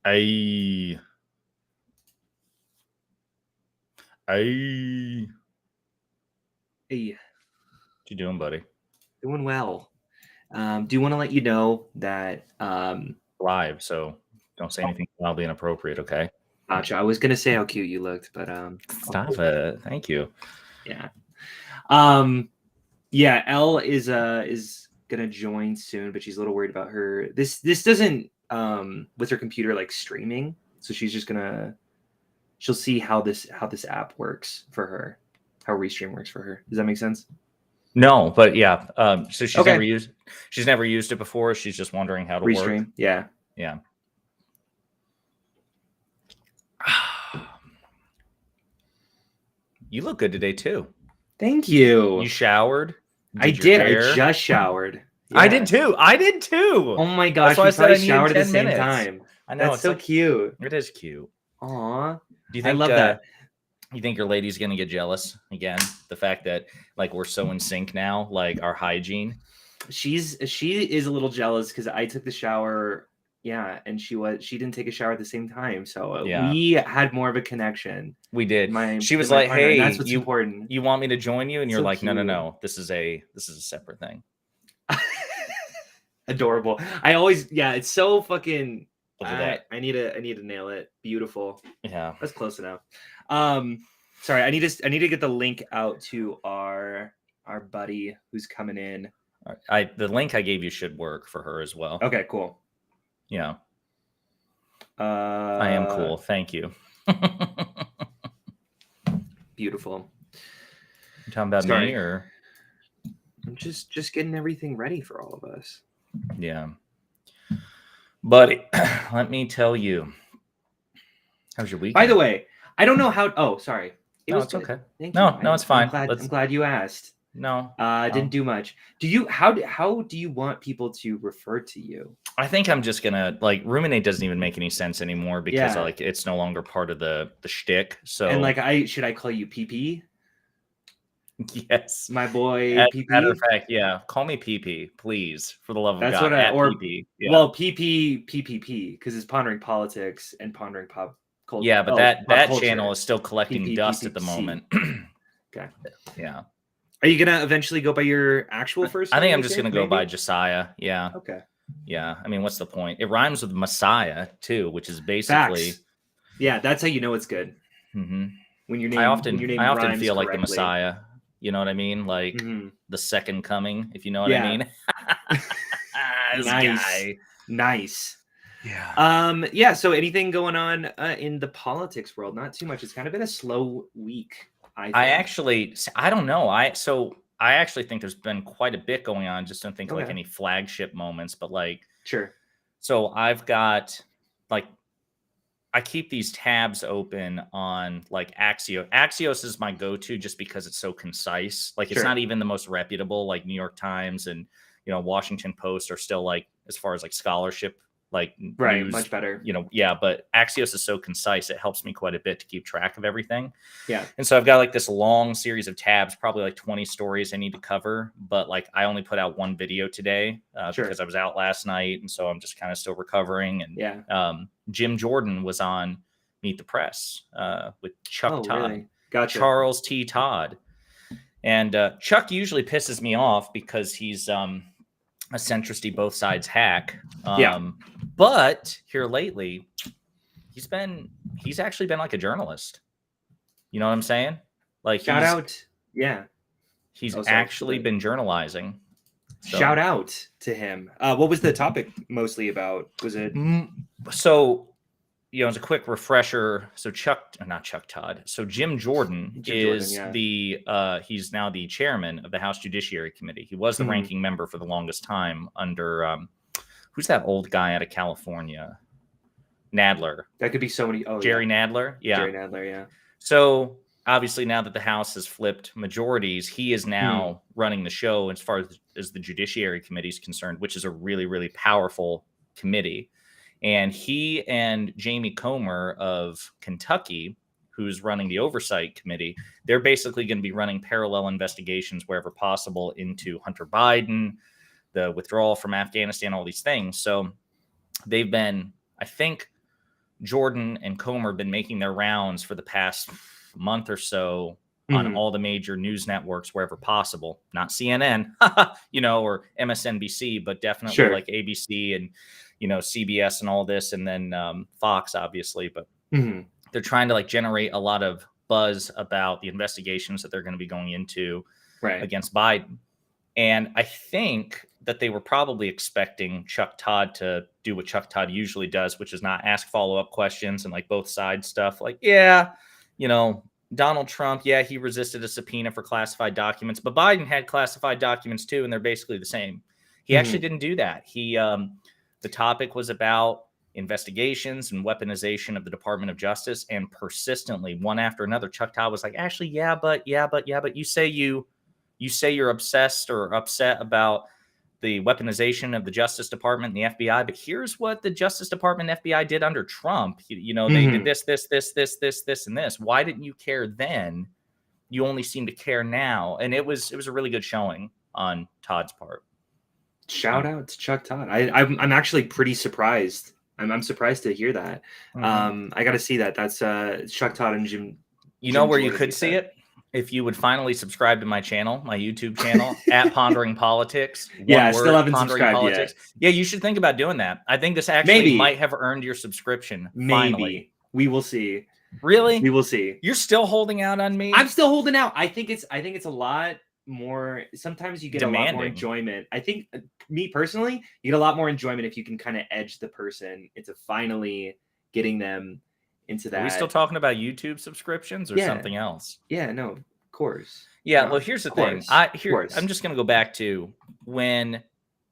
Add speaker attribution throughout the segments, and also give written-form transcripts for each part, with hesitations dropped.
Speaker 1: I
Speaker 2: Hey,
Speaker 1: what you doing, buddy?
Speaker 2: doing well. Do you want to let you know that
Speaker 1: Live, so don't say anything wildly inappropriate, okay?
Speaker 2: gotcha. I was gonna say how cute you looked, but
Speaker 1: Stop it. Thank you.
Speaker 2: yeah. Um yeah, Elle is gonna join soon, but she's a little worried about her. This doesn't with her computer like streaming, so she's just gonna she'll see how this app works for her, how Restream works for her. Does that make sense?
Speaker 1: No, but yeah. So she's
Speaker 2: Okay.
Speaker 1: never used it before. She's just wondering how to work.
Speaker 2: Restream, yeah.
Speaker 1: Yeah. You look good today too.
Speaker 2: Thank you.
Speaker 1: You showered?
Speaker 2: I
Speaker 1: Your
Speaker 2: did.
Speaker 1: hair?
Speaker 2: I just showered.
Speaker 1: I
Speaker 2: Yeah.
Speaker 1: did too.
Speaker 2: Oh my gosh,
Speaker 1: That's why
Speaker 2: we
Speaker 1: I said I
Speaker 2: probably
Speaker 1: needed
Speaker 2: showered at the
Speaker 1: 10
Speaker 2: same
Speaker 1: minutes.
Speaker 2: time.
Speaker 1: I know.
Speaker 2: That's
Speaker 1: It's
Speaker 2: so
Speaker 1: like,
Speaker 2: cute.
Speaker 1: it is cute.
Speaker 2: Aw.
Speaker 1: Do you
Speaker 2: I
Speaker 1: think
Speaker 2: love that.
Speaker 1: you think your lady's gonna get jealous again? The fact that like we're so in sync now, like our hygiene.
Speaker 2: She is a little jealous because I took the shower, yeah, and she didn't take a shower at the same time. So
Speaker 1: Yeah.
Speaker 2: we had more of a connection.
Speaker 1: We did. She was
Speaker 2: my
Speaker 1: like,
Speaker 2: partner, and
Speaker 1: "Hey,
Speaker 2: that's what's important."
Speaker 1: you want me to join you?" And you're
Speaker 2: So
Speaker 1: like, "No, no,
Speaker 2: cute.
Speaker 1: no. This is a separate thing."
Speaker 2: Adorable. I always, yeah, it's so fucking.
Speaker 1: Look at that.
Speaker 2: I need to nail it. Beautiful.
Speaker 1: Yeah.
Speaker 2: That's close enough. Sorry, I need to get the link out to our buddy who's coming in.
Speaker 1: The link I gave you should work for her as well.
Speaker 2: Okay, cool.
Speaker 1: Yeah. I am cool. Thank you.
Speaker 2: Beautiful.
Speaker 1: You talking about me or?
Speaker 2: I'm just getting everything ready for all of us.
Speaker 1: Yeah. Buddy, let me tell you. How was your weekend?
Speaker 2: By the way, I don't know how. Oh, sorry.
Speaker 1: It's okay.
Speaker 2: Thank
Speaker 1: you.
Speaker 2: No,
Speaker 1: it's fine.
Speaker 2: I'm glad you asked.
Speaker 1: No,
Speaker 2: didn't do much. How do you want people to refer to you?
Speaker 1: I think I'm just gonna like ruminate doesn't even make any sense anymore because like it's no longer part of the shtick. So
Speaker 2: and like should I call you PP?
Speaker 1: Yes,
Speaker 2: my boy PP.
Speaker 1: Matter of fact, yeah, call me PP, please, for the love of God.
Speaker 2: That's what
Speaker 1: PP.
Speaker 2: Yeah. Well, PPP because it's Pondering Politics and Pondering Pop Culture.
Speaker 1: Yeah, but that channel is still collecting dust at the moment.
Speaker 2: Okay.
Speaker 1: Yeah.
Speaker 2: Are you gonna eventually go by your actual first name?
Speaker 1: I think I'm just gonna go by Josiah. Yeah.
Speaker 2: Okay.
Speaker 1: Yeah. I mean, what's the point? It rhymes with Messiah too, which is basically.
Speaker 2: Facts. Yeah, that's how you know it's good.
Speaker 1: Mm-hmm.
Speaker 2: When your name,
Speaker 1: I often feel
Speaker 2: correctly.
Speaker 1: like the Messiah. You know what I mean? Like the second coming, if you know what I mean.
Speaker 2: Nice.
Speaker 1: Yeah.
Speaker 2: Yeah. So anything going on in the politics world? Not too much. It's kind of been a slow week.
Speaker 1: I don't know. I actually think there's been quite a bit going on. Just don't think like any flagship moments, but like
Speaker 2: sure.
Speaker 1: So I've got like I keep these tabs open on like Axios. Axios is my go-to just because it's so concise. Like it's not even the most reputable. Like New York Times and Washington Post are still like as far as like scholarship. Like news,
Speaker 2: much better.
Speaker 1: But Axios is so concise, it helps me quite a bit to keep track of everything.
Speaker 2: Yeah.
Speaker 1: And so I've got like this long series of tabs, probably like 20 stories I need to cover. But like I only put out one video today because I was out last night. And so I'm just kind of still recovering. And Jim Jordan was on Meet the Press with Chuck Todd.
Speaker 2: Really? Gotcha.
Speaker 1: Charles T. Todd. And Chuck usually pisses me off because he's a centristy both sides hack. But here lately, he's actually been like a journalist. You know what I'm saying? Like
Speaker 2: shout out. Yeah.
Speaker 1: He's actually been journalizing.
Speaker 2: So. Shout out to him. What was the topic mostly about? Was it
Speaker 1: so as a quick refresher, so not Chuck Todd. So Jim Jordan is he's now the chairman of the House Judiciary Committee. He was the ranking member for the longest time under who's that old guy out of California? Nadler.
Speaker 2: That could be so many.
Speaker 1: Jerry Nadler. Yeah.
Speaker 2: Jerry Nadler. Yeah.
Speaker 1: So obviously now that the House has flipped majorities, he is now running the show as far as the Judiciary Committee is concerned, which is a really, really powerful committee. And he and Jamie Comer of Kentucky, who's running the Oversight Committee, they're basically going to be running parallel investigations wherever possible into Hunter Biden, the withdrawal from Afghanistan, all these things. So they've been, I think, Jordan and Comer have been making their rounds for the past month or so on all the major news networks wherever possible. Not CNN, or MSNBC, but definitely like ABC and, CBS and all this, and then Fox, obviously. But they're trying to like generate a lot of buzz about the investigations that they're going to be going into against Biden. And I think that they were probably expecting Chuck Todd to do what Chuck Todd usually does, which is not ask follow-up questions and like both sides stuff. Like, Donald Trump, he resisted a subpoena for classified documents, but Biden had classified documents too, and they're basically the same. He actually didn't do that. The topic was about investigations and weaponization of the Department of Justice, and persistently, one after another, Chuck Todd was like, actually, but you say you're obsessed or upset about the weaponization of the Justice Department and the FBI, but here's what the Justice Department and FBI did under Trump. They did this, and this. Why didn't you care then? You only seem to care now. And it was a really good showing on Todd's part.
Speaker 2: Shout out to Chuck Todd. I'm actually pretty surprised. I'm surprised to hear that. I got to see that. That's Chuck Todd and Jim.
Speaker 1: You know where you could see it? If you would finally subscribe to my channel, my YouTube channel, at Pondering Politics.
Speaker 2: I still haven't subscribed yet.
Speaker 1: Yeah, you should think about doing that. I think this actually might have earned your subscription. Finally.
Speaker 2: We will see.
Speaker 1: Really?
Speaker 2: We will see.
Speaker 1: You're still holding out on me?
Speaker 2: I'm still holding out. I think it's a lot more. Sometimes you get a lot more enjoyment. I think, me personally, you get a lot more enjoyment if you can kind of edge the person into finally getting them into that.
Speaker 1: Are we still talking about YouTube subscriptions or something else?
Speaker 2: Yeah, no, of course.
Speaker 1: Yeah, well, here's the thing. I'm just going to go back to when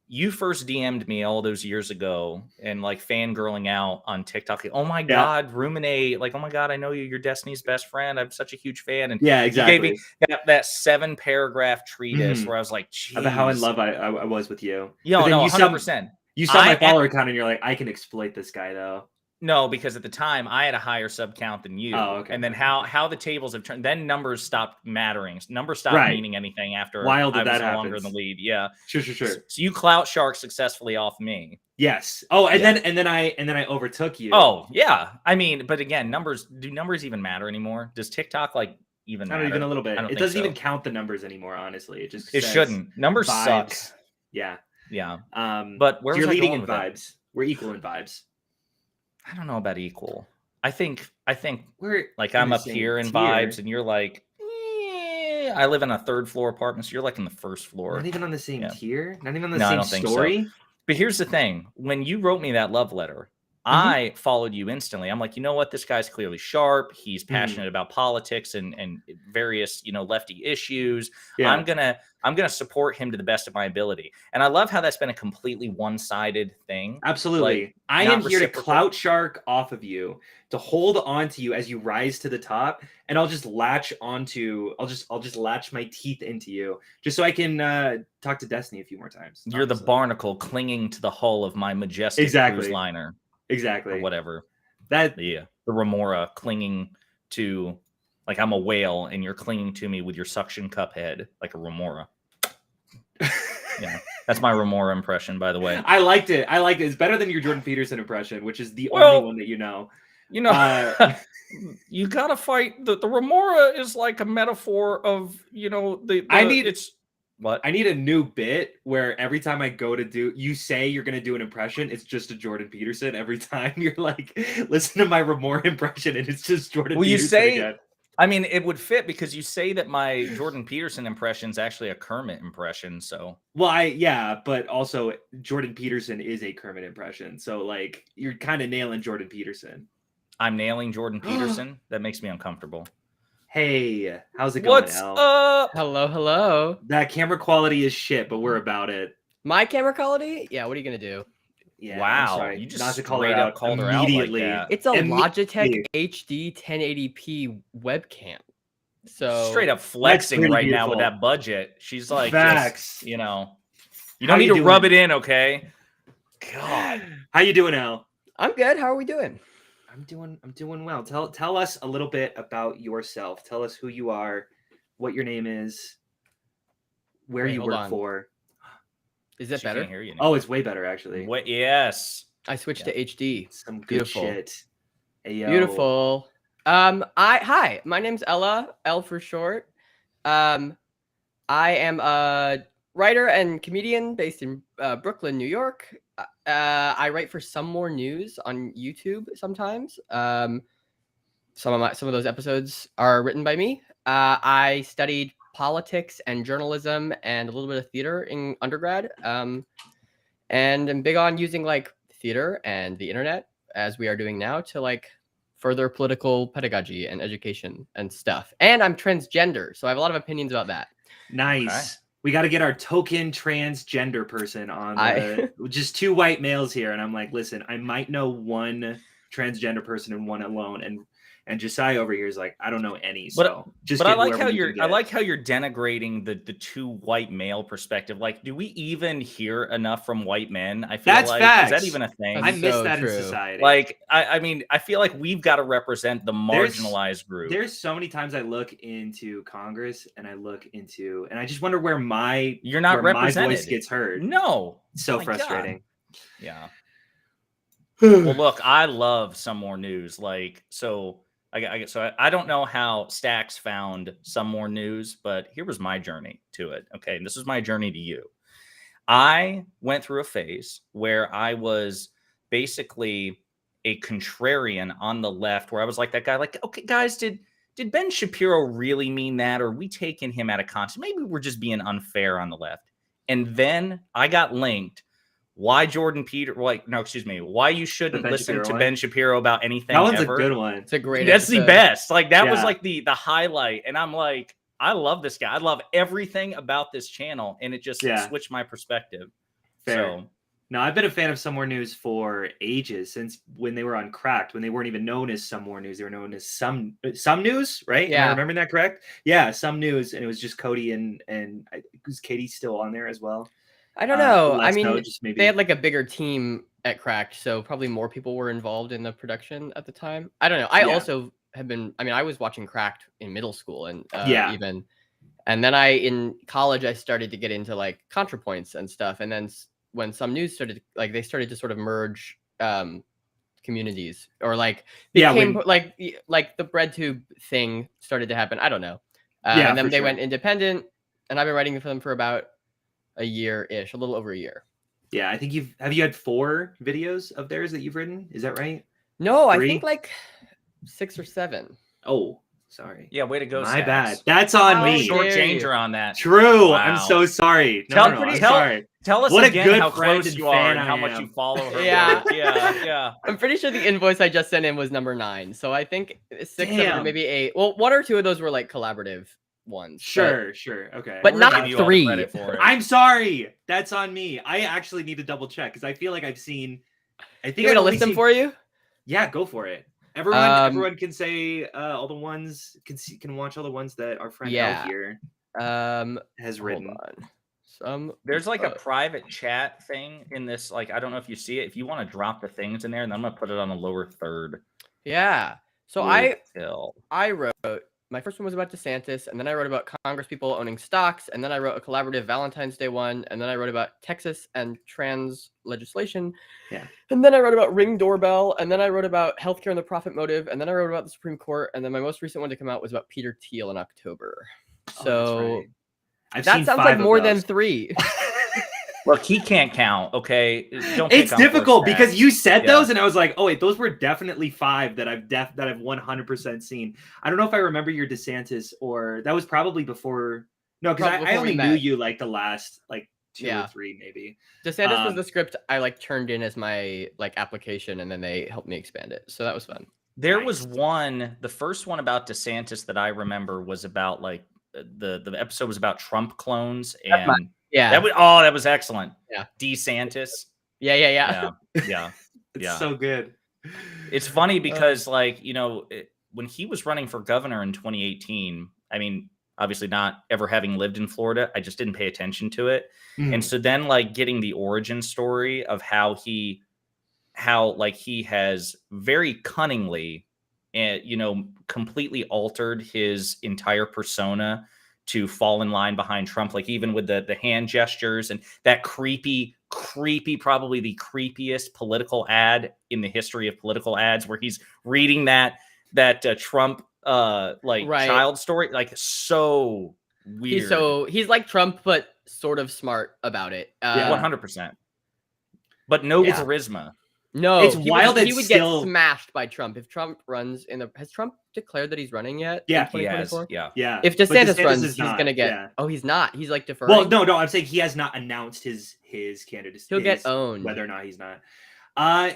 Speaker 1: you first DM'd me all those years ago and like fangirling out on TikTok. Like, oh my God, ruminate. Like, oh my God, I know you're Destiny's best friend. I'm such a huge fan. And
Speaker 2: exactly.
Speaker 1: You gave me that 7-paragraph treatise where I was like, geez.
Speaker 2: About how in love I was with you.
Speaker 1: Yeah, no, 100%.
Speaker 2: You saw my follower count and you're like, I can exploit this guy though.
Speaker 1: No, because at the time I had a higher sub count than you.
Speaker 2: Oh, okay.
Speaker 1: And then how the tables have turned, then numbers stopped mattering. Numbers stopped meaning anything after
Speaker 2: I
Speaker 1: was
Speaker 2: that
Speaker 1: no longer in the lead. Yeah.
Speaker 2: Sure.
Speaker 1: So you clout shark successfully off me.
Speaker 2: Yes. Oh, and then I overtook you.
Speaker 1: Oh, yeah. I mean, but again, do numbers even matter anymore? Does TikTok even matter?
Speaker 2: Not even a little bit. It doesn't even count the numbers anymore, honestly. It
Speaker 1: shouldn't. Numbers
Speaker 2: vibes.
Speaker 1: suck.
Speaker 2: Yeah.
Speaker 1: Yeah.
Speaker 2: But you're leading in vibes. We're equal in vibes.
Speaker 1: I don't know about equal. I think
Speaker 2: we're
Speaker 1: like I'm up here in vibes, and you're like, I live in a 3rd floor apartment, so you're like in the 1st floor.
Speaker 2: Not even on the same tier. Not even on the same story.
Speaker 1: So. But here's the thing: when you wrote me that love letter, I followed you instantly. I'm like, you know what? This guy's clearly sharp. He's passionate about politics and various, lefty issues. Yeah. I'm gonna support him to the best of my ability. And I love how that's been a completely one-sided thing.
Speaker 2: Absolutely. Like, I am here to clout shark off of you, to hold on to you as you rise to the top, and I'll just latch my teeth into you just so I can talk to Destiny a few more times.
Speaker 1: You're the barnacle clinging to the hull of my majestic cruise liner.
Speaker 2: Exactly.
Speaker 1: Or whatever. The remora clinging to, like I'm a whale and you're clinging to me with your suction cup head like a remora. Yeah. That's my remora impression, by the way.
Speaker 2: I liked it. It's better than your Jordan Peterson impression, which is the only one that you know.
Speaker 1: You gotta fight. The remora is like a metaphor of, What?
Speaker 2: I need a new bit where every time I go to you say you're going to do an impression, it's just a Jordan Peterson. Every time you're like, listen to my Remora impression, and it's just Jordan Peterson.
Speaker 1: You say, again. I mean, it would fit because you say that my Jordan Peterson impression is actually a Kermit impression. So,
Speaker 2: but also Jordan Peterson is a Kermit impression. So, like, you're kind of nailing Jordan Peterson.
Speaker 1: I'm nailing Jordan Peterson. That makes me uncomfortable.
Speaker 2: Hey, how's it going,
Speaker 1: What's up?
Speaker 3: Hello.
Speaker 2: That camera quality is shit, but we're about it.
Speaker 3: My camera quality? Yeah, what are you going to do?
Speaker 2: Yeah,
Speaker 1: wow, you just not to call her out called her out like that.
Speaker 3: It's a Logitech HD 1080p webcam. So
Speaker 1: straight up flexing right now with that budget. She's like,
Speaker 2: facts.
Speaker 1: You don't need to rub it in, okay? God.
Speaker 2: How you doing, Al?
Speaker 3: I'm good. How are we doing?
Speaker 2: I'm doing well. Tell us a little bit about yourself. Tell us who you are, what your name is, where you work for.
Speaker 3: Is that better?
Speaker 2: Oh, it's way better actually.
Speaker 1: Yes.
Speaker 3: I switched to HD.
Speaker 2: Some good shit. Ayo.
Speaker 3: Beautiful. Hi, my name's Ella, L for short. I am a writer and comedian based in Brooklyn, New York. I write for Some More News on YouTube sometimes. Some of those episodes are written by me. I studied politics and journalism and a little bit of theater in undergrad. And I'm big on using like theater and the internet, as we are doing now, to like further political pedagogy and education and stuff. And I'm transgender, so I have a lot of opinions about that.
Speaker 2: Nice. Okay. We got to get our token transgender person on. Just two white males here, and I'm like, listen, I might know one transgender person and one alone, and Josiah over here is like, I don't know any. So
Speaker 1: but I like how you're denigrating the two white male perspective. Like, do we even hear enough from white men? I feel
Speaker 2: that's
Speaker 1: like
Speaker 2: facts.
Speaker 1: Is that even a thing?
Speaker 2: I miss that in society.
Speaker 1: Like, I mean, I feel like we've got to represent the marginalized group.
Speaker 2: There's so many times I look into Congress and I just wonder where my my voice gets heard.
Speaker 1: No,
Speaker 2: it's so frustrating.
Speaker 1: God. Yeah. Well, look, I love Some More News. Like, so I don't know how Stax found Some More News, but here was my journey to it. Okay, and this is my journey to you. I went through a phase where I was basically a contrarian on the left, where I was like that guy, like, okay, guys, did Ben Shapiro really mean that? Or are we taking him out of context? Maybe we're just being unfair on the left. And then I got linked. Why why you shouldn't listen to Ben Shapiro about anything.
Speaker 2: That one's
Speaker 1: ever.
Speaker 2: A good one.
Speaker 3: It's a great
Speaker 1: That's
Speaker 3: episode.
Speaker 1: the best. Like, that was like the highlight. And I'm like, I love this guy. I love everything about this channel. And it just switched my perspective.
Speaker 2: Fair. No, I've been a fan of Some More News for ages, since when they were on Cracked, when they weren't even known as Some More News. They were known as Some News, right?
Speaker 3: Yeah.
Speaker 2: Am I remembering that correct? Yeah, Some News. And it was just Cody and was Katie still on there as well?
Speaker 3: I don't know. I mean,
Speaker 2: maybe.
Speaker 3: They had like a bigger team at Cracked, so probably more people were involved in the production at the time. I don't know. I also have been, I was watching Cracked in middle school and even, and then in college, I started to get into like ContraPoints and stuff. And then when Some News started, like they started to sort of merge communities, or like became like the BreadTube thing started to happen. I don't know. And then they went independent, and I've been writing for them for about a year-ish, a little over a year.
Speaker 2: Yeah, I think you had 4 videos of theirs that you've written? Is that right?
Speaker 3: No, 3? I think like 6 or 7.
Speaker 2: Oh, sorry.
Speaker 1: Yeah, way to go.
Speaker 2: My bad. That's on me.
Speaker 1: Shortchanger on that.
Speaker 2: True. Wow. I'm so sorry. I'm sorry.
Speaker 1: Tell us
Speaker 2: what
Speaker 1: again
Speaker 2: a good
Speaker 1: how close you are and how much you follow her.
Speaker 3: Yeah. I'm pretty sure the invoice I just sent in was number 9. So I think 6, 7, or maybe 8. Well, 1 or 2 of those were like collaborative ones.
Speaker 2: Sure. Okay.
Speaker 3: But not 3.
Speaker 2: I'm sorry. That's on me. I actually need to double check, because I feel like I've seen. I think
Speaker 3: I'm gonna list them for you.
Speaker 2: Yeah, go for it. Everyone can say all the ones can watch all the ones that our friend out here has written.
Speaker 1: There's like a private chat thing in this. Like, I don't know if you see it. If you want to drop the things in there, and then I'm gonna put it on the lower third.
Speaker 3: Yeah. So I wrote. My first one was about DeSantis, and then I wrote about Congress people owning stocks, and then I wrote a collaborative Valentine's Day one, and then I wrote about Texas and trans legislation.
Speaker 2: Yeah.
Speaker 3: And then I wrote about Ring Doorbell, and then I wrote about healthcare and the profit motive, and then I wrote about the Supreme Court, and then my most recent one to come out was about Peter Thiel in October. So that sounds like more than 3.
Speaker 1: Look, he can't count. Okay,
Speaker 2: it's difficult because you said those, and I was like, "Oh wait, those were definitely 5 that I've 100% seen." I don't know if I remember your DeSantis, or that was probably before. No, because I only knew you like the last 2 or 3 maybe.
Speaker 3: DeSantis was the script I turned in as my application, and then they helped me expand it, so that was fun.
Speaker 1: There was one. The first one about DeSantis that I remember was about the episode was about Trump clones, and that was excellent.
Speaker 3: Yeah,
Speaker 1: DeSantis.
Speaker 3: Yeah.
Speaker 2: It's so good.
Speaker 1: It's funny because when he was running for governor in 2018, I mean, obviously not ever having lived in Florida, I just didn't pay attention to it. And so then getting the origin story of how he has very cunningly completely altered his entire persona to fall in line behind Trump, like even with the hand gestures and that creepy, probably the creepiest political ad in the history of political ads, where he's reading that Trump like child story, like so weird.
Speaker 3: He's like Trump, but sort of smart about it.
Speaker 1: 100%. But no charisma.
Speaker 3: No,
Speaker 2: it's wild.
Speaker 3: He would get smashed by Trump if Trump runs in the. Has Trump declared that he's running yet?
Speaker 2: Yeah,
Speaker 1: he has. Yeah.
Speaker 3: If DeSantis runs, he's gonna get.
Speaker 2: Yeah.
Speaker 3: Oh, he's not. He's like deferring.
Speaker 2: Well, no. I'm saying he has not announced his candidacy.
Speaker 3: He'll get owned
Speaker 2: whether or not he's not.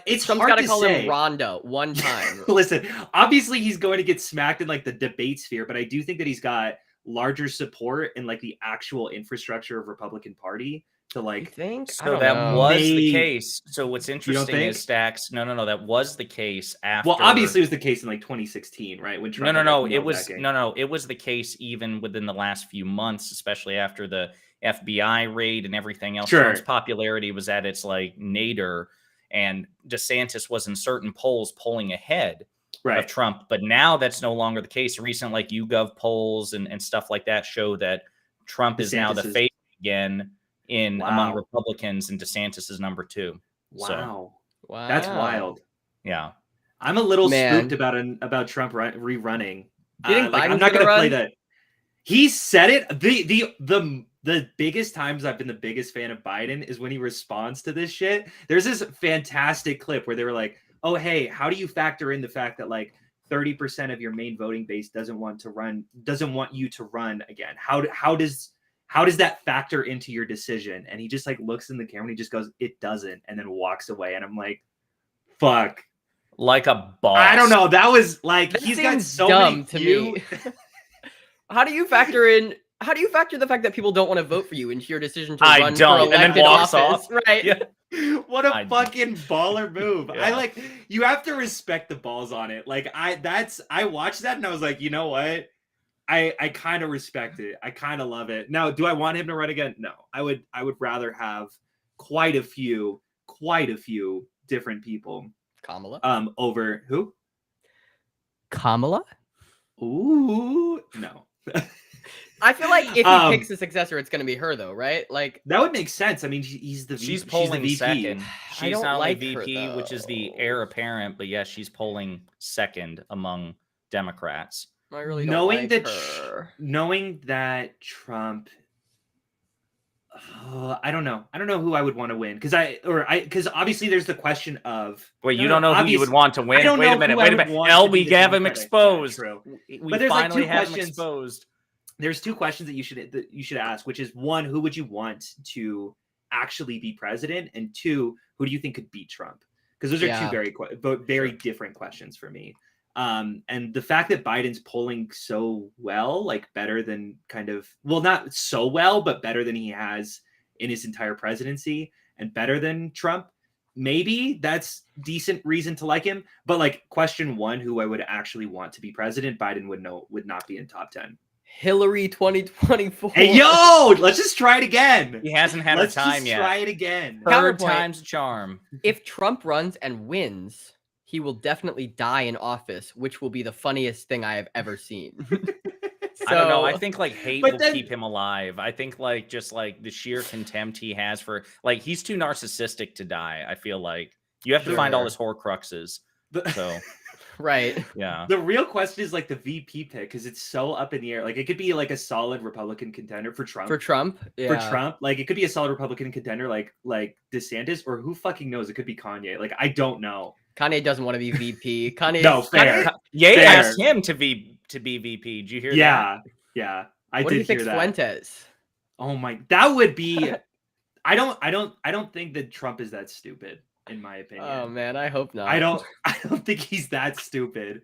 Speaker 2: It's
Speaker 3: Trump's
Speaker 2: hard
Speaker 3: got
Speaker 2: to
Speaker 3: call
Speaker 2: say.
Speaker 3: him Rondo one time.
Speaker 2: Listen, obviously he's going to get smacked in like the debate sphere, but I do think that he's got larger support in like the actual infrastructure of Republican Party to like.
Speaker 3: You think?
Speaker 1: So that was the case. So what's interesting is Stax. No, that was the case after.
Speaker 2: Well, obviously it was the case in like 2016, right? When Trump
Speaker 1: it was the case even within the last few months, especially after the FBI raid and everything else.
Speaker 2: Sure.
Speaker 1: Trump's popularity was at its like nadir, and DeSantis was in certain polls polling ahead of Trump. But now that's no longer the case. Recent like YouGov polls and stuff like that show that Trump is now the favorite again among Republicans, and DeSantis is number 2.
Speaker 2: Wow.
Speaker 3: So, wow.
Speaker 2: That's wild.
Speaker 1: Yeah.
Speaker 2: I'm a little spooked about Trump rerunning.
Speaker 3: Do you think
Speaker 2: I'm not going to play that. He said it. The biggest times I've been the biggest fan of Biden is when he responds to this shit. There's this fantastic clip where they were like, "Oh, hey, how do you factor in the fact that like 30% of your main voting base doesn't want you to run again? How does that factor into your decision?" And he just like looks in the camera and he just goes, "It doesn't," and then walks away. And I'm like, fuck.
Speaker 1: Like a boss.
Speaker 2: I don't know. That was like,
Speaker 3: that
Speaker 2: he's got so
Speaker 3: dumb
Speaker 2: many
Speaker 3: to me. How do you factor the fact that people don't want to vote for you into your decision to run for elected
Speaker 1: and then walks
Speaker 3: office?
Speaker 1: off?
Speaker 3: Right.
Speaker 1: Yeah.
Speaker 2: What a fucking baller move.
Speaker 1: Yeah.
Speaker 2: You have to respect the balls on it. Like I watched that and I was like, you know what? I kind of respect it. I kind of love it. Now, do I want him to run again? No. I would rather have quite a few different people.
Speaker 3: Kamala?
Speaker 2: Over who?
Speaker 3: Kamala?
Speaker 2: Ooh, no.
Speaker 3: I feel like if he picks a successor, it's going to be her, though, right? Like
Speaker 2: that would make sense. I mean, she's
Speaker 1: polling
Speaker 2: VP.
Speaker 1: second. She's not
Speaker 3: like
Speaker 1: only VP,
Speaker 3: her,
Speaker 1: which is the heir apparent, but yes, she's polling second among Democrats.
Speaker 3: I really don't like her.
Speaker 2: Knowing that Trump, I don't know who I would want to win because obviously there's the question of
Speaker 1: wait, you don't know who you would want to win. Wait a minute. We have him exposed. We finally have him exposed.
Speaker 2: There's 2 questions that you should ask, which is 1, who would you want to actually be president, and 2, who do you think could beat Trump? Because those are 2 very different questions for me. And the fact that Biden's polling so well, like better than not so well, but better than he has in his entire presidency and better than Trump, maybe that's decent reason to like him. But like question 1, who I would actually want to be president, Biden would not be in top 10.
Speaker 3: Hillary 2024.
Speaker 2: Hey, yo, let's just try it again.
Speaker 1: He hasn't had a time yet.
Speaker 2: Let's try it again.
Speaker 1: Third time's a charm.
Speaker 3: If Trump runs and wins, he will definitely die in office, which will be the funniest thing I have ever seen.
Speaker 1: I don't know. I think like hate will keep him alive. I think like just like the sheer contempt he has for like he's too narcissistic to die. I feel like you have to find all his Horcruxes. So
Speaker 3: right.
Speaker 1: Yeah.
Speaker 2: The real question is like the VP pick because it's so up in the air. Like it could be like a solid Republican contender for Trump.
Speaker 3: Yeah.
Speaker 2: For Trump, like it could be a solid Republican contender like DeSantis, or who fucking knows? It could be Kanye. Like I don't know.
Speaker 3: Kanye doesn't want to be VP. Kanye.
Speaker 2: No, fair.
Speaker 1: Ye asked him to be VP. Did you hear that?
Speaker 2: Yeah.
Speaker 3: What did he pick Fuentes?
Speaker 2: Oh my, that would be. I don't think that Trump is that stupid, in my opinion.
Speaker 3: Oh man, I hope not.
Speaker 2: I don't think he's that stupid.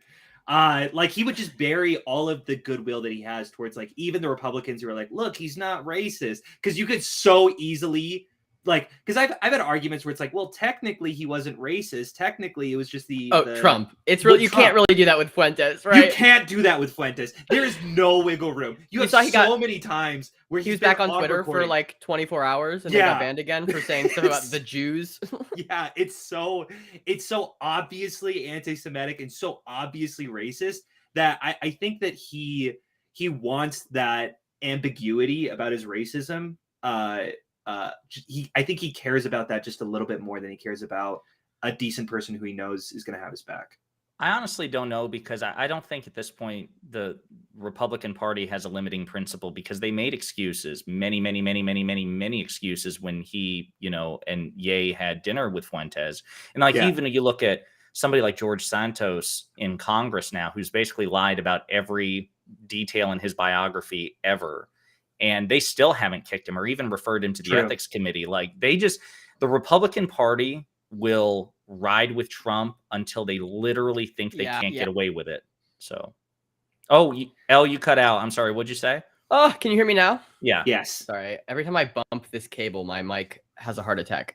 Speaker 2: Like he would just bury all of the goodwill that he has towards like even the Republicans who are like, look, he's not racist, because you could so easily. Like, because I've had arguments where it's like, well, technically he wasn't racist. Technically, it was just the
Speaker 3: Trump. It's really you can't really do that with Fuentes, right?
Speaker 2: You can't do that with Fuentes. There is no wiggle room. You have so many times where
Speaker 3: he was back on Twitter for like 24 hours and then got banned again for saying stuff about the Jews.
Speaker 2: Yeah, it's so obviously anti-Semitic and so obviously racist that I think that he wants that ambiguity about his racism. I think he cares about that just a little bit more than he cares about a decent person who he knows is going to have his back.
Speaker 1: I honestly don't know, because I don't think at this point the Republican Party has a limiting principle, because they made excuses, many excuses when he, and Ye had dinner with Fuentes. And like, even if you look at somebody like George Santos in Congress now, who's basically lied about every detail in his biography ever, and they still haven't kicked him or even referred him to the ethics committee. Like, the Republican Party will ride with Trump until they literally think they can't get away with it. So, you cut out. I'm sorry. What'd you say?
Speaker 3: Oh, can you hear me now?
Speaker 1: Yeah.
Speaker 2: Yes.
Speaker 3: Sorry. Every time I bump this cable, my mic has a heart attack.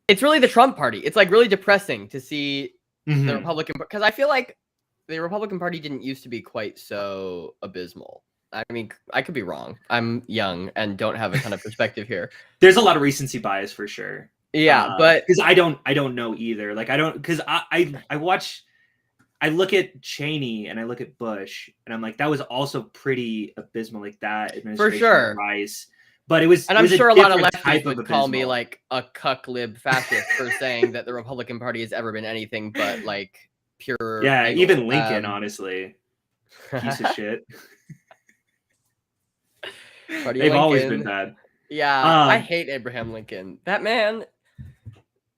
Speaker 3: It's really the Trump party. It's like really depressing to see the Republican, because I feel like the Republican Party didn't used to be quite so abysmal. I mean, I could be wrong. I'm young and don't have a ton of perspective here.
Speaker 2: There's a lot of recency bias for sure.
Speaker 3: Yeah, but
Speaker 2: because I don't know either. Like, I don't, because I look at Cheney and I look at Bush and I'm like, that was also pretty abysmal, like that administration.
Speaker 3: For sure.
Speaker 2: Rice. But it was,
Speaker 3: and I'm sure a lot of lefties
Speaker 2: would
Speaker 3: call me like a cuck lib fascist for saying that the Republican Party has ever been anything but like pure.
Speaker 2: Yeah, evil. Even Lincoln, honestly, piece of shit. They've always been bad.
Speaker 3: Yeah, I hate Abraham Lincoln. That man,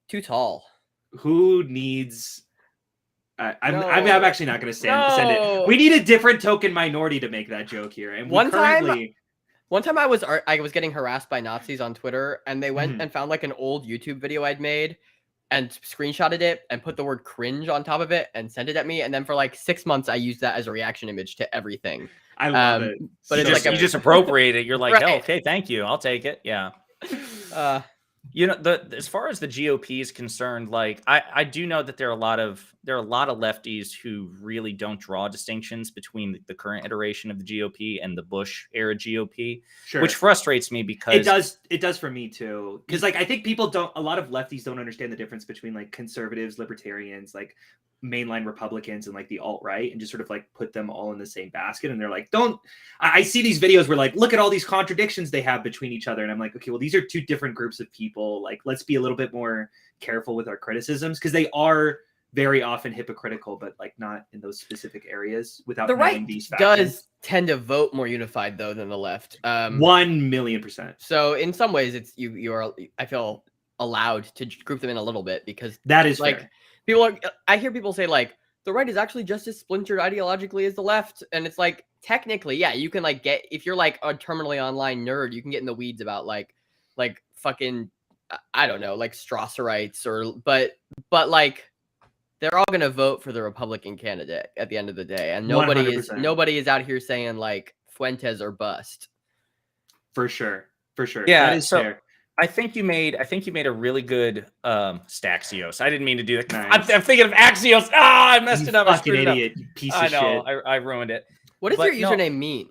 Speaker 3: too tall.
Speaker 2: Who needs? I'm actually not going to send it. We need a different token minority to make that joke here. And
Speaker 3: one time I was getting harassed by Nazis on Twitter, and they went and found like an old YouTube video I'd made and screenshotted it and put the word cringe on top of it and sent it at me. And then for like 6 months, I used that as a reaction image to everything.
Speaker 2: I love it.
Speaker 1: But you just appropriate it. You're like, right. Oh, okay, thank you. I'll take it. Yeah. As far as the GOP is concerned, like I do know that there are a lot of lefties who really don't draw distinctions between the current iteration of the GOP and the Bush era GOP, which frustrates me because
Speaker 2: it does for me too. Because like I think a lot of lefties don't understand the difference between like conservatives, libertarians, like mainline Republicans and like the alt-right, and just sort of like put them all in the same basket. And they're like, I see these videos where like, look at all these contradictions they have between each other. And I'm like, okay, well, these are two different groups of people. Like, let's be a little bit more careful with our criticisms, because they are very often hypocritical, but like not in those specific areas without
Speaker 3: the right
Speaker 2: these factions.
Speaker 3: Does tend to vote more unified though than the left.
Speaker 2: 1,000,000%.
Speaker 3: So in some ways it's you are, I feel, allowed to group them in a little bit, because
Speaker 2: that is
Speaker 3: like
Speaker 2: fair.
Speaker 3: I hear people say like the right is actually just as splintered ideologically as the left, and it's like technically, yeah, you can like get, if you're like a terminally online nerd, you can get in the weeds about like fucking, I don't know, like Strasserites but like they're all gonna vote for the Republican candidate at the end of the day, and nobody
Speaker 2: 100%.
Speaker 3: nobody is out here saying like Fuentes or bust.
Speaker 2: For sure.
Speaker 1: Yeah,
Speaker 2: that is fair.
Speaker 1: I think you made a really good Staxios. I didn't mean to do that.
Speaker 2: Nice.
Speaker 1: I'm thinking of Axios. I messed it up.
Speaker 2: Fucking idiot, you piece of shit.
Speaker 1: I know. I ruined it.
Speaker 3: What does your username mean?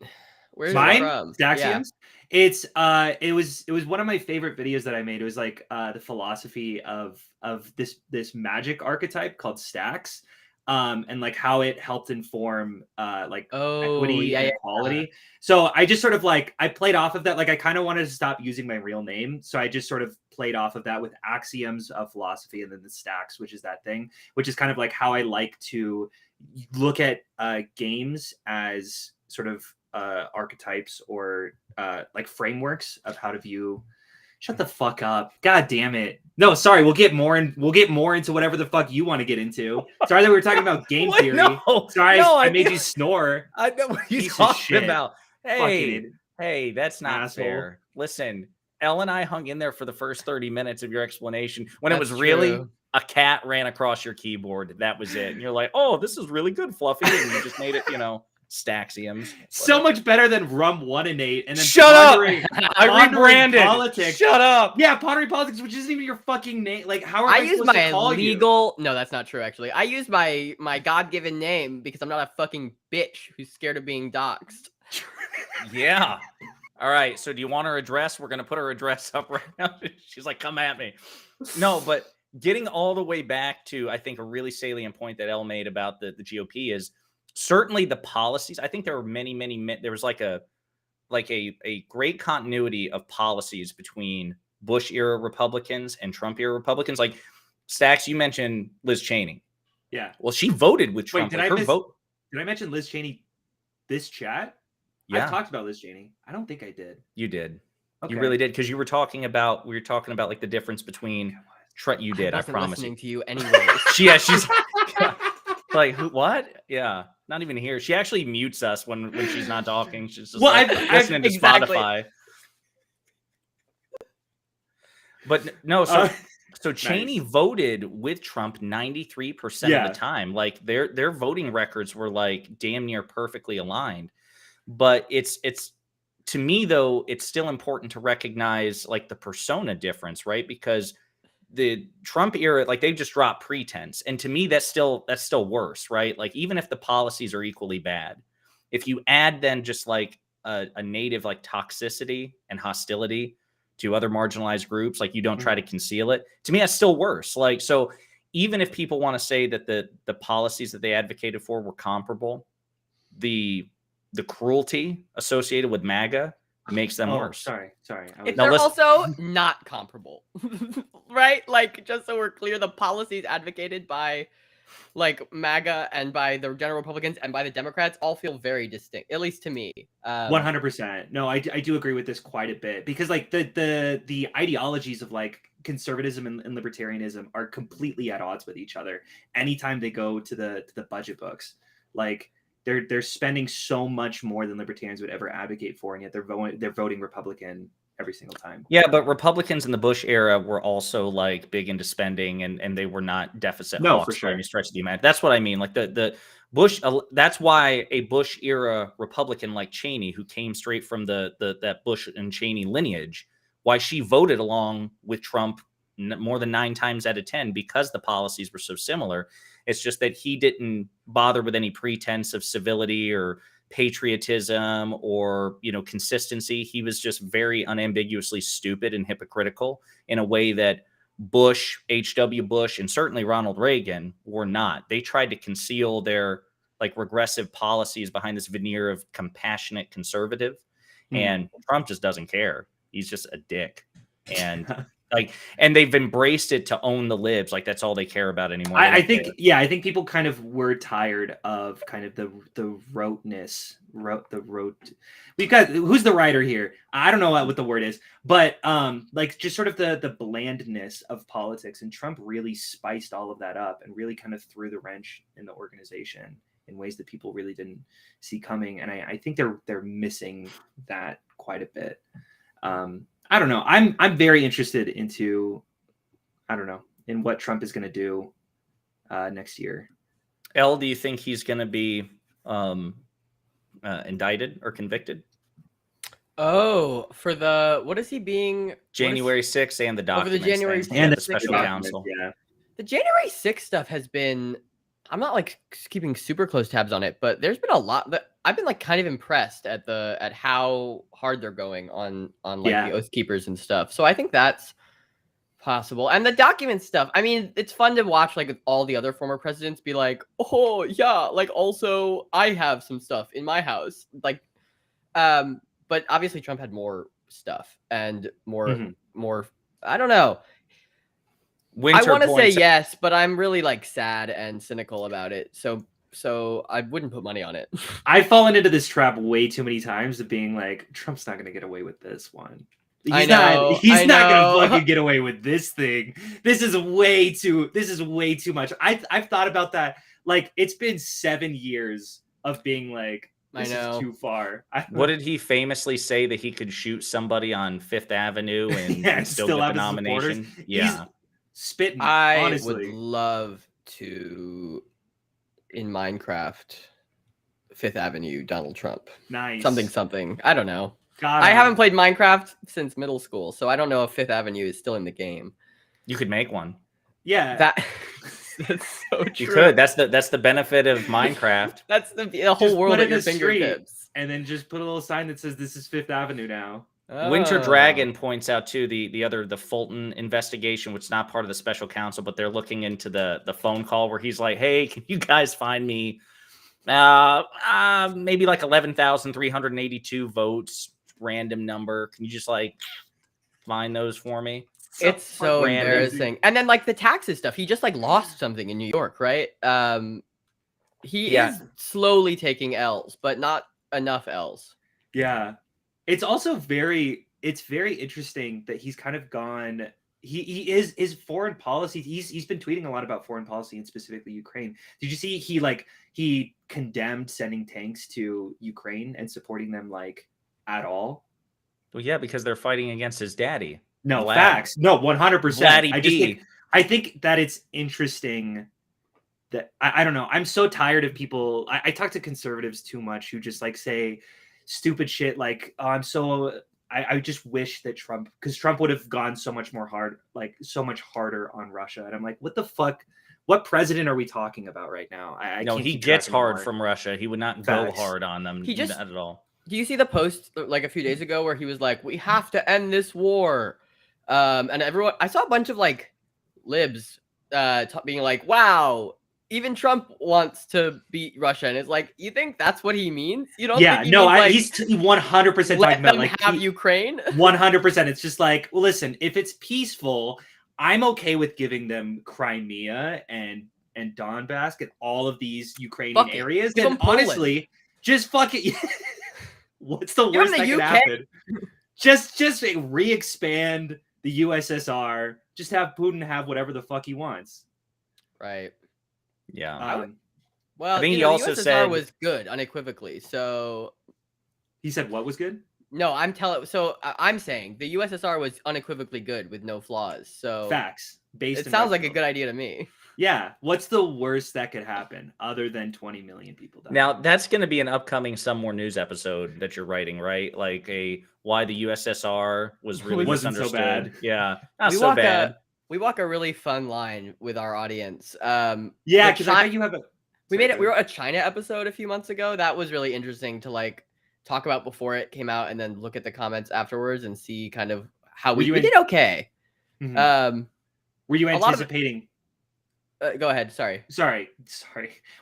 Speaker 3: Where's
Speaker 2: mine?
Speaker 3: It from?
Speaker 2: Staxioms? Yeah. It was one of my favorite videos that I made. It was like the philosophy of this magic archetype called Stax. And like how it helped inform equity and equality. So I just sort of like, I played off of that. Like I kind of wanted to stop using my real name. So I just sort of played off of that with axioms of philosophy, and then the Stax, which is that thing, which is kind of like how I like to look at games as sort of archetypes or like frameworks of how to view. Shut the fuck up. God damn it. No, sorry. We'll get more into whatever the fuck you want to get into. Sorry that we were talking about game theory.
Speaker 1: No,
Speaker 2: sorry, I made you snore.
Speaker 1: I know what you're talking about. Hey, that's not asshole. Fair. Listen, Elle and I hung in there for the first 30 minutes of your explanation when it was really a cat ran across your keyboard. That was it. And you're like, oh, this is really good, Fluffy. And you just made it, Staxioms.
Speaker 2: So much better than Rum 1 and 8. And then
Speaker 1: shut up! I rebranded.
Speaker 2: Politics.
Speaker 1: Shut up!
Speaker 2: Yeah, Pondering Politics, which isn't even your fucking name. Like, how are
Speaker 3: I
Speaker 2: I
Speaker 3: use
Speaker 2: supposed
Speaker 3: my
Speaker 2: to call
Speaker 3: legal? You? No, that's not true. Actually, I use my God-given name because I'm not a fucking bitch who's scared of being doxxed.
Speaker 1: Yeah. All right. So, do you want her address? We're gonna put her address up right now. She's like, "Come at me." No, but getting all the way back to, I think, a really salient point that Elle made about the GOP is certainly the policies. I think there were there was like a great continuity of policies between Bush era Republicans and Trump era Republicans. Like Stax, you mentioned Liz Cheney.
Speaker 2: Yeah.
Speaker 1: Well, she voted with Trump.
Speaker 2: Wait, did I mention Liz Cheney this chat?
Speaker 1: Yeah.
Speaker 2: I've talked about Liz Cheney. I don't think I did.
Speaker 1: You did.
Speaker 2: Okay.
Speaker 1: You really did, because we were talking about like the difference between you did. I promise.
Speaker 3: Listening to you anyway.
Speaker 1: She's like, who? What? Yeah, not even here. She actually mutes us when she's not talking. She's just listening to Spotify. But no, so Cheney voted with Trump 93% of the time. Like their voting records were like damn near perfectly aligned. But it's to me, though, it's still important to recognize like the persona difference, right? Because the Trump era, like they just dropped pretense. And to me, that's still worse, right? Like even if the policies are equally bad, if you add then just like a native like toxicity and hostility to other marginalized groups, like you don't try to conceal it, to me, that's still worse. Like, so even if people want to say that the policies that they advocated for were comparable, the cruelty associated with MAGA makes them worse.
Speaker 2: Sorry.
Speaker 3: They're also not comparable, right? Like, just so we're clear, the policies advocated by like MAGA and by the general Republicans and by the Democrats all feel very distinct, at least to me.
Speaker 2: 100%. No, I do agree with this quite a bit, because like the ideologies of like conservatism and libertarianism are completely at odds with each other. Anytime they go to the budget books, like they're spending so much more than libertarians would ever advocate for, and yet they're voting Republican every single time. Yeah,
Speaker 1: but Republicans in the Bush era were also like big into spending, and they were not deficit hawks for sure. Any stretch of the imagination. That's what I mean. Like the Bush. That's why a Bush era Republican like Cheney, who came straight from that Bush and Cheney lineage, why she voted along with Trump more than 9 times out of 10, because the policies were so similar. It's just that he didn't bother with any pretense of civility or patriotism or, consistency. He was just very unambiguously stupid and hypocritical in a way that Bush, H.W. Bush, and certainly Ronald Reagan were not. They tried to conceal their like regressive policies behind this veneer of compassionate conservative. And Trump just doesn't care. He's just a dick. And and they've embraced it to own the libs. Like that's all they care about anymore.
Speaker 2: I think people kind of were tired of kind of the roteness. We've got, who's the writer here? I don't know what the word is, but like just sort of the blandness of politics. And Trump really spiced all of that up and really kind of threw the wrench in the organization in ways that people really didn't see coming. And I think they're missing that quite a bit. I don't know. I'm very interested in what Trump is going to do next year.
Speaker 1: Elle, do you think he's going to be indicted or convicted?
Speaker 3: Oh, for what is he being?
Speaker 1: January 6th and the documents.
Speaker 3: For the January 6th
Speaker 1: and the special counsel.
Speaker 3: Yeah. The January 6th stuff has been, I'm not like keeping super close tabs on it, but there's been a lot that I've been like kind of impressed at how hard they're going on the Oath Keepers and stuff. So I think that's possible. And the document stuff, I mean, it's fun to watch like all the other former presidents be like, oh yeah, like also I have some stuff in my house. Like, but obviously Trump had more stuff and more, I don't know. I want to say yes, but I'm really like sad and cynical about it. So I wouldn't put money on it.
Speaker 2: I've fallen into this trap way too many times of being like, Trump's not going to get away with this one. He's not going to fucking get away with this thing. This is way too much. I've thought about that. Like, it's been 7 years of being like, this is too far.
Speaker 1: What did he famously say, that he could shoot somebody on Fifth Avenue and still get the nomination? Yeah.
Speaker 2: Spitting.
Speaker 3: Honestly. Would love to, in Minecraft, Fifth Avenue, Donald Trump.
Speaker 2: Nice.
Speaker 3: Something. I don't know. I haven't played Minecraft since middle school, so I don't know if Fifth Avenue is still in the game.
Speaker 1: You could make one.
Speaker 2: Yeah.
Speaker 3: That's so true.
Speaker 1: You could. That's the benefit of Minecraft.
Speaker 3: That's the whole world at your fingertips.
Speaker 2: And then just put a little sign that says this is Fifth Avenue now.
Speaker 1: Winter Dragon points out too the Fulton investigation, which is not part of the special counsel, but they're looking into the phone call where he's like, "Hey, can you guys find me Maybe like 11,382 votes, random number. Can you just like find those for me?
Speaker 3: It's so
Speaker 1: random.
Speaker 3: embarrassing. And then like the taxes stuff, he just like lost something in New York, right? He is slowly taking L's, but not enough L's.
Speaker 2: Yeah. It's also very interesting that he's kind of gone. He is his foreign policy. He's been tweeting a lot about foreign policy and specifically Ukraine. Did you see he condemned sending tanks to Ukraine and supporting them like at all?
Speaker 1: Well, yeah, because they're fighting against his daddy.
Speaker 2: No,
Speaker 1: Vlad.
Speaker 2: facts. No, 100%. I think that it's interesting that I don't know. I'm so tired of people. I talk to conservatives too much who just like say stupid shit like, oh, I just wish that because Trump would have gone so much harder on Russia. And I'm like, what the fuck? What president are we talking about right now?
Speaker 1: No, he gets hard from Russia. He would not go hard on them. He just not at all.
Speaker 3: Do you see the post like a few days ago where he was like, we have to end this war? And everyone, I saw a bunch of like libs being like, wow, even Trump wants to beat Russia. And it's like, you think that's what he means? You don't think he means, like,
Speaker 2: he's 100% talking about like
Speaker 3: have Ukraine.
Speaker 2: 100%. It's just like, well, listen, if it's peaceful, I'm okay with giving them Crimea and Donbass and all of these Ukrainian areas. And honestly, just fuck it. What's the worst that could happen? Just re-expand the USSR. Just have Putin have whatever the fuck he wants.
Speaker 3: Right.
Speaker 1: Yeah.
Speaker 3: Well, I think he also the USSR said was good unequivocally. So
Speaker 2: he said what was good?
Speaker 3: No, I'm saying the USSR was unequivocally good with no flaws. So
Speaker 2: facts.
Speaker 3: It sounds like a good idea to me.
Speaker 2: Yeah. What's the worst that could happen other than 20 million people die?
Speaker 1: Now, that's going to be an upcoming Some More News episode that you're writing, right? Like why the USSR was really misunderstood. So bad. Yeah. Not so bad.
Speaker 3: We walk a really fun line with our audience.
Speaker 2: Yeah, because I bet you have a...
Speaker 3: We wrote a China episode a few months ago. That was really interesting to like talk about before it came out and then look at the comments afterwards and see kind of how we did okay.
Speaker 2: Mm-hmm. Were you anticipating...
Speaker 3: go ahead. Sorry.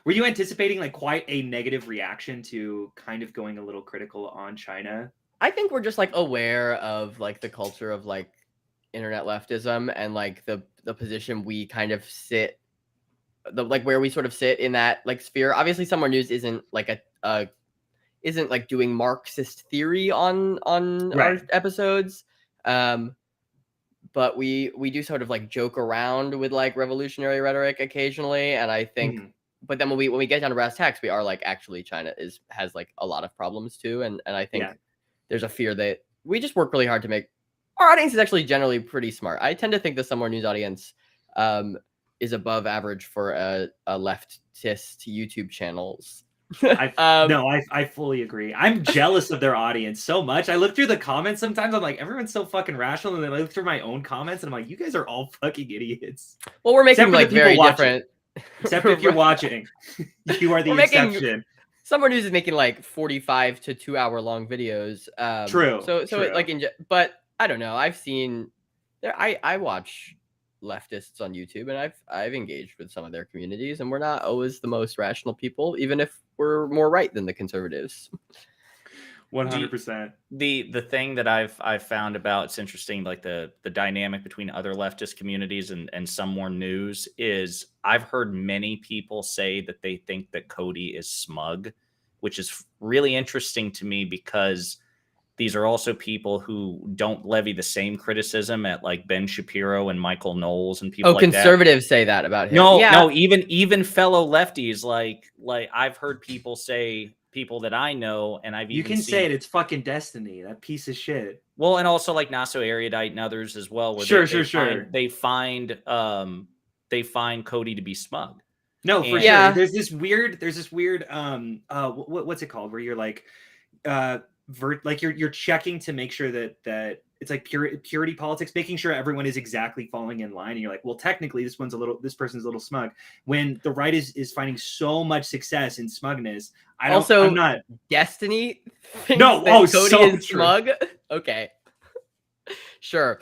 Speaker 2: Were you anticipating like quite a negative reaction to kind of going a little critical on China?
Speaker 3: I think we're just like aware of like the culture of like internet leftism and like the position we kind of sit, where we sort of sit in that like sphere. Obviously, Some More News isn't like isn't like doing Marxist theory on our episodes. But we do sort of like joke around with like revolutionary rhetoric occasionally, and I think, but then when we get down to brass tacks, we are like actually China has like a lot of problems too, and I think there's a fear that we just work really hard to make. Our audience is actually generally pretty smart. I tend to think the Some More News audience is above average for a leftist YouTube channels.
Speaker 2: I fully agree. I'm jealous of their audience so much. I look through the comments sometimes. I'm like, everyone's so fucking rational, and then I look through my own comments, and I'm like, you guys are all fucking idiots.
Speaker 3: Well, we're making like very different.
Speaker 2: Except if you're watching, you are the exception.
Speaker 3: Some More News is making like 45 to 2 hour long videos.
Speaker 2: True.
Speaker 3: So it, but I don't know. I've seen there. I watch leftists on YouTube, and I've engaged with some of their communities, and we're not always the most rational people, even if we're more right than the conservatives.
Speaker 2: 100%.
Speaker 1: The thing that I've found about, it's interesting, like the dynamic between other leftist communities and Some More News is I've heard many people say that they think that Cody is smug, which is really interesting to me because these are also people who don't levy the same criticism at like Ben Shapiro and Michael Knowles and people like that.
Speaker 3: Conservatives say that about him.
Speaker 1: No, even fellow lefties, like I've heard people that I know, and I've even seen,
Speaker 2: say it's fucking Destiny, that piece of shit.
Speaker 1: Well, and also like Not So Erudite and others as well. Where
Speaker 2: Sure.
Speaker 1: They find Cody to be smug.
Speaker 2: No, for sure. There's this weird what's it called? Where you're like you're checking to make sure that it's like purity politics, making sure everyone is exactly falling in line. And you're like, well, technically this person's a little smug, when the right is finding so much success in smugness. I'm not
Speaker 3: Destiny.
Speaker 2: No,
Speaker 3: Cody is smug. Okay. Sure.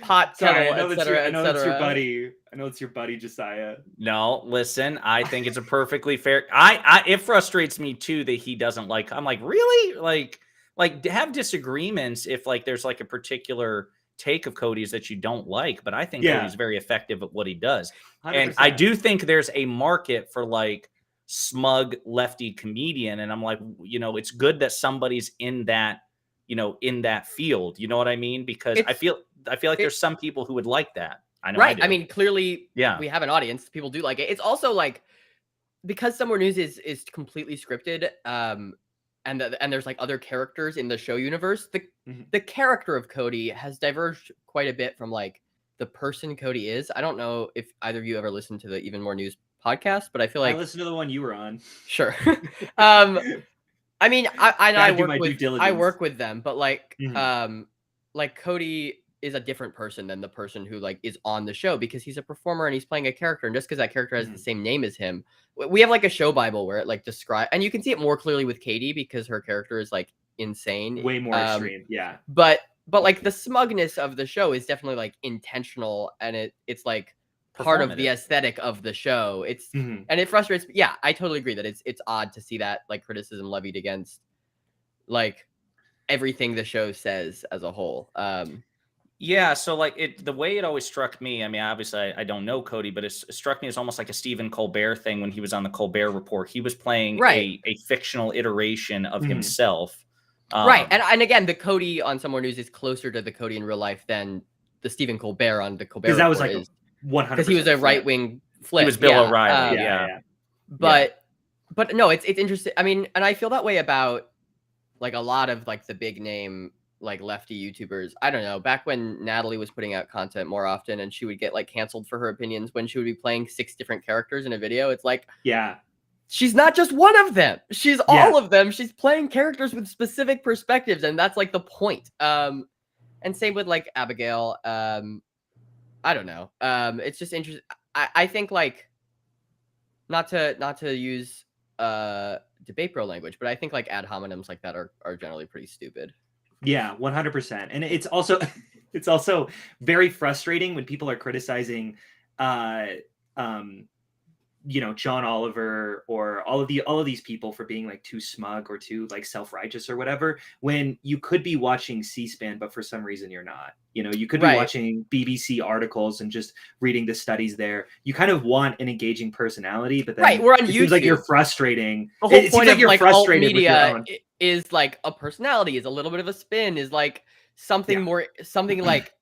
Speaker 3: hot
Speaker 2: Sorry,
Speaker 3: kettle,
Speaker 2: I know
Speaker 3: etc.,
Speaker 2: I know that's your
Speaker 3: etc.
Speaker 2: buddy. I know it's your buddy Josiah.
Speaker 1: No, listen, I think it's a perfectly fair. It frustrates me too that he doesn't like. I'm like, really, like have disagreements if like there's like a particular take of Cody's that you don't like. But I think
Speaker 2: Yeah.
Speaker 1: Cody's very effective at what he does,
Speaker 2: 100%.
Speaker 1: and I do think there's a market for like smug lefty comedian. And I'm like, it's good that somebody's in that, in that field. You know what I mean? Because I feel like there's some people who would like that. I know.
Speaker 3: Right.
Speaker 1: I do.
Speaker 3: mean, clearly,
Speaker 1: Yeah.
Speaker 3: we have an audience. People do like it. It's also like because Somewhere News is completely scripted, and there's like other characters in the show universe. The character of Cody has diverged quite a bit from like the person Cody is. I don't know if either of you ever listened to the Even More News podcast, but I feel like
Speaker 2: I listened to the one you were on.
Speaker 3: Sure. I mean, I work with them, but like, like Cody is a different person than the person who like is on the show because he's a performer and he's playing a character, and just because that character has the same name as him, we have like a show Bible where it like describe, and you can see it more clearly with Katie because her character is like insane,
Speaker 2: way more extreme, yeah.
Speaker 3: But like the smugness of the show is definitely like intentional, and it's like part of the aesthetic of the show. It's and it frustrates. Yeah, I totally agree that it's odd to see that like criticism levied against like everything the show says as a whole.
Speaker 1: Yeah, so like the way it always struck me. I mean, obviously I don't know Cody, but it struck me as almost like a Stephen Colbert thing when he was on the Colbert Report. He was playing a fictional iteration of himself.
Speaker 3: Right, and again, the Cody on Somewhere News is closer to the Cody in real life than the Stephen Colbert on the Colbert Report.
Speaker 2: Because that was like 100%.
Speaker 3: Because he was a right wing flip.
Speaker 1: He was Bill O'Reilly.
Speaker 3: But no, it's interesting. I mean, and I feel that way about like a lot of like the big name like lefty YouTubers. I don't know. Back when Natalie was putting out content more often, and she would get like canceled for her opinions when she would be playing 6 different characters in a video. It's like, she's not just one of them. She's all of them. She's playing characters with specific perspectives, and that's like the point. And same with like Abigail. I don't know. It's just interesting. I think like not to use debate bro language, but I think like ad hominems like that are generally pretty stupid.
Speaker 2: Yeah, 100%. And it's also very frustrating when people are criticizing John Oliver or all of these people for being like too smug or too like self-righteous or whatever, when you could be watching C-SPAN, but for some reason you're not. You could be watching BBC articles and just reading the studies there. You kind of want an engaging personality, but then
Speaker 3: we're on YouTube.
Speaker 2: Seems like you're frustrating.
Speaker 3: The whole point of like alt media is like a personality, is a little bit of a spin, is like something more, something like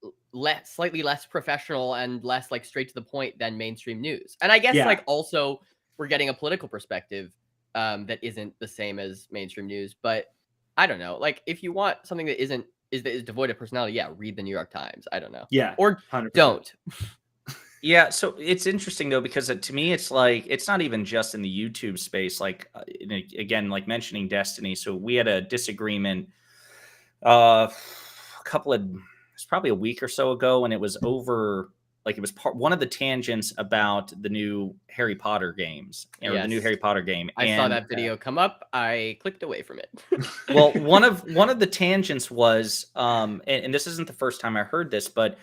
Speaker 3: slightly less professional and less like straight to the point than mainstream news. And I guess like also we're getting a political perspective that isn't the same as mainstream news. But I don't know, like if you want something that is devoid of personality, read the New York Times. I don't know. Or 100%. Don't.
Speaker 1: Yeah, so it's interesting though, because to me it's like it's not even just in the YouTube space. Like again, like mentioning Destiny. So we had a disagreement it's probably a week or so ago, and it was over like it was one of the tangents about the new Harry Potter games or the new Harry Potter game.
Speaker 3: I saw that video come up. I clicked away from it.
Speaker 1: Well, one of the tangents was and this isn't the first time I heard this, but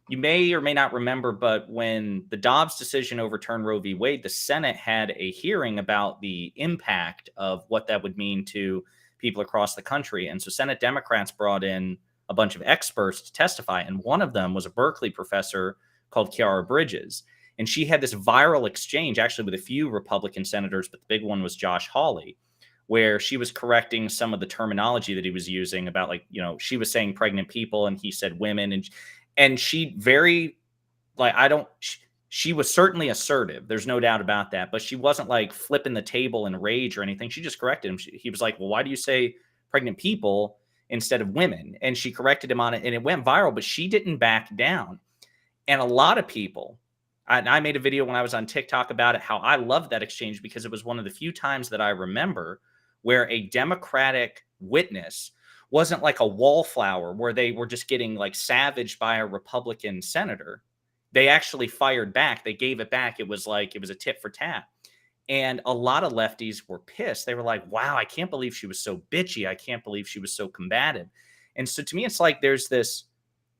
Speaker 1: you may or may not remember, but when the Dobbs decision overturned Roe v. Wade, the Senate had a hearing about the impact of what that would mean to people across the country. And so Senate Democrats brought in a bunch of experts to testify. And one of them was a Berkeley professor called Kiara Bridges. And she had this viral exchange actually with a few Republican senators, but the big one was Josh Hawley, where she was correcting some of the terminology that he was using about like, she was saying pregnant people and he said women. And she very like, she was certainly assertive. There's no doubt about that, but she wasn't like flipping the table in rage or anything. She just corrected him. He was like, well, why do you say pregnant people instead of women? And she corrected him on it and it went viral, but she didn't back down. And a lot of people, and I made a video when I was on TikTok about it, how I loved that exchange because it was one of the few times that I remember where a Democratic witness wasn't like a wallflower where they were just getting like savaged by a Republican senator. They actually fired back. They gave it back. It was like, it was a tit for tat. And a lot of lefties were pissed. They were like, wow, I can't believe she was so bitchy. I can't believe she was so combative. And so to me, it's like there's this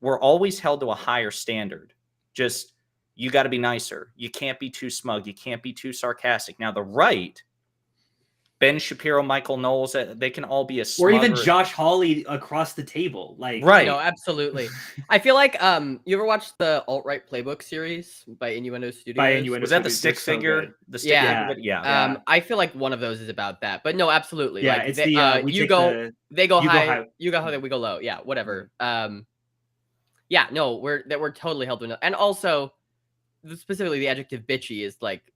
Speaker 1: we're always held to a higher standard. Just, you got to be nicer. You can't be too smug. You can't be too sarcastic. Now, the right, Ben Shapiro, Michael Knowles, they can all be a smug,
Speaker 2: or even Josh Hawley across the table. Like,
Speaker 1: right.
Speaker 3: No, absolutely. I feel like you ever watched the alt-right playbook series by Innuendo Studios?
Speaker 1: Was that the stick figure? The stick
Speaker 3: Yeah.
Speaker 1: figure? Yeah.
Speaker 3: I feel like one of those is about that. But no, absolutely.
Speaker 2: Yeah,
Speaker 3: like
Speaker 2: it's
Speaker 3: they,
Speaker 2: they go
Speaker 3: high, you go high, we go low. Yeah, whatever. Yeah, no, we're totally held to enough. And also, specifically the adjective bitchy is like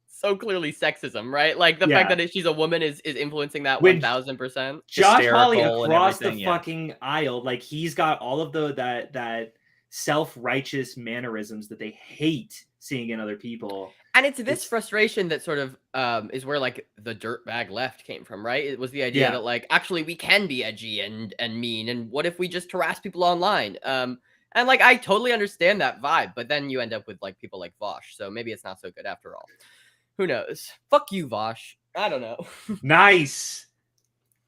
Speaker 3: so clearly sexism, right? Like the fact that she's a woman is influencing that 1000%.
Speaker 2: Josh Hawley across the fucking aisle, like he's got all of that self-righteous mannerisms that they hate seeing in other people.
Speaker 3: And it's this frustration that sort of is where like the dirtbag left came from, right? It was the idea that like actually we can be edgy and mean, and what if we just harass people online? And like I totally understand that vibe, but then you end up with like people like Vosh, so maybe it's not so good after all. Who knows? Fuck you, Vosh. I don't know.
Speaker 2: Nice.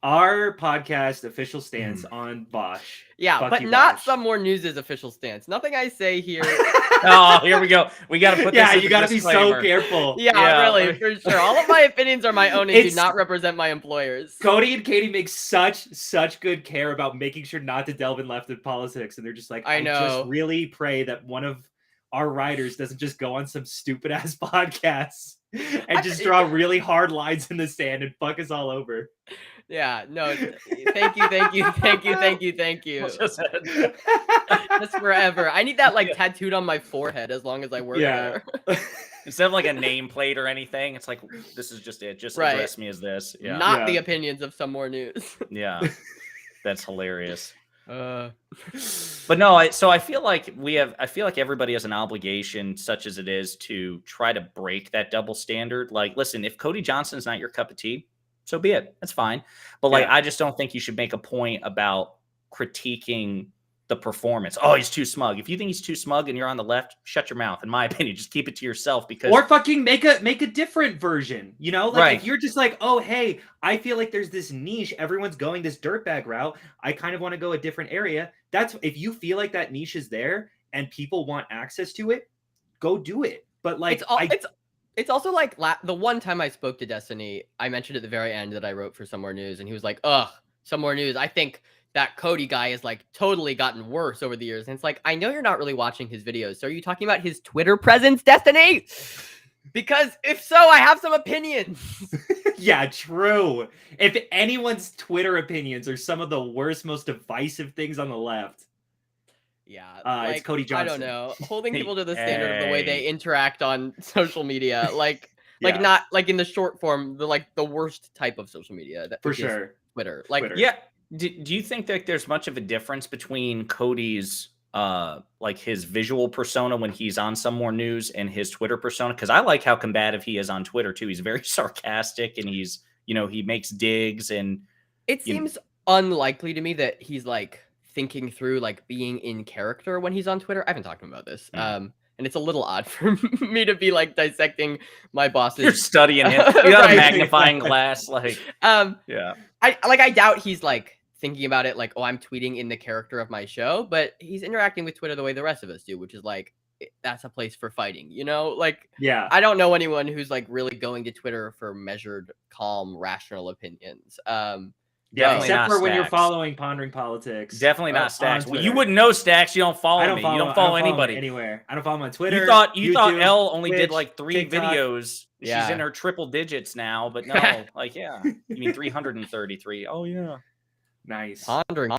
Speaker 2: Our podcast official stance on Vosh.
Speaker 3: Yeah,
Speaker 2: Fuck
Speaker 3: but
Speaker 2: you,
Speaker 3: not
Speaker 2: Vosh.
Speaker 3: Some More News' official stance. Nothing I say here.
Speaker 1: Oh, here we go. We got to put this.
Speaker 2: Yeah, you got to be so careful.
Speaker 3: Yeah, really, for sure. All of my opinions are my own and do not represent my employers.
Speaker 2: Cody and Katie make such good care about making sure not to delve in leftist politics, and they're just like, I just really pray that one of our writers doesn't just go on some stupid ass podcasts and just draw really hard lines in the sand and fuck us all over.
Speaker 3: Yeah, no, thank you. Just forever. I need that like tattooed on my forehead as long as I work there.
Speaker 1: Instead of like a nameplate or anything, it's like, this is just it. Just address me as this. Yeah.
Speaker 3: Not the opinions of Some More News.
Speaker 1: Yeah. That's hilarious. But no, so I feel like everybody has an obligation, such as it is, to try to break that double standard. Like, listen, if Cody Johnson's not your cup of tea, so be it. That's fine. But like, I just don't think you should make a point about critiquing the performance. Oh, he's too smug. If you think he's too smug and you're on the left, shut your mouth. In my opinion, just keep it to yourself.
Speaker 2: Or fucking make a different version. You know, like if you're just like, oh hey, I feel like there's this niche. Everyone's going this dirtbag route. I kind of want to go a different area. That's if you feel like that niche is there and people want access to it, go do it. But like,
Speaker 3: it's also like the one time I spoke to Destiny, I mentioned at the very end that I wrote for Some More News, and he was like, ugh, Some More News. I think that Cody guy has like totally gotten worse over the years. And it's like, I know you're not really watching his videos. So are you talking about his Twitter presence, Destiny? Because if so, I have some opinions.
Speaker 2: Yeah, true. If anyone's Twitter opinions are some of the worst, most divisive things on the left.
Speaker 3: Yeah,
Speaker 2: it's Cody Johnson.
Speaker 3: I don't know. Holding people to the standard of the way they interact on social media, not like in the short form, the worst type of social media.
Speaker 2: For sure.
Speaker 3: Twitter.
Speaker 1: Yeah. Do you think that there's much of a difference between Cody's his visual persona when he's on Some More News and his Twitter persona? Because I like how combative he is on Twitter too. He's very sarcastic and he's, he makes digs, and
Speaker 3: it seems unlikely to me that he's like thinking through like being in character when he's on Twitter. I haven't talked to him about this. And it's a little odd for me to be like dissecting my bosses.
Speaker 1: You're studying him. You got a magnifying glass,
Speaker 2: yeah.
Speaker 3: I doubt he's like thinking about it like, oh, I'm tweeting in the character of my show, but he's interacting with Twitter the way the rest of us do, which is like, that's a place for fighting,
Speaker 2: Yeah.
Speaker 3: I don't know anyone who's like really going to Twitter for measured, calm, rational opinions.
Speaker 2: Yeah, except for when you're following Pondering Politics.
Speaker 1: Definitely not Stax. Well, you wouldn't know Stax. You don't follow me. You don't follow anybody
Speaker 2: anywhere. I don't follow him on Twitter.
Speaker 1: You thought
Speaker 2: YouTube,
Speaker 1: Elle only
Speaker 2: Twitch,
Speaker 1: did like 3
Speaker 2: TikTok.
Speaker 1: Videos. Yeah. She's in her triple digits now, but no, you mean 333. Oh yeah.
Speaker 2: Nice.
Speaker 3: Pondering.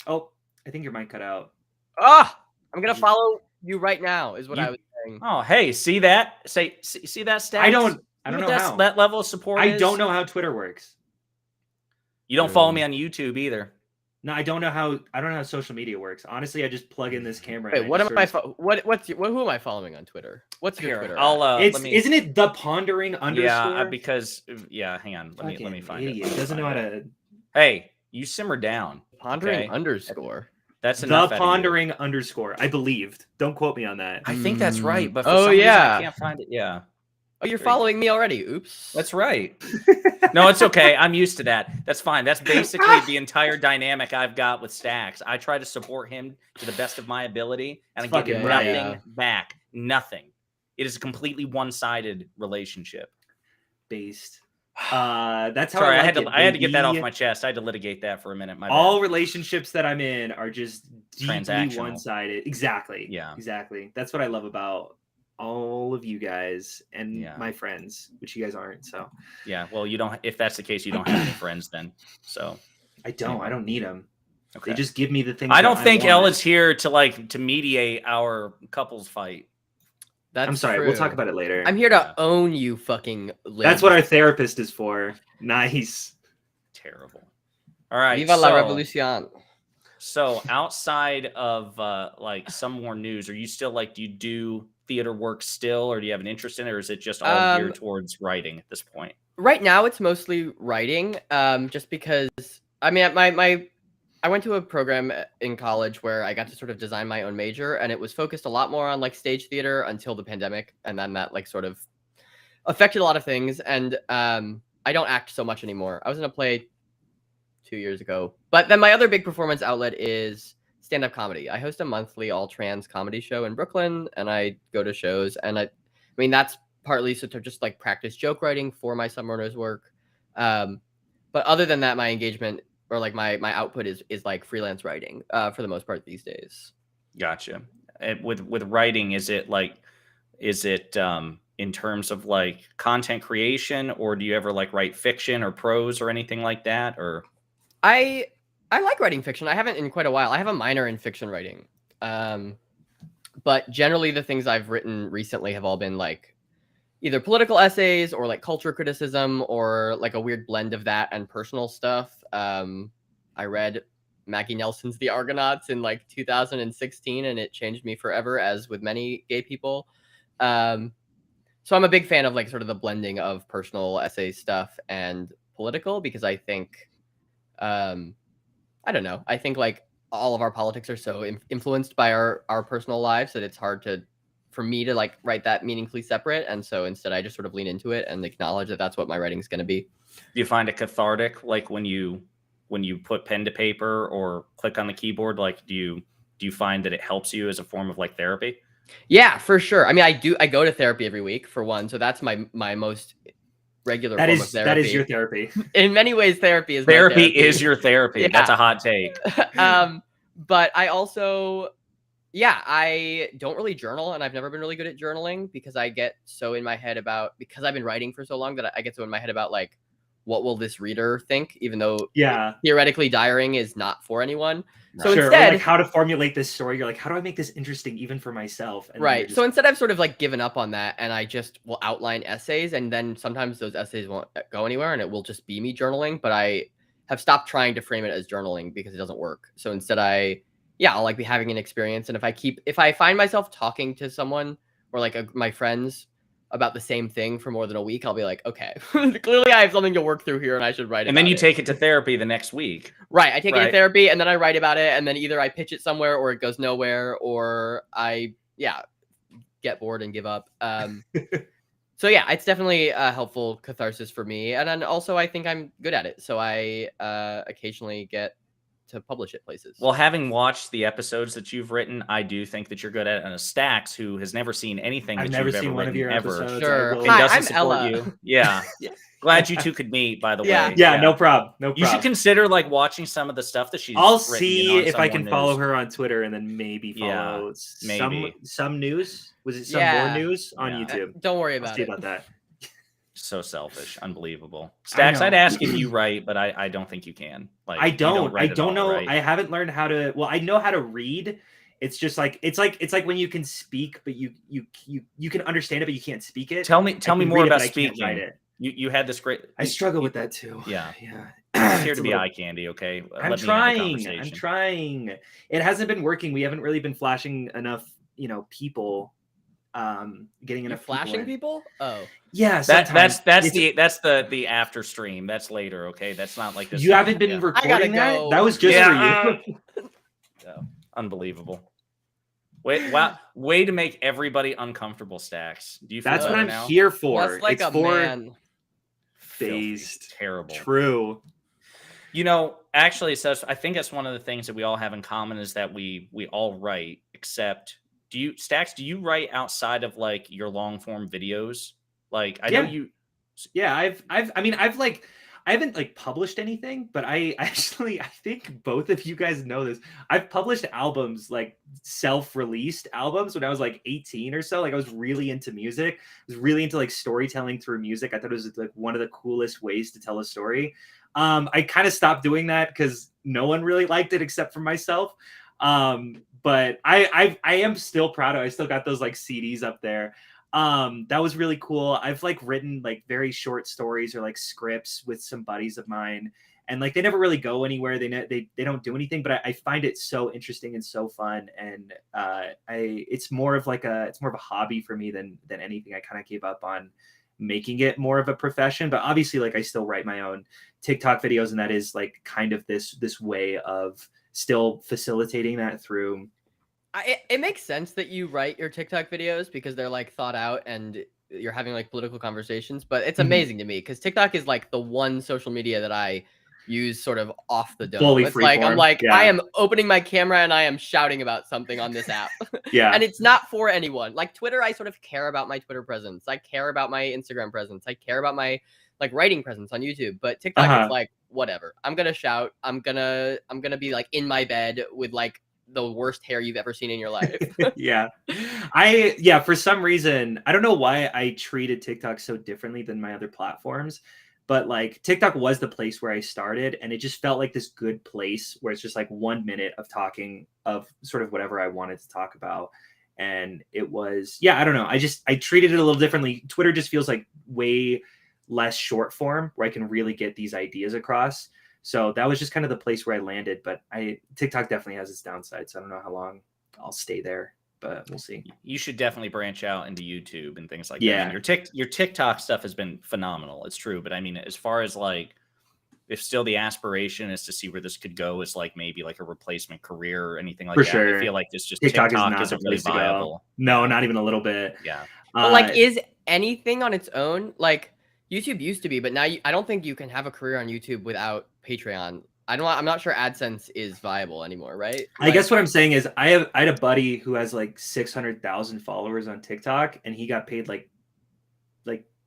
Speaker 2: Oh, I think your mic cut out.
Speaker 3: I'm gonna follow you right now. Is what I was saying.
Speaker 1: Oh, hey, see that? See that Stax?
Speaker 2: I don't know how
Speaker 1: that level of support.
Speaker 2: I don't know how Twitter works.
Speaker 1: You don't follow me on YouTube either.
Speaker 2: No, I don't know how social media works. Honestly, I just plug in this camera.
Speaker 3: Wait, who am I following on Twitter? What's your Twitter?
Speaker 2: Isn't it the Pondering underscore?
Speaker 1: Yeah, because hang on. Let me find it.
Speaker 2: Doesn't know how to.
Speaker 1: Hey, you simmer down.
Speaker 3: Pondering underscore.
Speaker 1: That's
Speaker 2: the Pondering underscore. I believed. Don't quote me on that.
Speaker 1: I think that's right, but
Speaker 3: for some reason I
Speaker 1: can't find it. Yeah.
Speaker 3: Oh, you're following me already. Oops.
Speaker 1: That's right. No, it's okay. I'm used to that. That's fine. That's basically the entire dynamic I've got with Stax. I try to support him to the best of my ability, and I give
Speaker 2: fucking
Speaker 1: nothing back. Nothing. It is a completely one-sided relationship.
Speaker 2: Based. That's how
Speaker 1: Sorry,
Speaker 2: I
Speaker 1: had
Speaker 2: like
Speaker 1: to. I had to get that off
Speaker 2: baby.
Speaker 1: my chest. I had to litigate that for a minute. My
Speaker 2: All
Speaker 1: bad.
Speaker 2: relationships that I'm in are just deeply
Speaker 1: Transactional.
Speaker 2: one-sided. Exactly.
Speaker 1: Yeah.
Speaker 2: Exactly. That's what I love about all of you guys and
Speaker 1: Yeah.
Speaker 2: my friends, which you guys aren't. So
Speaker 1: Yeah. Well, you don't. If that's the case, you don't have any friends then. So
Speaker 2: I don't.
Speaker 1: Anyway.
Speaker 2: I don't need them.
Speaker 1: okay.
Speaker 2: They just give me the things.
Speaker 1: I don't think Elle
Speaker 2: want.
Speaker 1: is here to mediate our couples fight.
Speaker 3: That's
Speaker 2: I'm sorry.
Speaker 3: true.
Speaker 2: We'll talk about it later.
Speaker 3: I'm here to own you, fucking.
Speaker 2: That's what our therapist is for. Nice.
Speaker 1: Terrible. All right.
Speaker 3: Viva la revolucion.
Speaker 1: So outside of like some more news, are you still like, do you do theater work still, or do you have an interest in it, or is it just all geared towards writing at this point?
Speaker 3: Right now, it's mostly writing. Just because I mean, I went to a program in college where I got to sort of design my own major, and it was focused a lot more on like stage theater until the pandemic, and then that like sort of affected a lot of things. And I don't act so much anymore. I was in a play 2 years ago, but then my other big performance outlet is stand-up comedy. I host a monthly all-trans comedy show in Brooklyn, and I go to shows, and I mean that's partly so to just like practice joke writing for my summer's work. But other than that, my engagement or like my output is like freelance writing for the most part these days.
Speaker 1: Gotcha. With writing, is it in terms of like content creation, or do you ever like write fiction or prose or anything like that? Or
Speaker 3: I like writing fiction. I haven't in quite a while. I have a minor in fiction writing. But generally the things I've written recently have all been like either political essays or like culture criticism or like a weird blend of that and personal stuff. I read Maggie Nelson's The Argonauts in like 2016, and it changed me forever, as with many gay people. So I'm a big fan of like sort of the blending of personal essay stuff and political, because I think, I don't know, I think like all of our politics are so influenced by our personal lives that it's hard for me to like write that meaningfully separate. And so instead I just sort of lean into it and acknowledge that that's what my writing is going to be.
Speaker 1: Do you find it cathartic, like when you put pen to paper or click on the keyboard? Like, do you find that it helps you as a form of like therapy?
Speaker 3: Yeah, for sure. I mean, I go to therapy every week for one, so that's my most regular form of therapy.
Speaker 2: That is your therapy.
Speaker 3: In many ways, therapy is
Speaker 1: your therapy. Yeah. That's a hot take.
Speaker 3: But I also, I don't really journal, and I've never been really good at journaling because I get so in my head because I've been writing for so long that I get so in my head about like, what will this reader think, even though theoretically diarying is not for anyone.
Speaker 2: So instead, like how to formulate this story, you're like, how do I make this interesting even for myself? And
Speaker 3: right. So instead I've sort of like given up on that, and I just will outline essays, and then sometimes those essays won't go anywhere and it will just be me journaling, but I have stopped trying to frame it as journaling because it doesn't work. So instead I'll like be having an experience, and if I find myself talking to someone or like my friends about the same thing for more than a week, I'll be like, okay, clearly I have something to work through here, and I should write it.
Speaker 1: And then you take it to therapy the next week.
Speaker 3: Right. I take it to therapy, and then I write about it, and then either I pitch it somewhere or it goes nowhere, or I get bored and give up. So yeah, it's definitely a helpful catharsis for me. And then also I think I'm good at it. So I occasionally get to publish it places.
Speaker 1: Well, having watched the episodes that you've written, I do think that you're good at it. And a Stax, who has never seen anything that you've ever written ever,
Speaker 3: sure.
Speaker 1: and doesn't
Speaker 3: I'm
Speaker 1: support
Speaker 3: Ella.
Speaker 1: you. Yeah. Glad you two could meet, by the way.
Speaker 2: Yeah, no problem.
Speaker 1: You should consider like watching some of the stuff that she's
Speaker 2: I'll
Speaker 1: written,
Speaker 2: see if I can follow her on Twitter, and then maybe follow
Speaker 1: maybe.
Speaker 2: some news. Was it some more news on YouTube?
Speaker 3: Don't worry about
Speaker 2: I'll see about that.
Speaker 1: So selfish, unbelievable. Stax, I'd ask if you write, but I don't think you can. Like,
Speaker 2: I don't know.
Speaker 1: Right?
Speaker 2: I haven't learned how to. Well, I know how to read. It's just like it's like when you can speak, but you can understand it, but you can't speak it.
Speaker 1: Tell me more about speaking. You had this great.
Speaker 2: I struggle with that too.
Speaker 1: Yeah.
Speaker 2: It's
Speaker 1: here to be eye candy, okay?
Speaker 2: I'm trying. It hasn't been working. We haven't really been flashing enough, people. Getting enough
Speaker 3: flashing people. Oh
Speaker 1: yeah, that's the after stream. That's later, okay? That's not like this.
Speaker 2: You haven't been recording that. That was just for you.
Speaker 1: Unbelievable. Wait, wow, way to make everybody uncomfortable, Stax. Do you feel
Speaker 2: That's what
Speaker 1: better
Speaker 2: I'm
Speaker 1: now?
Speaker 2: here for.
Speaker 3: Dress like
Speaker 2: It's
Speaker 3: a
Speaker 2: for
Speaker 3: man.
Speaker 1: Filthy,
Speaker 2: based.
Speaker 1: terrible.
Speaker 2: True.
Speaker 1: You know, actually, so I think that's one of the things that we all have in common is that we all write. Except, Stax? Do you write outside of like your long form videos? Like, I know
Speaker 2: Yeah.
Speaker 1: you.
Speaker 2: Yeah, I haven't like published anything, but I actually I think both of you guys know this. I've published albums, like self-released albums when I was like 18 or so. Like I was really into music. I was really into like storytelling through music. I thought it was like one of the coolest ways to tell a story. I kind of stopped doing that because no one really liked it except for myself. But I am still proud of it. I still got those like CDs up there. That was really cool. I've like written like very short stories or like scripts with some buddies of mine, and like they never really go anywhere. They don't do anything, but I find it so interesting and so fun. And it's more of a hobby for me than anything. I kind of gave up on making it more of a profession, but obviously like I still write my own TikTok videos, and that is like kind of this way of still facilitating that through.
Speaker 3: It makes sense that you write your TikTok videos because they're like thought out and you're having like political conversations. But it's amazing to me because TikTok is like the one social media that I use sort of off the dome.
Speaker 2: Fully
Speaker 3: It's like I'm
Speaker 2: freeform,
Speaker 3: like
Speaker 2: yeah.
Speaker 3: I am opening my camera and I am shouting about something on this app.
Speaker 2: Yeah.
Speaker 3: And it's not for anyone. Like Twitter, I sort of care about my Twitter presence. I care about my Instagram presence. I care about my like writing presence on YouTube. But TikTok, it's like whatever. I'm gonna shout. I'm gonna be like in my bed with like the worst hair you've ever seen in your life.
Speaker 2: Yeah. For some reason, I don't know why I treated TikTok so differently than my other platforms, but like TikTok was the place where I started, and it just felt like this good place where it's just like 1 minute of talking of sort of whatever I wanted to talk about. And it was, I don't know. I treated it a little differently. Twitter just feels like way less short form where I can really get these ideas across. So that was just kind of the place where I landed, but TikTok definitely has its downsides. So I don't know how long I'll stay there, but we'll see.
Speaker 1: You should definitely branch out into YouTube and things like that.
Speaker 2: Yeah.
Speaker 1: I mean, your TikTok stuff has been phenomenal. It's true. But I mean, as far as like, if still the aspiration is to see where this could go as like maybe like a replacement career or anything like
Speaker 2: For
Speaker 1: that.
Speaker 2: sure.
Speaker 1: I feel like it's just
Speaker 2: TikTok
Speaker 1: TikTok
Speaker 2: is
Speaker 1: isn't
Speaker 2: not
Speaker 1: really
Speaker 2: the place to go.
Speaker 1: viable.
Speaker 2: No, not even a little bit.
Speaker 1: Yeah.
Speaker 3: But like, is anything on its own? Like YouTube used to be, but now I don't think you can have a career on YouTube without Patreon. I'm not sure AdSense is viable anymore, right?
Speaker 2: I guess what I'm saying is I had a buddy who has like 600,000 followers on TikTok, and he got paid like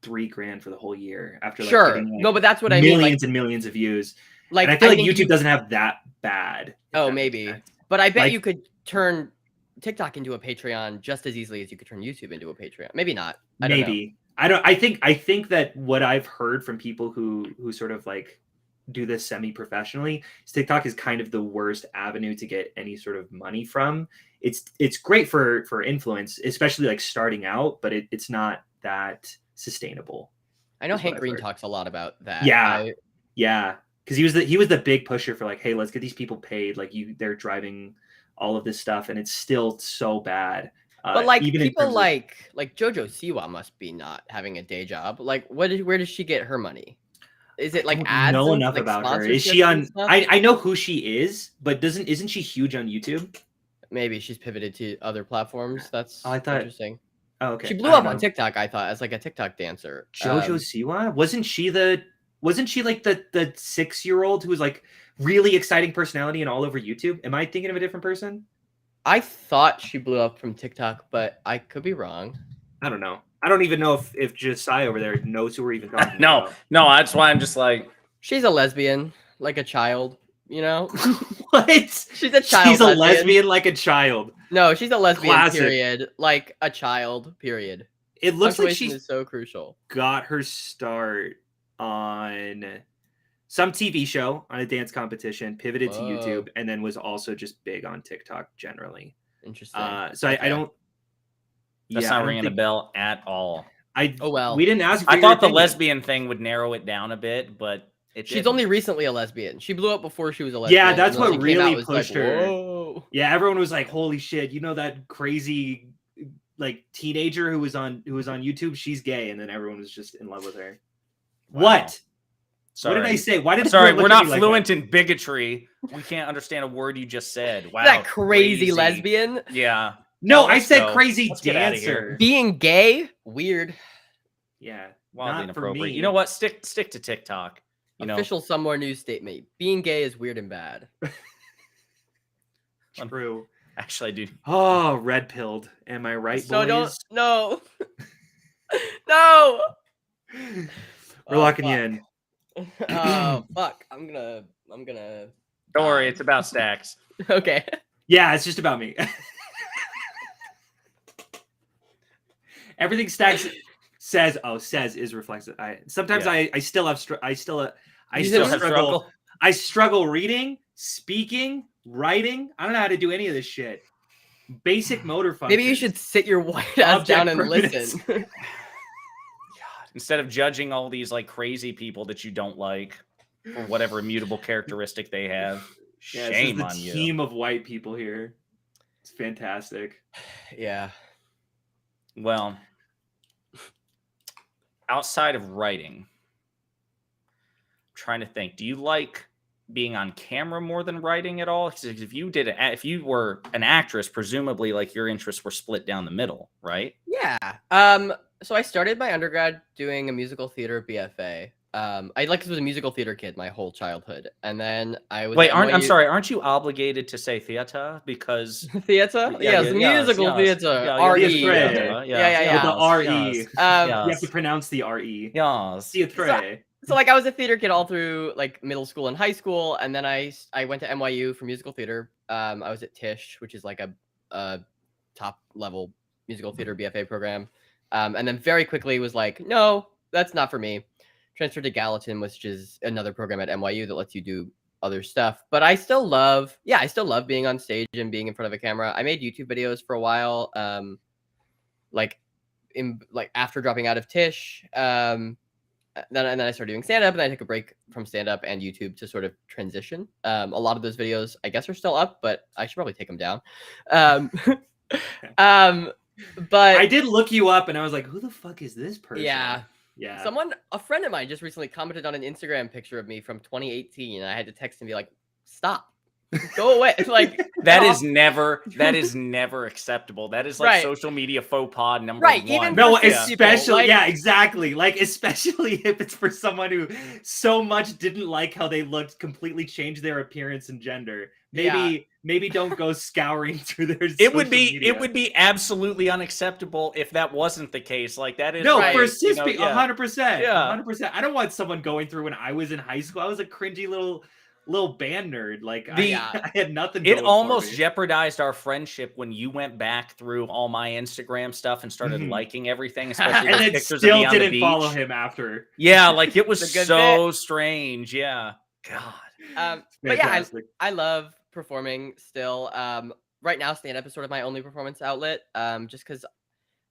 Speaker 2: $3,000 for the whole year after like getting like
Speaker 3: no, but that's what I mean.
Speaker 2: Millions and millions of views.
Speaker 3: Like,
Speaker 2: and I feel like YouTube doesn't have that bad.
Speaker 3: Oh, maybe. But I bet you could turn TikTok into a Patreon just as easily as you could turn YouTube into a Patreon. Maybe not.
Speaker 2: Maybe. I think that what I've heard from people who sort of like do this semi-professionally, TikTok is kind of the worst avenue to get any sort of money from. It's great for influence, especially like starting out, but it's not that sustainable.
Speaker 3: I know Hank Green talks a lot about that.
Speaker 2: Yeah. Because he was the big pusher for like, hey, let's get these people paid. Like they're driving all of this stuff, and it's still so bad.
Speaker 3: But like even people like JoJo Siwa must be not having a day job. Like where does she get her money? Is it like ads?
Speaker 2: Know enough
Speaker 3: like
Speaker 2: about her. Is she on? I know who she is, but isn't she huge on YouTube?
Speaker 3: Maybe she's pivoted to other platforms. That's interesting.
Speaker 2: Oh, okay.
Speaker 3: She blew up on TikTok, I thought, as like a TikTok dancer.
Speaker 2: JoJo Siwa? Wasn't she like the 6-year-old who was like really exciting personality and all over YouTube? Am I thinking of a different person?
Speaker 3: I thought she blew up from TikTok, but I could be wrong.
Speaker 2: I don't know. I don't even know if Josiah over there knows who we're even talking
Speaker 1: about. No, that's why I'm just like,
Speaker 3: she's a lesbian, like a child, you know?
Speaker 2: What?
Speaker 3: She's a child.
Speaker 2: She's a lesbian like a child.
Speaker 3: No, she's a lesbian,
Speaker 2: Classic.
Speaker 3: Period. Like a child, period.
Speaker 2: It looks like she
Speaker 3: is so crucial.
Speaker 2: Got her start on some TV show on a dance competition, pivoted to YouTube, and then was also just big on TikTok generally.
Speaker 3: Interesting.
Speaker 2: So I don't.
Speaker 1: That's not ringing a bell at all.
Speaker 2: We didn't ask.
Speaker 1: I thought the lesbian thing would narrow it down a bit, but
Speaker 3: she's only recently a lesbian. She blew up before she was a lesbian.
Speaker 2: Yeah, that's what really pushed
Speaker 3: like,
Speaker 2: her.
Speaker 3: Whoa.
Speaker 2: Yeah, everyone was like, "Holy shit!" You know that crazy like teenager who was on YouTube? She's gay, and then everyone was just in love with her. Wow. What?
Speaker 1: Sorry.
Speaker 2: What did I say? Why did?
Speaker 1: Sorry, we're not fluent in bigotry. We can't understand a word you just said. Wow,
Speaker 3: that crazy lesbian.
Speaker 1: Yeah.
Speaker 2: No,
Speaker 1: Oh,
Speaker 2: I
Speaker 1: let's
Speaker 2: said
Speaker 1: go.
Speaker 2: crazy
Speaker 1: Let's get outta here.
Speaker 2: dancer.
Speaker 3: Being gay, weird.
Speaker 2: Yeah,
Speaker 1: Wildly
Speaker 2: not for me.
Speaker 1: inappropriate. You know what? Stick to TikTok. You know,
Speaker 3: Official Somewhere News statement. Being gay is weird and bad.
Speaker 2: True.
Speaker 1: actually, I do.
Speaker 2: Oh, red pilled. Am I right,
Speaker 3: So
Speaker 2: boys?
Speaker 3: no. No.
Speaker 2: We're locking you in.
Speaker 3: Oh fuck. I'm gonna
Speaker 1: Don't worry,
Speaker 3: die.
Speaker 1: it's about Stax.
Speaker 3: Okay.
Speaker 2: Yeah, it's just about me. Everything Stax says is reflexive. Sometimes
Speaker 1: Yeah.
Speaker 2: I still have I still
Speaker 3: You
Speaker 2: struggle.
Speaker 3: have
Speaker 1: struggle?
Speaker 2: I struggle reading, speaking, writing. I don't know how to do any of this shit. Basic motor functions.
Speaker 3: Maybe you should sit your white ass
Speaker 2: Object
Speaker 3: down and
Speaker 2: permanence.
Speaker 3: listen.
Speaker 1: God, instead of judging all these like crazy people that you don't like for whatever immutable characteristic they have,
Speaker 2: Yeah,
Speaker 1: shame
Speaker 2: this
Speaker 1: on
Speaker 2: is the
Speaker 1: you.
Speaker 2: team of white people here. It's fantastic.
Speaker 3: Yeah.
Speaker 1: Well, outside of writing, I'm trying to think. Do you like being on camera more than writing at all? 'Cause if you were an actress, presumably like your interests were split down the middle, right?
Speaker 3: Yeah. So I started my undergrad doing a musical theater BFA. I was a musical theater kid my whole childhood, and then I was
Speaker 1: Wait,
Speaker 3: at
Speaker 1: I'm
Speaker 3: NYU
Speaker 1: sorry. Aren't you obligated to say theater because
Speaker 3: theater?
Speaker 1: Yeah,
Speaker 3: Yes,
Speaker 1: yeah,
Speaker 3: musical
Speaker 1: yes,
Speaker 3: theater.
Speaker 1: yeah,
Speaker 3: R-E.
Speaker 2: theatre.
Speaker 3: Yeah.
Speaker 2: With the RE.
Speaker 1: Yes,
Speaker 2: You have to pronounce the RE.
Speaker 1: yes.
Speaker 2: Theatre.
Speaker 3: So like I was a theater kid all through like middle school and high school, and then I went to NYU for musical theater. I was at Tisch, which is like a top level musical theater BFA program, and then very quickly was like, no, that's not for me. Transferred to Gallatin, which is another program at NYU that lets you do other stuff. But I still love being on stage and being in front of a camera. I made YouTube videos for a while, like after dropping out of Tisch. Then I started doing stand-up, and I took a break from stand-up and YouTube to sort of transition. A lot of those videos, I guess, are still up, but I should probably take them down. But
Speaker 2: I did look you up, and I was like, "Who the fuck is this person?"
Speaker 3: yeah.
Speaker 2: Yeah.
Speaker 3: A friend of mine just recently commented on an Instagram picture of me from 2018, and I had to text and be like, "Stop, go away!" Like
Speaker 1: That is never acceptable. That is like
Speaker 3: Right.
Speaker 1: social media faux pas number
Speaker 3: Right,
Speaker 1: one.
Speaker 3: even
Speaker 2: No,
Speaker 3: for
Speaker 2: especially
Speaker 3: people,
Speaker 2: yeah, exactly. Like especially if it's for someone who so much didn't like how they looked, completely changed their appearance and gender. Maybe don't go scouring through their.
Speaker 1: It would be absolutely unacceptable if that wasn't the case. Like that is
Speaker 2: No,
Speaker 1: like,
Speaker 2: for cis
Speaker 1: you know,
Speaker 2: people,
Speaker 1: yeah.
Speaker 2: 100%,
Speaker 1: Yeah.
Speaker 2: 100%. I don't want someone going through when I was in high school. I was a cringy little band nerd. Like I had nothing.
Speaker 1: It
Speaker 2: going
Speaker 1: almost
Speaker 2: for me.
Speaker 1: jeopardized our friendship when you went back through all my Instagram stuff and started liking everything, especially
Speaker 2: And
Speaker 1: those
Speaker 2: then
Speaker 1: pictures
Speaker 2: still
Speaker 1: of me on the
Speaker 2: didn't
Speaker 1: beach.
Speaker 2: follow him after.
Speaker 1: Yeah, like it was
Speaker 3: It's a good
Speaker 1: so strange. Yeah, God.
Speaker 3: But yeah,
Speaker 2: Fantastic.
Speaker 3: I love performing still. Right now, stand-up is sort of my only performance outlet. Just because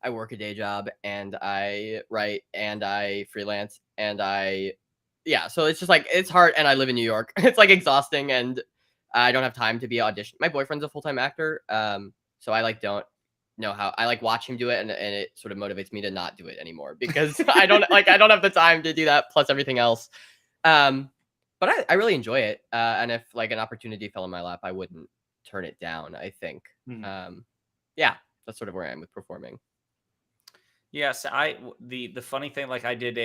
Speaker 3: I work a day job and I write and I freelance and so it's just like it's hard, and I live in New York. It's like exhausting, and I don't have time to be audition. My boyfriend's a full-time actor, so I like don't know how. I like watch him do it, and it sort of motivates me to not do it anymore because I don't have the time to do that plus everything else. But I really enjoy it, and if like an opportunity fell in my lap, I wouldn't turn it down. I think, yeah, that's sort of where I am with performing.
Speaker 1: Yes, the funny thing, like I did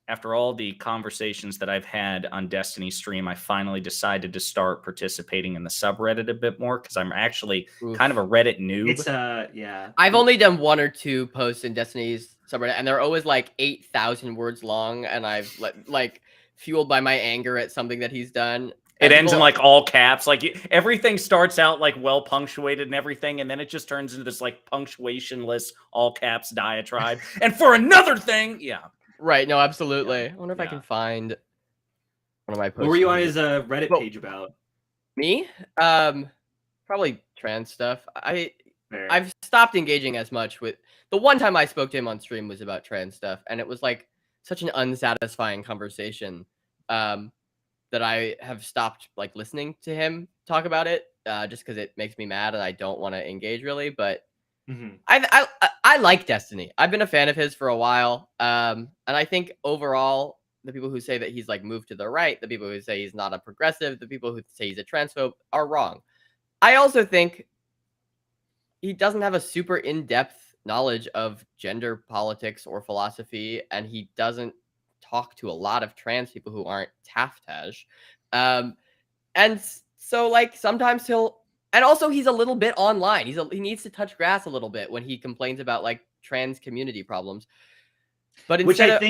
Speaker 1: after all the conversations that I've had on Destiny stream, I finally decided to start participating in the subreddit a bit more because I'm actually kind of a Reddit noob.
Speaker 2: It's yeah.
Speaker 3: I've only done 1 or 2 posts in Destiny's subreddit, and they're always like 8,000 words long, and I've like fueled by my anger at something that he's done.
Speaker 1: It ends in like all caps. Like everything starts out like well punctuated and everything, and then it just turns into this like punctuationless all caps diatribe. And for another thing, yeah.
Speaker 3: Right. No, absolutely. I wonder if I can find one of my posts.
Speaker 2: What were you on his Reddit page about?
Speaker 3: Me? Probably trans stuff. I've stopped engaging as much with the one time I spoke to him on stream was about trans stuff, and it was like such an unsatisfying conversation that I have stopped like listening to him talk about it just because it makes me mad and I don't want to engage really. But I like Destiny. I've been a fan of his for a while, and I think overall the people who say that he's like moved to the right, the people who say he's not a progressive, the people who say he's a transphobe are wrong. I also think he doesn't have a super in-depth knowledge of gender politics or philosophy, and he doesn't talk to a lot of trans people who aren't Taftage. And so like sometimes and also he's a little bit online. He needs to touch grass a little bit when he complains about like trans community problems. But instead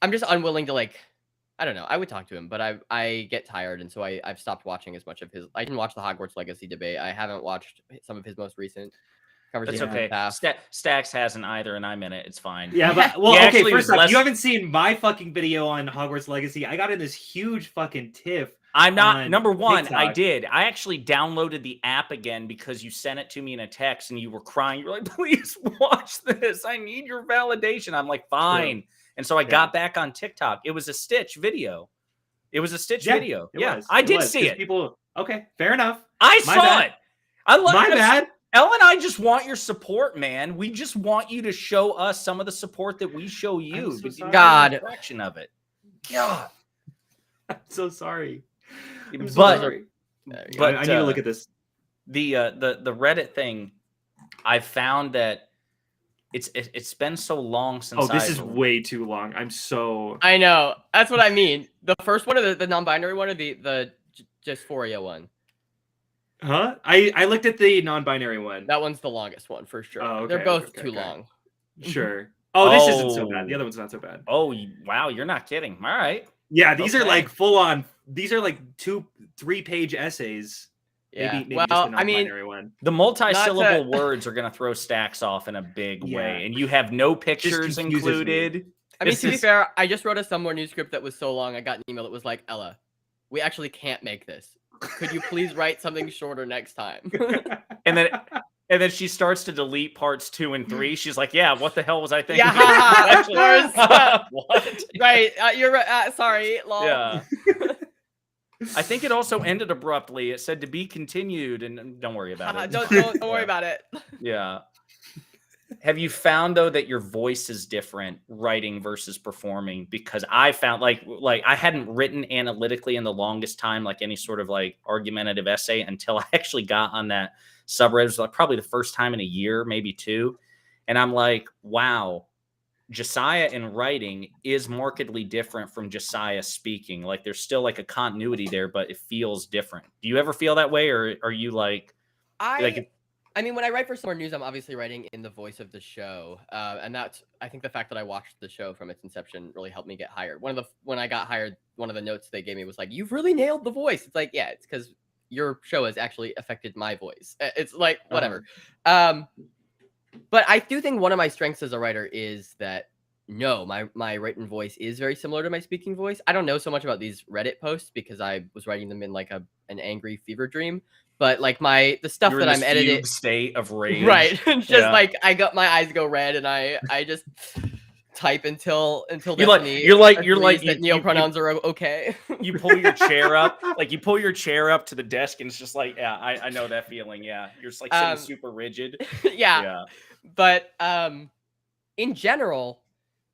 Speaker 3: I'm just unwilling to like, I don't know. I would talk to him, but I get tired, and so I've stopped watching as much of his. I didn't watch the Hogwarts Legacy debate. I haven't watched some of his most recent
Speaker 1: That's
Speaker 3: conversations.
Speaker 1: okay. Stax hasn't either, and I'm in it. It's fine.
Speaker 2: Yeah, but well, okay. First off, you haven't seen my fucking video on Hogwarts Legacy. I got in this huge fucking tiff.
Speaker 1: I'm not number one.
Speaker 2: TikTok.
Speaker 1: I did. I actually downloaded the app again because you sent it to me in a text and you were crying. You're like, please watch this. I need your validation. I'm like, fine. True. And so I got back on TikTok. It was a Stitch video. It was a Stitch video. Yeah, I did see it.
Speaker 2: People, okay, fair enough.
Speaker 1: I saw it. I love
Speaker 2: my bad.
Speaker 1: Elle and I just want your support, man. We just want you to show us some of the support that we show you.
Speaker 3: So God,
Speaker 1: fraction of it. God,
Speaker 2: I'm so sorry.
Speaker 1: I need
Speaker 2: to look at this.
Speaker 1: The Reddit thing. I found that it's been so long since.
Speaker 2: Oh, this is way too long.
Speaker 3: I know. That's what I mean. The first one, or the non-binary one, or the dysphoria one.
Speaker 2: Huh? I looked at the non-binary one.
Speaker 3: That one's the longest one for sure.
Speaker 2: Oh, okay,
Speaker 3: they're both too long.
Speaker 2: Sure. Oh, this isn't so bad. The other one's not so bad.
Speaker 1: Oh, wow, you're not kidding. All right.
Speaker 2: Yeah, these are like full on. These are like 2-3-page essays.
Speaker 3: Yeah.
Speaker 2: Maybe just the non-binary one.
Speaker 1: The multi-syllable words are going to throw Stax off in a big way, and you have no pictures included.
Speaker 3: I mean, to be fair, I just wrote a Somewhere News script that was so long, I got an email that was like, Ella, we actually can't make this. Could you please write something shorter next time?
Speaker 1: And then she starts to delete parts 2 and 3. She's like, "Yeah, what the hell was I thinking?"
Speaker 3: Yeah, of course.
Speaker 1: What?
Speaker 3: Right? You're right. Sorry. Lol.
Speaker 1: Yeah. I think it also ended abruptly. It said to be continued, and don't worry about it.
Speaker 3: Don't worry about it.
Speaker 1: Yeah. Have you found though that your voice is different writing versus performing? Because I found like I hadn't written analytically in the longest time, like any sort of like argumentative essay, until I actually got on that subreddit. It was like probably the first time in a year, maybe 2. And I'm like, wow, Josiah in writing is markedly different from Josiah speaking. Like there's still like a continuity there, but it feels different. Do you ever feel that way, or are you like
Speaker 3: I mean, when I write for Somewhere News, I'm obviously writing in the voice of the show, and that's, I think the fact that I watched the show from its inception really helped me get hired. When I got hired, one of the notes they gave me was like, "You've really nailed the voice." It's like, yeah, it's because your show has actually affected my voice. It's like whatever. But I do think one of my strengths as a writer is that my written voice is very similar to my speaking voice. I don't know so much about these Reddit posts because I was writing them in like an angry fever dream. But like the stuff that I'm editing,
Speaker 1: state of rage,
Speaker 3: right? Just like my eyes go red and I just type until you're like
Speaker 1: that
Speaker 3: neopronouns are okay.
Speaker 1: You pull your chair up, to the desk, and it's just like, yeah, I know that feeling. Yeah, you're just like sitting super rigid.
Speaker 3: Yeah. But in general,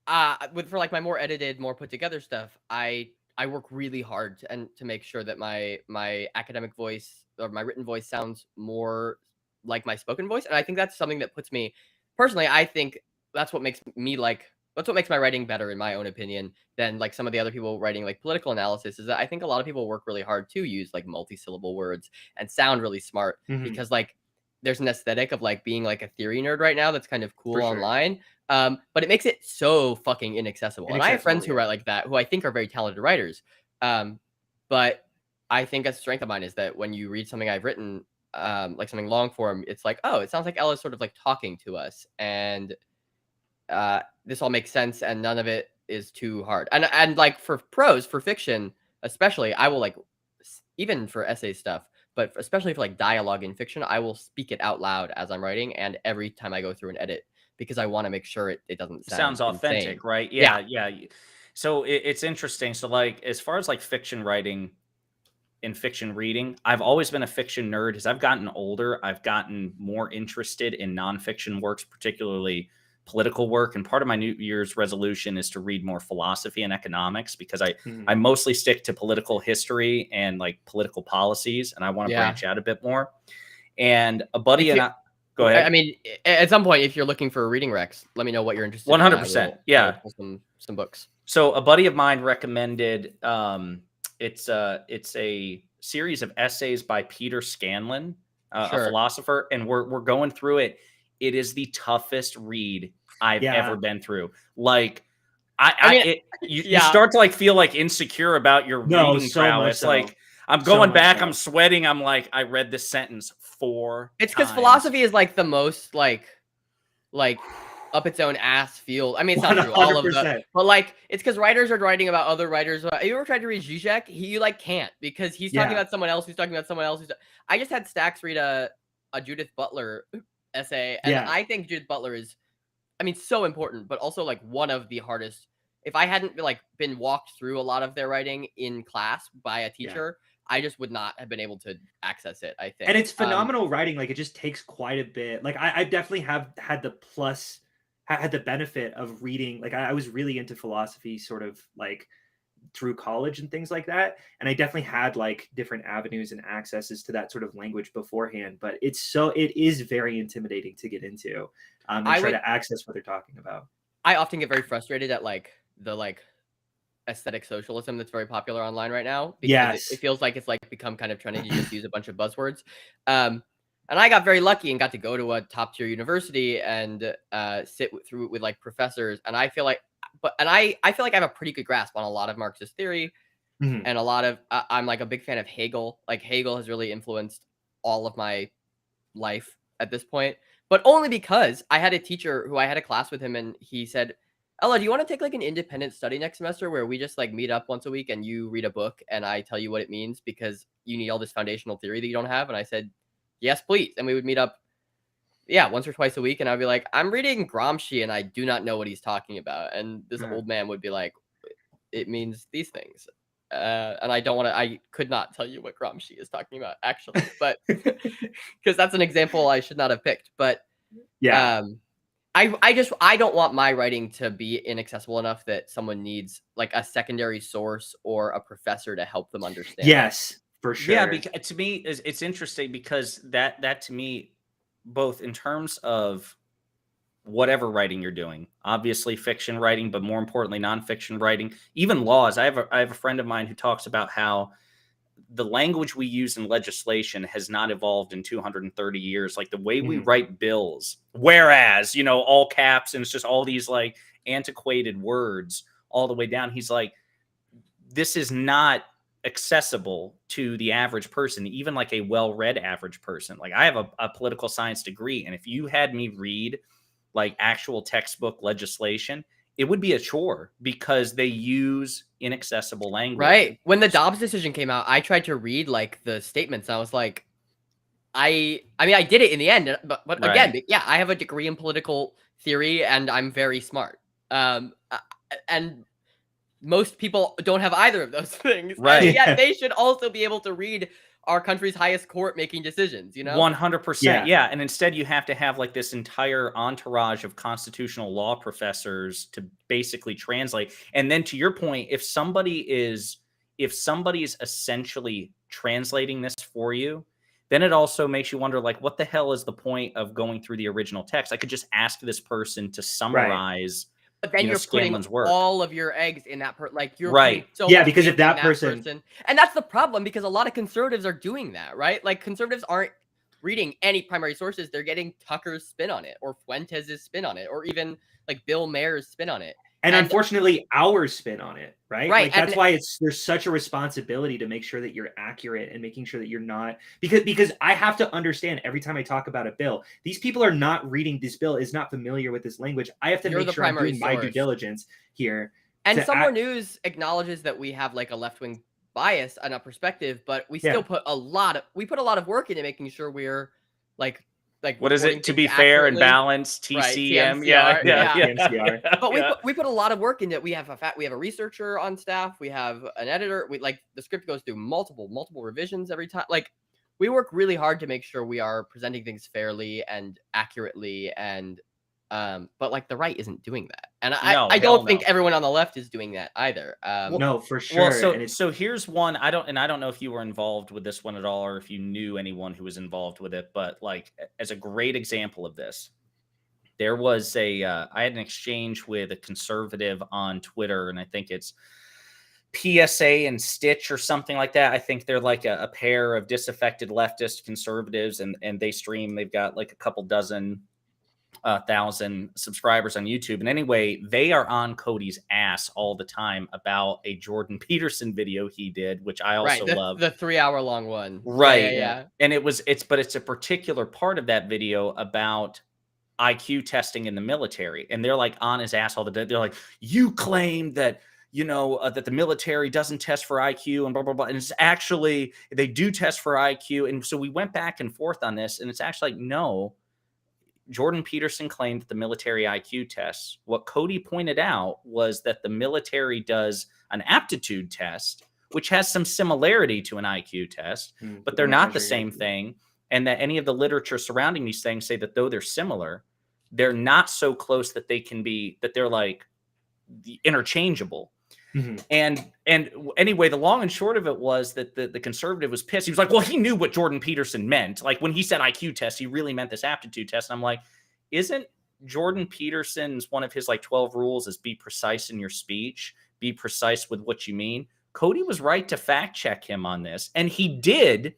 Speaker 3: for like my more edited, more put together stuff, I work really hard to make sure that my academic voice or my written voice sounds more like my spoken voice. And I think that's something that puts me personally, I think that's what makes my writing better, in my own opinion, than like some of the other people writing like political analysis, is that I think a lot of people work really hard to use like multi-syllable words and sound really smart because like there's an aesthetic of like being like a theory nerd right now that's kind of cool online. But it makes it so fucking inaccessible. And I have friends who write like that, who I think are very talented writers. But I think a strength of mine is that when you read something I've written, like something long form, it's like, oh, it sounds like Ella's sort of like talking to us. And this all makes sense and none of it is too hard. And like for prose, for fiction, especially, I will like, even for essay stuff, but especially for like dialogue in fiction, I will speak it out loud as I'm writing. And every time I go through an edit, because I want to make sure it doesn't
Speaker 1: sounds authentic,
Speaker 3: insane.
Speaker 1: Right? Yeah. So it's interesting. So like, as far as like fiction writing and fiction reading, I've always been a fiction nerd. As I've gotten older, I've gotten more interested in nonfiction works, particularly political work. And part of my New Year's resolution is to read more philosophy and economics, because I mostly stick to political history and like political policies, and I want to branch out a bit more. And a buddy and I, go ahead.
Speaker 3: I mean, at some point, if you're looking for reading recs, let me know what you're interested in.
Speaker 1: 100%. Yeah.
Speaker 3: Pull some books.
Speaker 1: So a buddy of mine recommended, it's a series of essays by Peter Scanlon, a philosopher, and we're going through it. It is the toughest read I've ever been through. Like, you start to like feel like insecure about your reading prowess. So. Like, I'm going back, I'm sweating. I'm like, I read this sentence 4
Speaker 3: It's because philosophy is like the most like up its own ass field. I mean, it's not 100%. True, all of them, but like it's because writers are writing about other writers. Have you ever tried to read Zizek? You like can't because he's talking about someone else who's talking about someone else. I just had Stax read a Judith Butler essay, and I think Judith Butler is, I mean, so important, but also like one of the hardest. If I hadn't like been walked through a lot of their writing in class by a teacher, I just would not have been able to access it, I think.
Speaker 2: And it's phenomenal writing. Like, it just takes quite a bit. Like, I definitely have had the benefit of reading. Like, I was really into philosophy sort of like through college and things like that. And I definitely had like different avenues and accesses to that sort of language beforehand. But it is very intimidating to get into and try to access what they're talking about.
Speaker 3: I often get very frustrated at like the aesthetic socialism that's very popular online right now, because it feels like it's like become kind of trendy to just use a bunch of buzzwords. And I got very lucky and got to go to a top tier university and sit through with like professors. And I feel like, I feel like I have a pretty good grasp on a lot of Marxist theory and a lot of, I'm like a big fan of Hegel. Like Hegel has really influenced all of my life at this point, but only because I had a teacher who I had a class with him, and he said, Ella, do you want to take like an independent study next semester where we just like meet up once a week and you read a book and I tell you what it means because you need all this foundational theory that you don't have? And I said, yes, please. And we would meet up, once or twice a week. And I'd be like, I'm reading Gramsci and I do not know what he's talking about. And this old man would be like, it means these things. And I could not tell you what Gramsci is talking about actually, but because that's an example I should not have picked. But I don't want my writing to be inaccessible enough that someone needs like a secondary source or a professor to help them understand.
Speaker 2: Yes, for sure.
Speaker 1: Yeah, because to me, it's interesting because that to me, both in terms of whatever writing you're doing, obviously fiction writing, but more importantly, nonfiction writing, even laws. I have a friend of mine who talks about how the language we use in legislation has not evolved in 230 years. Like the way we write bills, whereas, all caps, and it's just all these like antiquated words all the way down. He's like, this is not accessible to the average person, even like a well-read average person. Like I have a political science degree. And if you had me read like actual textbook legislation, it would be a chore because they use inaccessible language.
Speaker 3: Right. When the Dobbs decision came out, I tried to read like the statements. And I was like, I mean, I did it in the end, but again, I have a degree in political theory and I'm very smart. And most people don't have either of those things.
Speaker 1: Right.
Speaker 3: And yet they should also be able to read our country's highest court making decisions,
Speaker 1: 100%. Yeah. And instead you have to have like this entire entourage of constitutional law professors to basically translate. And then to your point, if somebody's essentially translating this for you, then it also makes you wonder, like, what the hell is the point of going through the original text? I could just ask this person to summarize.
Speaker 3: But then you're putting all of your eggs in that like you're
Speaker 1: right.
Speaker 3: So
Speaker 2: because if that person,
Speaker 3: and that's the problem, because a lot of conservatives are doing that, right? Like conservatives aren't reading any primary sources; they're getting Tucker's spin on it, or Fuentes' spin on it, or even like Bill Mayer's spin on it.
Speaker 2: And unfortunately, our spin on it, right? Right. Like, that's why there's such a responsibility to make sure that you're accurate and making sure that you're not, because I have to understand every time I talk about a bill, these people are not reading this bill, is not familiar with this language. I have to make sure I'm doing my due diligence here.
Speaker 3: And Somewhere News acknowledges that we have like a left-wing bias and a perspective, but we still put a lot of work into making sure we're like
Speaker 1: what is it, to be fair and balanced, TCM?
Speaker 3: Right,
Speaker 2: TMCR.
Speaker 3: But we put a lot of work into it. We have a researcher on staff, we have an editor, we like the script goes through multiple revisions every time. Like we work really hard to make sure we are presenting things fairly and accurately and But like the right isn't doing that, and
Speaker 1: No,
Speaker 3: I
Speaker 1: hell
Speaker 3: don't think
Speaker 1: no.
Speaker 3: everyone on the left is doing that either.
Speaker 2: No, for sure.
Speaker 1: Well, so here's one. I don't know if you were involved with this one at all, or if you knew anyone who was involved with it. But like, as a great example of this, there was I had an exchange with a conservative on Twitter, and I think it's PSA and Stitch or something like that. I think they're like a pair of disaffected leftist conservatives, and they stream. They've got like a couple dozen thousand subscribers on YouTube. And anyway, they are on Cody's ass all the time about a Jordan Peterson video he did, which I also love.
Speaker 3: The 3-hour-long one.
Speaker 1: Right.
Speaker 3: Yeah.
Speaker 1: And it's a particular part of that video about IQ testing in the military. And they're like on his ass all the time. They're like, you claim that, that the military doesn't test for IQ and blah, blah, blah. And it's actually, they do test for IQ. And so we went back and forth on this, and it's actually like, no, Jordan Peterson claimed that the military IQ tests. What Cody pointed out was that the military does an aptitude test, which has some similarity to an IQ test, but they're not the same thing. And that any of the literature surrounding these things say that though they're similar, they're not so close that they're like interchangeable. Mm-hmm. And anyway, the long and short of it was that the conservative was pissed. He was like, well, he knew what Jordan Peterson meant. Like when he said IQ test, he really meant this aptitude test. And I'm like, isn't Jordan Peterson's one of his like 12 rules is be precise in your speech, be precise with what you mean? Cody was right to fact check him on this. And he did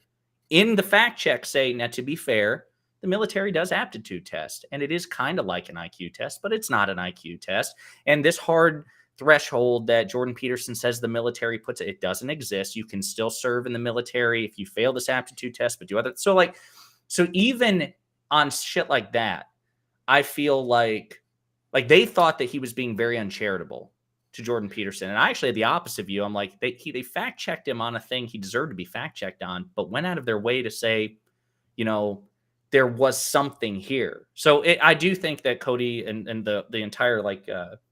Speaker 1: in the fact check say, now to be fair, the military does aptitude test, and it is kind of like an IQ test, but it's not an IQ test. And this hard threshold that Jordan Peterson says the military puts, it doesn't exist. You can still serve in the military if you fail this aptitude test, but do other. So even on shit like that, I feel like they thought that he was being very uncharitable to Jordan Peterson. And I actually had the opposite view. I'm like, they fact checked him on a thing he deserved to be fact checked on, but went out of their way to say, there was something here. So I do think that Cody and the entire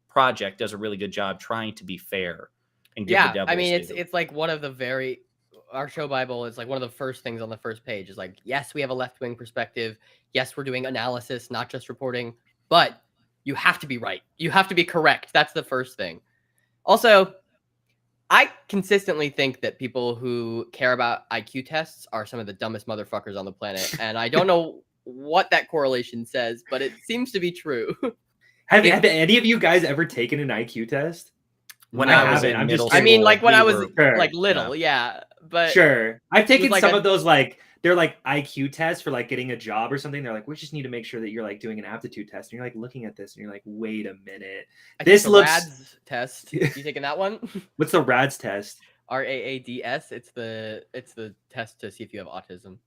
Speaker 1: project does a really good job trying to be fair and give the devil.
Speaker 3: I mean, it's like one of the our show Bible is like one of the first things on the first page is like, yes, we have a left-wing perspective. Yes, we're doing analysis, not just reporting, but you have to be right. You have to be correct. That's the first thing. Also, I consistently think that people who care about IQ tests are some of the dumbest motherfuckers on the planet. And I don't know what that correlation says, but it seems to be true.
Speaker 2: Have any of you guys ever taken an IQ test?
Speaker 1: When I was in middle school.
Speaker 3: I mean, like when I was like little, yeah. But
Speaker 2: sure. I've taken some of those they're like IQ tests for like getting a job or something. They're like, we just need to make sure that you're like doing an aptitude test. And you're like looking at this and you're like, wait a minute. This looks
Speaker 3: RADS test. You taking that one?
Speaker 2: What's the RADS test?
Speaker 3: RAADS. It's the test to see if you have autism.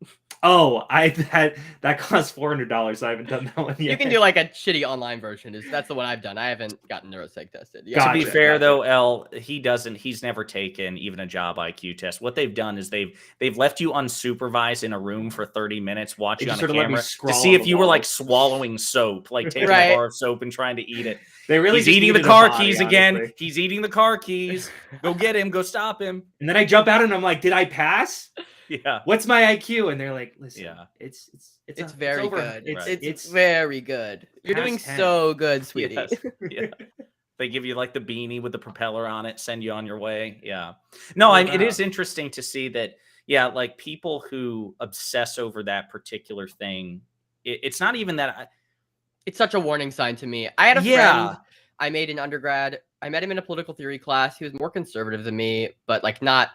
Speaker 2: Oh, that costs $400, so I haven't done that one yet.
Speaker 3: You can do like a shitty online version. That's the one I've done. I haven't gotten neuroseg tested.
Speaker 1: Yeah. Gotcha, to be fair though, L, he's never taken even a job IQ test. What they've done is they've left you unsupervised in a room for 30 minutes, watch you on a camera to see if you were like swallowing soap, like taking a bar of soap and trying to eat it. He's eating the car keys again. He's eating the car keys. Go get him. Go stop him.
Speaker 2: And then I jump out and I'm like, did I pass?
Speaker 1: Yeah.
Speaker 2: What's my IQ? And they're like, listen,
Speaker 1: yeah,
Speaker 3: it's very good. It's very good. You're doing so good, sweetie.
Speaker 1: Yes. Yeah. They give you like the beanie with the propeller on it, send you on your way. Yeah. No, it is interesting to see that. Yeah, like people who obsess over that particular thing. It's not even that.
Speaker 3: It's such a warning sign to me. I had a friend I made in undergrad. I met him in a political theory class. He was more conservative than me, but like not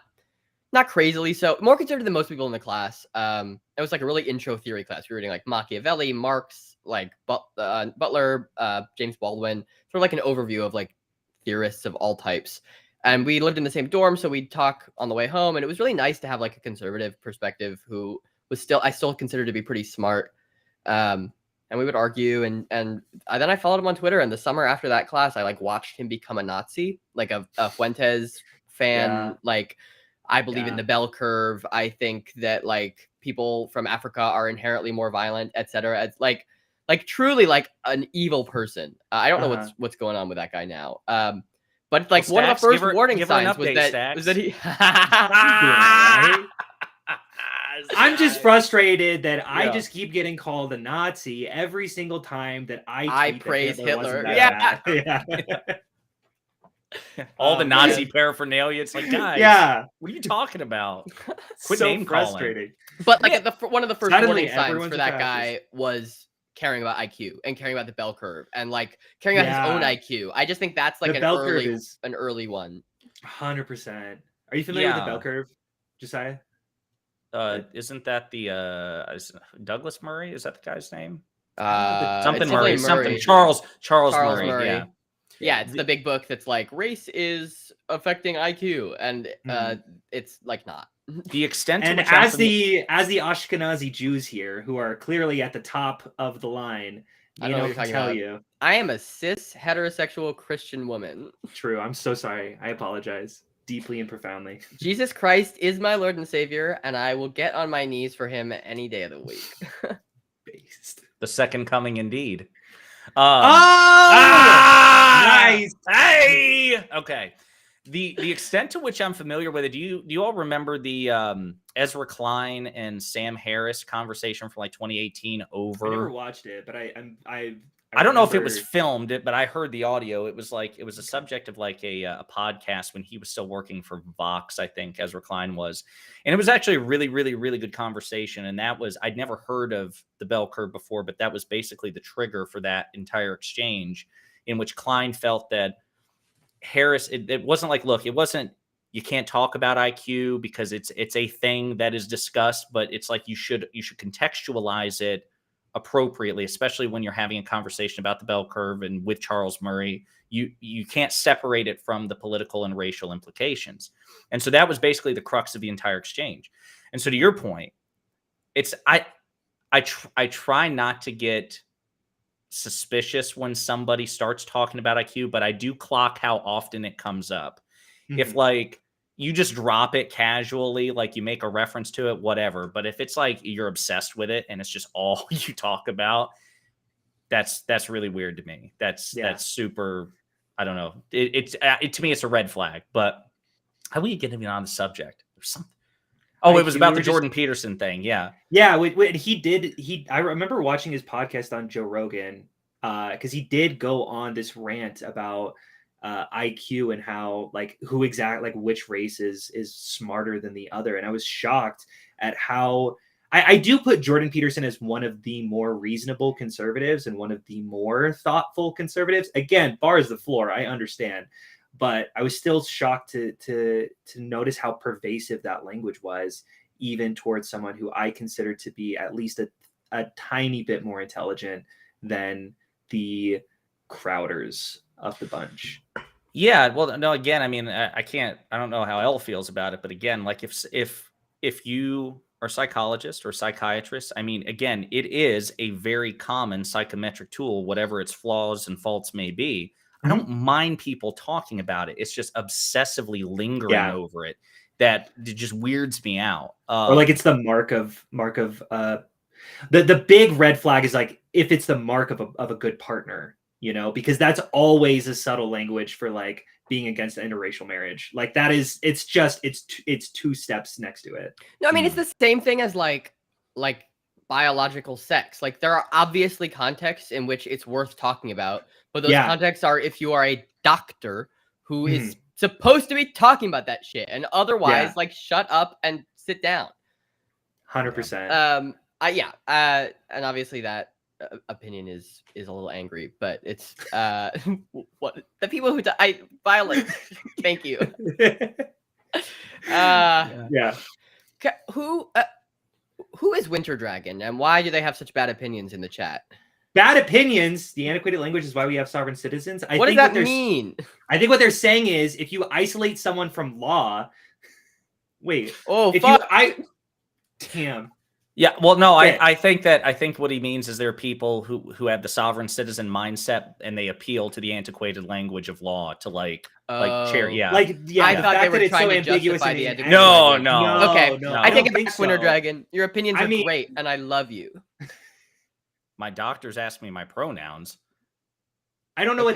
Speaker 3: crazily so. More conservative than most people in the class. It was like a really intro theory class. We were reading like Machiavelli, Marx, like Butler, James Baldwin. Sort of like an overview of like theorists of all types. And we lived in the same dorm, so we'd talk on the way home. And it was really nice to have like a conservative perspective who was I still considered to be pretty smart. And we would argue, and then I followed him on Twitter. And the summer after that class, I like watched him become a Nazi, like a Fuentes fan. Yeah. Like, I believe in the bell curve. I think that like people from Africa are inherently more violent, etc. It's like truly like an evil person. I don't know what's going on with that guy now. But like one of the first warning signs was that he.
Speaker 2: I'm just frustrated that I
Speaker 1: Yeah.
Speaker 2: just keep getting called a Nazi every single time that I tweet that
Speaker 3: praise
Speaker 2: wasn't
Speaker 3: Hitler.
Speaker 2: that bad. Yeah.
Speaker 1: All the
Speaker 2: Oh,
Speaker 1: Nazi
Speaker 3: man.
Speaker 1: paraphernalia. It's like, guys,
Speaker 2: Yeah.
Speaker 1: what are you talking about? Quit
Speaker 2: So
Speaker 1: name calling.
Speaker 2: frustrating.
Speaker 3: But like
Speaker 1: Yeah.
Speaker 3: one of the first
Speaker 2: Suddenly
Speaker 3: warning signs
Speaker 2: everyone's
Speaker 3: for
Speaker 2: a
Speaker 3: that
Speaker 2: fascist.
Speaker 3: guy was caring about IQ and caring about the bell curve and like caring about his own
Speaker 2: Yeah.
Speaker 3: IQ. I just think that's like
Speaker 2: The
Speaker 3: an
Speaker 2: bell curve is
Speaker 3: early one.
Speaker 2: 100%. Are you familiar with the
Speaker 1: Yeah.
Speaker 2: bell curve, Josiah?
Speaker 1: Isn't that the Douglas Murray? Is that the guy's name?
Speaker 3: Something
Speaker 1: Something Murray. Something Charles Murray. Yeah.
Speaker 3: Yeah, it's the big book that's like race is affecting IQ, and it's like not.
Speaker 1: The extent to
Speaker 2: And
Speaker 1: which
Speaker 2: as the Ashkenazi Jews here, who are clearly at the top of the line,
Speaker 3: I know what you're
Speaker 2: can
Speaker 3: talking
Speaker 2: tell
Speaker 3: about.
Speaker 2: you.
Speaker 3: I am a cis heterosexual Christian woman.
Speaker 2: True. I'm so sorry. I apologize deeply and profoundly.
Speaker 3: Jesus Christ is my Lord and Savior, and I will get on my knees for him any day of the week.
Speaker 2: Based.
Speaker 1: The second coming, indeed.
Speaker 2: Nice.
Speaker 1: Hey. Okay. The extent to which I'm familiar with it. Do you all remember the Ezra Klein and Sam Harris conversation from like 2018 over?
Speaker 2: I never watched it, but I
Speaker 1: don't know if it was filmed, but I heard the audio. It was a subject of like a podcast when he was still working for Vox, I think Ezra Klein was. And it was actually a really, really, really good conversation. And that was, I'd never heard of the bell curve before, but that was basically the trigger for that entire exchange, in which Klein felt that Harris, it wasn't like, look, it wasn't, you can't talk about IQ because it's a thing that is discussed, but it's like you should contextualize it appropriately, especially when you're having a conversation about the bell curve and with Charles Murray. You can't separate it from the political and racial implications. And so that was basically the crux of the entire exchange. And so to your point, it's I try not to get suspicious when somebody starts talking about IQ, but I do clock how often it comes up. If like you just drop it casually, like you make a reference to it, whatever. But if it's like you're obsessed with it and it's just all you talk about, that's really weird to me. That's super. I don't know. To me, it's a red flag. But how are we getting on the subject? There's something. Oh, it was about the Jordan Peterson thing. Yeah.
Speaker 2: Yeah. I remember watching his podcast on Joe Rogan because he did go on this rant about IQ and how like who exactly like which race is smarter than the other. And I was shocked at how I do put Jordan Peterson as one of the more reasonable conservatives and one of the more thoughtful conservatives. Again, bar is the floor. I understand. But I was still shocked to notice how pervasive that language was, even towards someone who I consider to be at least a tiny bit more intelligent than the Crowders of the bunch.
Speaker 1: Yeah. Well, no, again, I mean, I don't know how Elle feels about it, but again, like if you are a psychologist or psychiatrist, I mean, again, it is a very common psychometric tool, whatever its flaws and faults may be. I don't mind people talking about it. It's just obsessively lingering over it that it just weirds me out.
Speaker 2: Or like it's the mark of the big red flag is like if it's the mark of a good partner, you know, because that's always a subtle language for like being against interracial marriage. Like that is it's two steps next to it.
Speaker 3: No, I mean it's the same thing as like biological sex. Like there are obviously contexts in which it's worth talking about. But those contexts are if you are a doctor who is supposed to be talking about that shit, and otherwise, like, shut up and sit down.
Speaker 2: 100%.
Speaker 3: And obviously that opinion is a little angry, but it's what the people who I violate. Thank you. Who is Winter Dragon, and why do they have such bad opinions in the chat?
Speaker 2: Bad opinions. The antiquated language is why we have sovereign citizens.
Speaker 3: What does that mean?
Speaker 2: I think what they're saying is if you isolate someone from law. Wait.
Speaker 3: Oh, fuck.
Speaker 2: Damn.
Speaker 1: Yeah. Well, no, I think what he means is there are people who have the sovereign citizen mindset and they appeal to the antiquated language of law to like chair. Yeah.
Speaker 2: I
Speaker 3: thought they were trying to justify the antiquated
Speaker 1: language.
Speaker 3: No. Okay.
Speaker 2: No,
Speaker 3: I take it back, Winter Dragon. Your opinions are
Speaker 2: mean,
Speaker 3: great, and I love you.
Speaker 1: My doctors ask me my pronouns.
Speaker 2: I don't know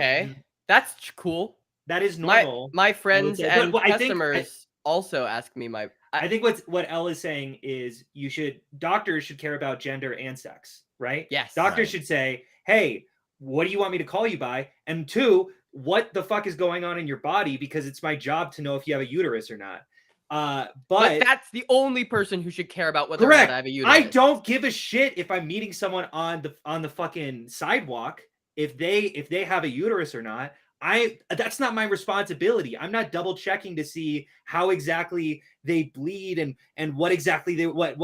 Speaker 3: that's cool.
Speaker 2: That is normal.
Speaker 3: My friends and customers also ask me my.
Speaker 2: I think what Elle is saying is doctors should care about gender and sex, right?
Speaker 3: Yes.
Speaker 2: Doctors
Speaker 1: Right.
Speaker 2: should say, hey, what do you want me to call you by? And 2, what the fuck is going on in your body? Because it's my job to know if you have a uterus or not.
Speaker 3: But that's the only person who should care about whether or
Speaker 2: correct.
Speaker 3: not I have a uterus.
Speaker 2: I don't give a shit if I'm meeting someone on the fucking sidewalk if they have a uterus or not. That's not my responsibility. I'm not double checking to see how exactly they bleed and what exactly they what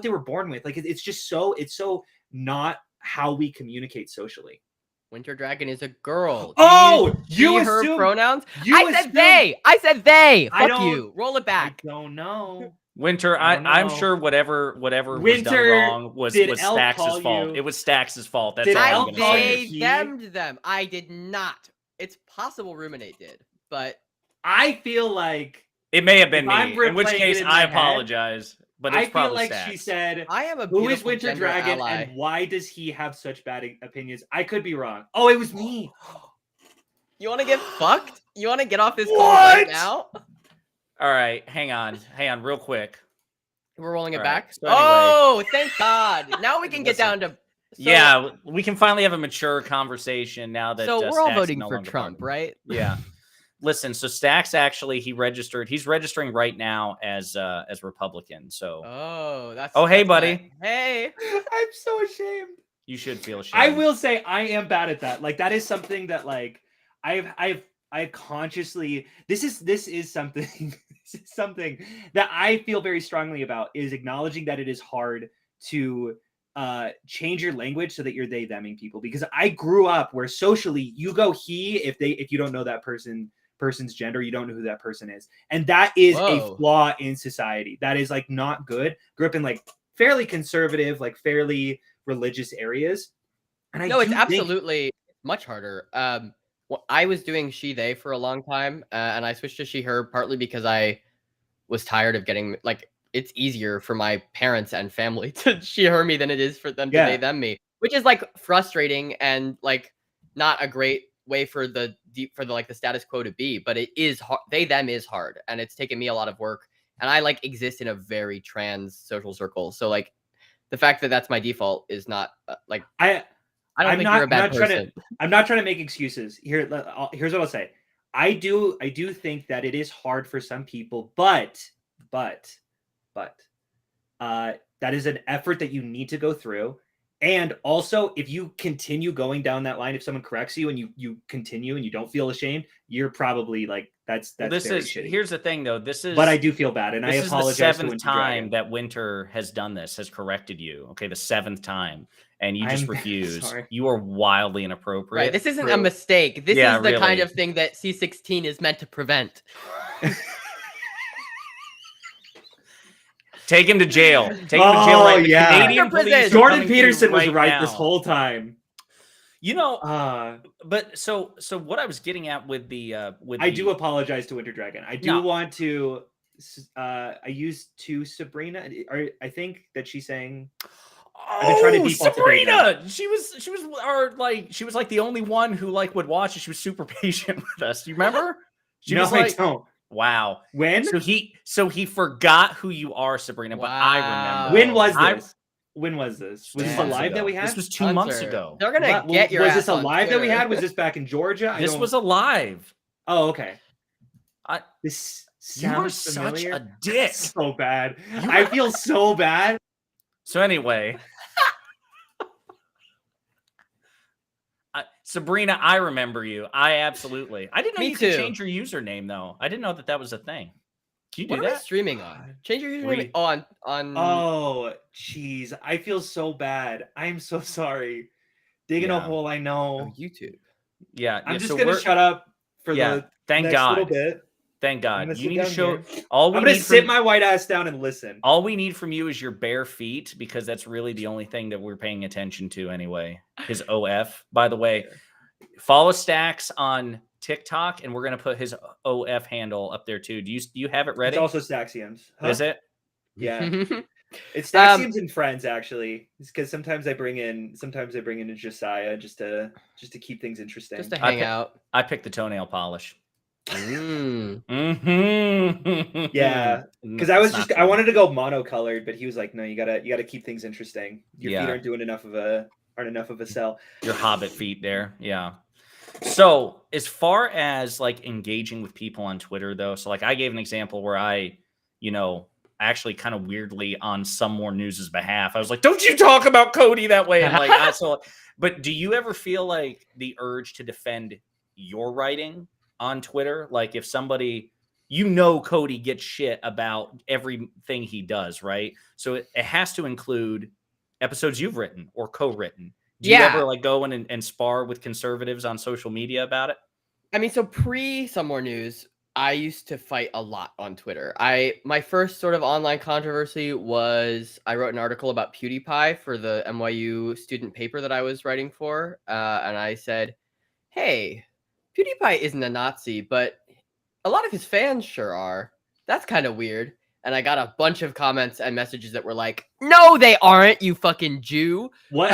Speaker 2: they were born with. Like it's just so not how we communicate socially.
Speaker 3: Winter Dragon is a girl.
Speaker 2: Oh, you
Speaker 3: see her
Speaker 2: assume
Speaker 3: pronouns?
Speaker 2: you
Speaker 3: I said
Speaker 2: assume-
Speaker 3: they. I said they.
Speaker 2: I
Speaker 3: Fuck
Speaker 2: don't-
Speaker 3: you. Roll it back.
Speaker 2: I don't know.
Speaker 1: Winter,
Speaker 2: I don't
Speaker 1: I'm
Speaker 2: know.
Speaker 1: sure whatever was done
Speaker 2: Winter,
Speaker 1: wrong was
Speaker 2: did Elle
Speaker 1: Stax's
Speaker 2: call
Speaker 1: fault.
Speaker 2: you-
Speaker 1: It was Stax's fault. That's
Speaker 2: Did
Speaker 1: all
Speaker 2: Elle
Speaker 1: I'm
Speaker 3: I
Speaker 1: gonna
Speaker 2: call
Speaker 1: say.
Speaker 2: you-
Speaker 3: they them'd them. I did not. It's possible Ruminate did, but
Speaker 2: I feel like
Speaker 1: It may have been
Speaker 2: If I'm
Speaker 1: me. In which
Speaker 2: replaying it
Speaker 1: case,
Speaker 2: in
Speaker 1: I
Speaker 2: my head,
Speaker 1: apologize. But it's
Speaker 2: I feel
Speaker 1: probably
Speaker 2: like
Speaker 1: Stax.
Speaker 2: she said,
Speaker 3: I am a
Speaker 2: "Who is
Speaker 3: beautiful
Speaker 2: Winter
Speaker 3: gender
Speaker 2: Dragon
Speaker 3: ally.
Speaker 2: and why does he have such bad opinions?" I could be wrong. Oh, it was me.
Speaker 3: You want to get fucked? You want to get off this call
Speaker 2: What?
Speaker 3: right now?
Speaker 1: All right, hang on, real quick.
Speaker 3: We're rolling it
Speaker 1: All right,
Speaker 3: back.
Speaker 1: so anyway.
Speaker 3: Oh, thank God! Now we can get
Speaker 1: Listen.
Speaker 3: down to.
Speaker 1: Yeah, we can finally have a mature conversation now that.
Speaker 3: So we're all
Speaker 1: Stax is
Speaker 3: voting
Speaker 1: no
Speaker 3: for
Speaker 1: longer
Speaker 3: Trump,
Speaker 1: part of it.
Speaker 3: right?
Speaker 1: Yeah. Listen, so Stax actually he's registering right now as Republican. So
Speaker 3: Oh, that's.
Speaker 1: Oh, hey,
Speaker 3: that's
Speaker 1: buddy.
Speaker 3: nice. Hey.
Speaker 2: I'm so ashamed.
Speaker 1: you should feel ashamed.
Speaker 2: I will say I am bad at that. Like that is something that like I consciously this is something this is something that I feel very strongly about is acknowledging that it is hard to change your language so that you're they theming people, because I grew up where socially you go he if you don't know that person's gender, you don't know who that person is, and that is
Speaker 3: Whoa.
Speaker 2: a flaw in society. That is like not good. Grew up in like fairly conservative, like fairly religious areas, and
Speaker 3: No, it's absolutely much harder. I was doing she they for a long time, and I switched to she her partly because I was tired of getting like it's easier for my parents and family to she her me than it is for them to
Speaker 2: Yeah.
Speaker 3: they them me, which is like frustrating and like not a great way for the like the status quo to be, but it is hard. They them is hard, and it's taken me a lot of work, and I like exist in a very trans social circle, so like the fact that that's my default is not like I don't
Speaker 2: I'm
Speaker 3: think
Speaker 2: not-
Speaker 3: you're a bad
Speaker 2: not trying to-
Speaker 3: person.
Speaker 2: I'm not trying to make excuses here. Here's what I'll say. I do think that it is hard for some people, but that is an effort that you need to go through. And also, if you continue going down that line, if someone corrects you and you continue and you don't feel ashamed, you're probably like that's
Speaker 1: Well, this
Speaker 2: very
Speaker 1: is
Speaker 2: shitty.
Speaker 1: here's the thing though. This is
Speaker 2: But I do feel bad, and I
Speaker 1: this is the
Speaker 2: apologize to
Speaker 1: seventh
Speaker 2: Winter
Speaker 1: time
Speaker 2: Dragon.
Speaker 1: that Winter has done this, has corrected you. Okay, the 7th time, and you just
Speaker 2: I'm
Speaker 1: refuse.
Speaker 2: sorry.
Speaker 1: You are wildly inappropriate.
Speaker 3: Right. This isn't a
Speaker 2: True.
Speaker 3: mistake. This
Speaker 1: Yeah,
Speaker 3: is the kind
Speaker 1: really.
Speaker 3: of thing that C16 is meant to prevent.
Speaker 1: Take him to jail. Take him to jail.
Speaker 2: Oh,
Speaker 1: Right. The
Speaker 2: yeah.
Speaker 1: Canadian
Speaker 3: Prison.
Speaker 1: police are
Speaker 2: Jordan
Speaker 1: coming to you
Speaker 2: Peterson was right
Speaker 1: now.
Speaker 2: this whole time.
Speaker 1: You know, but so what I was getting at with the
Speaker 2: I do apologize to Winter Dragon. I do
Speaker 1: No.
Speaker 2: want to. I used to Sabrina. I think that she's saying. been trying to
Speaker 1: Oh,
Speaker 2: default to
Speaker 1: Sabrina! She was like the only one who like would watch, and she was super patient with us. Do you remember? She
Speaker 2: No,
Speaker 1: was like,
Speaker 2: I don't.
Speaker 1: wow.
Speaker 2: When?
Speaker 1: So he forgot who you are, Sabrina. But I remember.
Speaker 2: When was
Speaker 1: I-
Speaker 2: this? When was this? Was
Speaker 1: Two
Speaker 2: this a
Speaker 1: months
Speaker 2: live
Speaker 1: ago.
Speaker 2: that we had?
Speaker 1: This was 2 months
Speaker 3: Hunter,
Speaker 1: ago.
Speaker 3: They're gonna
Speaker 2: Well,
Speaker 3: get your
Speaker 2: was
Speaker 3: ass
Speaker 2: this a
Speaker 3: on
Speaker 2: live that we
Speaker 3: Twitter.
Speaker 2: had? Was this back in Georgia?
Speaker 1: This was a live.
Speaker 2: Oh, okay.
Speaker 1: I-
Speaker 2: This
Speaker 1: You are
Speaker 2: sounds
Speaker 1: such
Speaker 2: familiar.
Speaker 1: a dick.
Speaker 2: So bad. I feel so bad.
Speaker 1: So anyway, Sabrina, I remember you. I absolutely. I didn't know
Speaker 3: Me
Speaker 1: you could
Speaker 3: too.
Speaker 1: change your username though. I didn't know that was a thing. Can you
Speaker 3: What
Speaker 1: do
Speaker 3: are we
Speaker 1: that?
Speaker 3: streaming on? Change your username.
Speaker 1: We-
Speaker 3: On.
Speaker 2: Oh, jeez. I feel so bad. I'm so sorry. Digging a
Speaker 1: Yeah.
Speaker 2: hole, I know.
Speaker 3: YouTube.
Speaker 1: Yeah.
Speaker 2: I'm
Speaker 1: yeah,
Speaker 2: just
Speaker 1: so
Speaker 2: gonna
Speaker 1: we're-
Speaker 2: shut up for
Speaker 1: Yeah.
Speaker 2: the
Speaker 1: Thank
Speaker 2: next little
Speaker 1: God.
Speaker 2: bit.
Speaker 1: Thank
Speaker 2: I'm
Speaker 1: God.
Speaker 2: gonna
Speaker 1: You
Speaker 2: sit
Speaker 1: need to
Speaker 2: down
Speaker 1: show.
Speaker 2: here.
Speaker 1: All we
Speaker 2: I'm gonna
Speaker 1: need
Speaker 2: sit
Speaker 1: from,
Speaker 2: my white ass down and listen.
Speaker 1: all we need from you is your bare feet, because that's really the only thing that we're paying attention to anyway. His OF. By the way, follow Stax on TikTok, and we're gonna put his OF handle up there too. Do you have it ready?
Speaker 2: It's also Staxioms. Huh?
Speaker 1: Is it?
Speaker 2: Yeah. It's Staxioms and friends actually. It's because sometimes I bring in a Josiah just to keep things interesting.
Speaker 3: Just to
Speaker 1: I
Speaker 3: hang
Speaker 1: pick-
Speaker 3: out.
Speaker 1: I picked the toenail polish. Mm-hmm.
Speaker 2: Yeah, because I wanted to go monocolored, but he was like, no, you gotta keep things interesting. Your feet aren't doing enough of a sell.
Speaker 1: Your hobbit feet there, yeah. So as far as like engaging with people on Twitter, though, so like I gave an example where I, actually kind of weirdly on Some More News's behalf, I was like, "Don't you talk about Cody that way?" And like, but do you ever feel like the urge to defend your writing on Twitter? Like if somebody, Cody gets shit about everything he does, right? So it has to include episodes you've written or co-written. Do you ever like go in and spar with conservatives on social media about it?
Speaker 3: I mean, so pre Some More News, I used to fight a lot on Twitter. My first sort of online controversy was I wrote an article about PewDiePie for the NYU student paper that I was writing for, and I said, "Hey, PewDiePie isn't a Nazi, but a lot of his fans sure are. That's kind of weird." And I got a bunch of comments and messages that were like, "No, they aren't, you fucking Jew."
Speaker 2: What?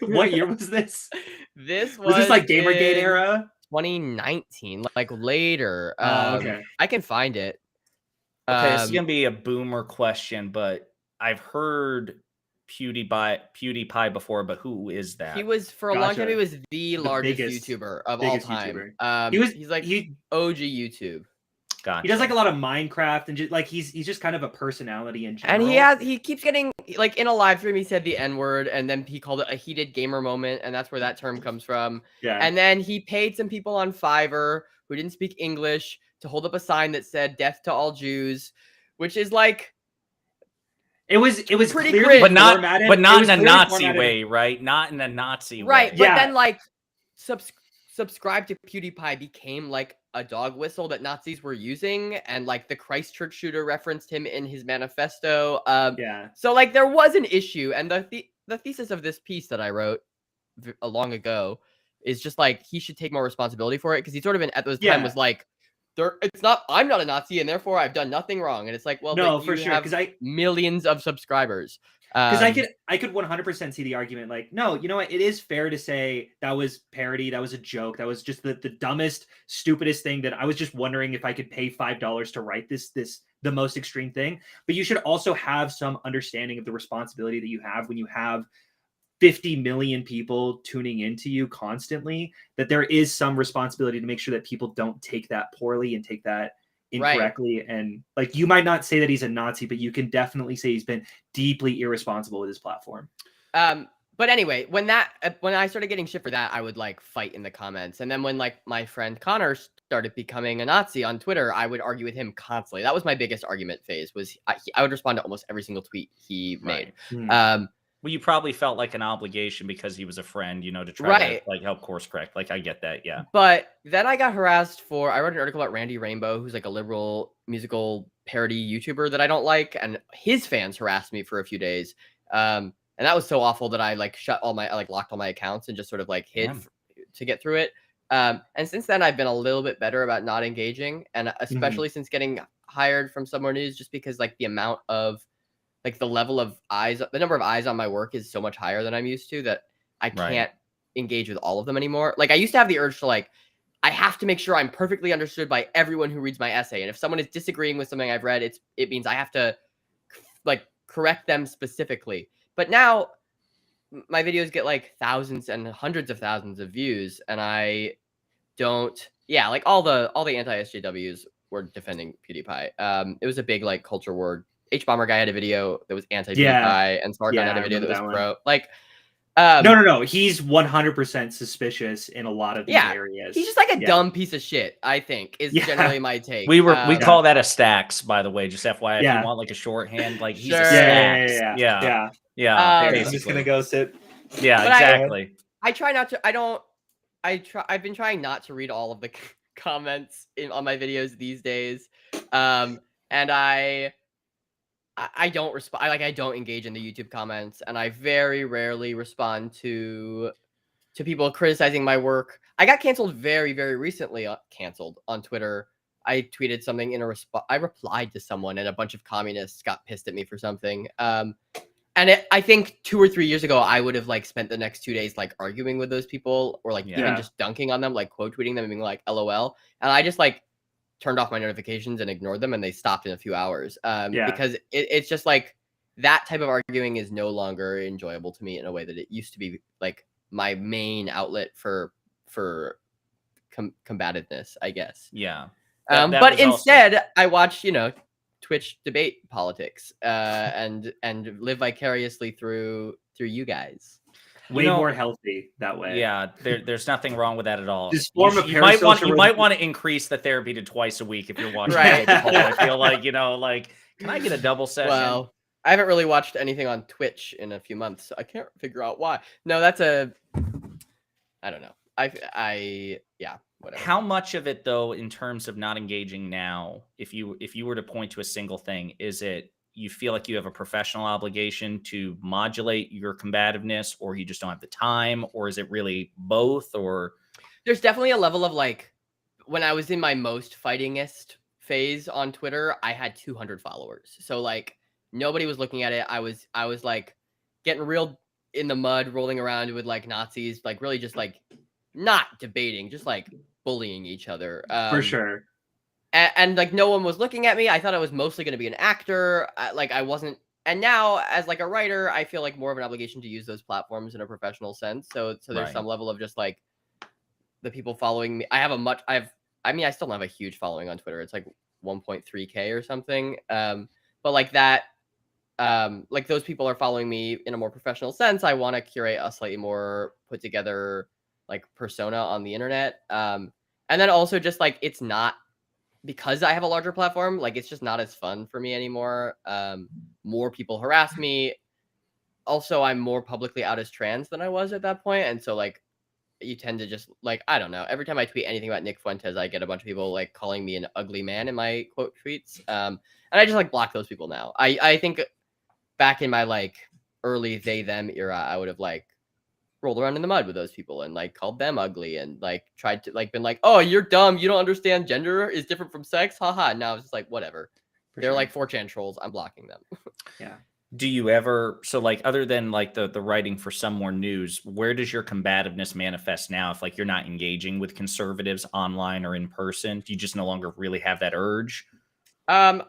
Speaker 2: What year was this?
Speaker 3: This
Speaker 2: Was this like
Speaker 3: in
Speaker 2: Gamergate era?
Speaker 3: 2019, like later.
Speaker 2: Okay.
Speaker 3: I can find it.
Speaker 1: Okay, this is gonna be a boomer question, but I've heard PewDiePie before, but who is that?
Speaker 3: He was for a long time. He was the largest
Speaker 2: biggest
Speaker 3: YouTuber of all time.
Speaker 2: YouTuber.
Speaker 3: He's like OG YouTube.
Speaker 1: Gotcha.
Speaker 2: He does like a lot of Minecraft and just like he's just kind of a personality in general.
Speaker 3: And he keeps getting like in a live stream he said the N-word and then he called it a heated gamer moment, and that's where that term comes from.
Speaker 2: Yeah.
Speaker 3: And then he paid some people on Fiverr who didn't speak English to hold up a sign that said "Death to all Jews," which is like
Speaker 2: it was
Speaker 3: pretty
Speaker 2: clearly
Speaker 3: cringe,
Speaker 1: but not in a Nazi way, right? Not in a Nazi way.
Speaker 3: Right, but then like subscribe to PewDiePie became like a dog whistle that Nazis were using, and like the Christchurch shooter referenced him in his manifesto. So like there was an issue, and the thesis of this piece that I wrote long ago is just like he should take more responsibility for it, because he sort of at this time was like, I'm not a Nazi and therefore I've done nothing wrong. And it's like, well,
Speaker 2: no,
Speaker 3: but
Speaker 2: for
Speaker 3: you
Speaker 2: sure, because
Speaker 3: millions of subscribers.
Speaker 2: Because I could 100% see the argument, like, no, you know what? It is fair to say that was parody, that was a joke, that was just the dumbest, stupidest thing that I was just wondering if I could pay $5 to write the most extreme thing. But you should also have some understanding of the responsibility that you have when you have 50 million people tuning into you constantly, that there is some responsibility to make sure that people don't take that poorly and take that incorrectly. Right. And like, you might not say that he's a Nazi, but you can definitely say he's been deeply irresponsible with his platform.
Speaker 3: But anyway, when I started getting shit for that, I would like fight in the comments. And then when like my friend Connor started becoming a Nazi on Twitter, I would argue with him constantly. That was my biggest argument phase, was I would respond to almost every single tweet he made.
Speaker 1: Well, you probably felt like an obligation because he was a friend, to try to like help course correct. Like, I get that. Yeah.
Speaker 3: But then I got harassed I wrote an article about Randy Rainbow, who's like a liberal musical parody YouTuber that I don't like. And his fans harassed me for a few days. And that was so awful that I like locked all my accounts and just sort of like hid to get through it. And since then I've been a little bit better about not engaging. And especially since getting hired from Some More News, just because like the amount of like the level of eyes, the number of eyes on my work is so much higher than I'm used to that I can't engage with all of them anymore. Like I used to have the urge to like, I have to make sure I'm perfectly understood by everyone who reads my essay. And if someone is disagreeing with something I've read, it means I have to like correct them specifically. But now my videos get like thousands and hundreds of thousands of views, and I don't, like all the anti-SJWs were defending PewDiePie. It was a big like culture war. H-Bomber guy had a video that was anti-PewDiePie, and Smartgun had a video that was pro. Like,
Speaker 2: no, he's 100% suspicious in a lot of these areas.
Speaker 3: He's just like a dumb piece of shit, I think, is generally my take.
Speaker 1: We call that a Stax, by the way, just FYI. If you want like a shorthand, like he's a Stax. Yeah.
Speaker 2: I'm just gonna go sit.
Speaker 1: Yeah, but exactly.
Speaker 3: I try not to. I've been trying not to read all of the comments on my videos these days, and I don't respond. I don't engage in the YouTube comments, and I very rarely respond to people criticizing my work. I got canceled very, very recently. Canceled on Twitter. I tweeted something in a response. I replied to someone, and a bunch of communists got pissed at me for something. And I think 2 or 3 years ago, I would have like spent the next 2 days like arguing with those people, or like even just dunking on them, like quote tweeting them and being like, "LOL." And I just like turned off my notifications and ignored them, and they stopped in a few hours.
Speaker 2: Yeah.
Speaker 3: Because it's just like that type of arguing is no longer enjoyable to me in a way that it used to be, like my main outlet for combativeness, I guess.
Speaker 1: Yeah.
Speaker 3: But instead, I watch, Twitch debate politics, and live vicariously through you guys.
Speaker 2: Way more healthy that way.
Speaker 1: Yeah, there's nothing wrong with that at all.
Speaker 2: Just form
Speaker 1: you might want to increase the therapy to twice a week if you're watching.
Speaker 3: Right.
Speaker 1: I feel like, can I get a double session?
Speaker 3: Well, I haven't really watched anything on Twitch in a few months, so I can't figure out why. No, I don't know. Yeah, whatever.
Speaker 1: How much of it, though, in terms of not engaging now, if you were to point to a single thing, is it you feel like you have a professional obligation to modulate your combativeness, or you just don't have the time, or is it really both? Or
Speaker 3: there's definitely a level of like, when I was in my most fightingest phase on Twitter, I had 200 followers. So like nobody was looking at it. I was like getting real in the mud, rolling around with like Nazis, like really just like not debating, just like bullying each other.
Speaker 2: For sure.
Speaker 3: And like no one was looking at me. I thought I was mostly going to be an actor. Like I wasn't. And now, as like a writer, I feel like more of an obligation to use those platforms in a professional sense. So there's some level of just like the people following me. I still don't have a huge following on Twitter. It's like 1.3K or something. But like that, like those people are following me in a more professional sense. I want to curate a slightly more put together like persona on the internet. And then also just like it's not. Because I have a larger platform, like it's just not as fun for me anymore. More people harass me. Also, I'm more publicly out as trans than I was at that point. And so like you tend to just like, I don't know. Every time I tweet anything about Nick Fuentes, I get a bunch of people like calling me an ugly man in my quote tweets. And I just like block those people now. I think back in my like early they them era, I would have like rolled around in the mud with those people and like called them ugly and like tried to like been like, oh, you're dumb, you don't understand gender is different from sex, haha. Now it's just like whatever. They're like 4chan trolls, I'm blocking them.
Speaker 2: Yeah.
Speaker 1: Do you ever, so like other than like the writing for some more news, where does your combativeness manifest now? If like you're not engaging with conservatives online or in person, do you just no longer really have that urge?
Speaker 3: I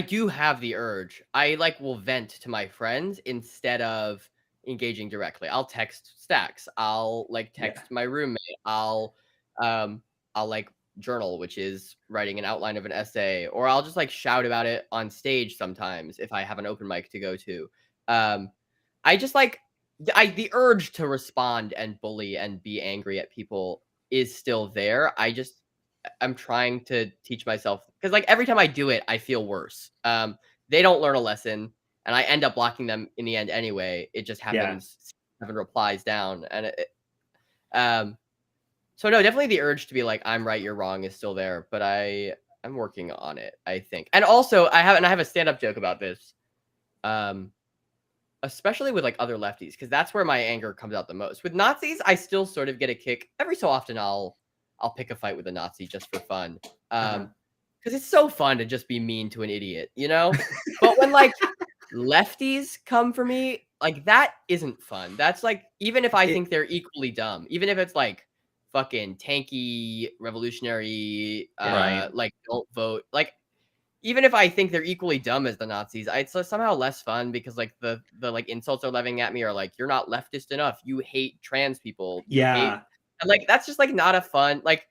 Speaker 3: do have the urge. I like will vent to my friends instead of engaging directly. I'll text Stax. I'll like text my roommate. I'll like journal, which is writing an outline of an essay, or I'll just like shout about it on stage sometimes if I have an open mic to go to. I just like the urge to respond and bully and be angry at people is still there. I'm trying to teach myself because like every time I do it, I feel worse. They don't learn a lesson. And I end up blocking them in the end anyway. It just happens 7 replies down. And so no, definitely the urge to be like, I'm right, you're wrong is still there. But I'm working on it, I think. And also I have a stand-up joke about this. Especially with like other lefties, because that's where my anger comes out the most. With Nazis, I still sort of get a kick. Every so often I'll pick a fight with a Nazi just for fun. Because it's so fun to just be mean to an idiot, But when like lefties come for me, like that isn't fun. That's like, even if I think they're equally dumb, even if it's like fucking tanky revolutionary, like don't vote, like even if I think they're equally dumb as the Nazis, it's somehow less fun because like the like insults they're levying at me are like, you're not leftist enough, you hate trans people, and like that's just like not a fun like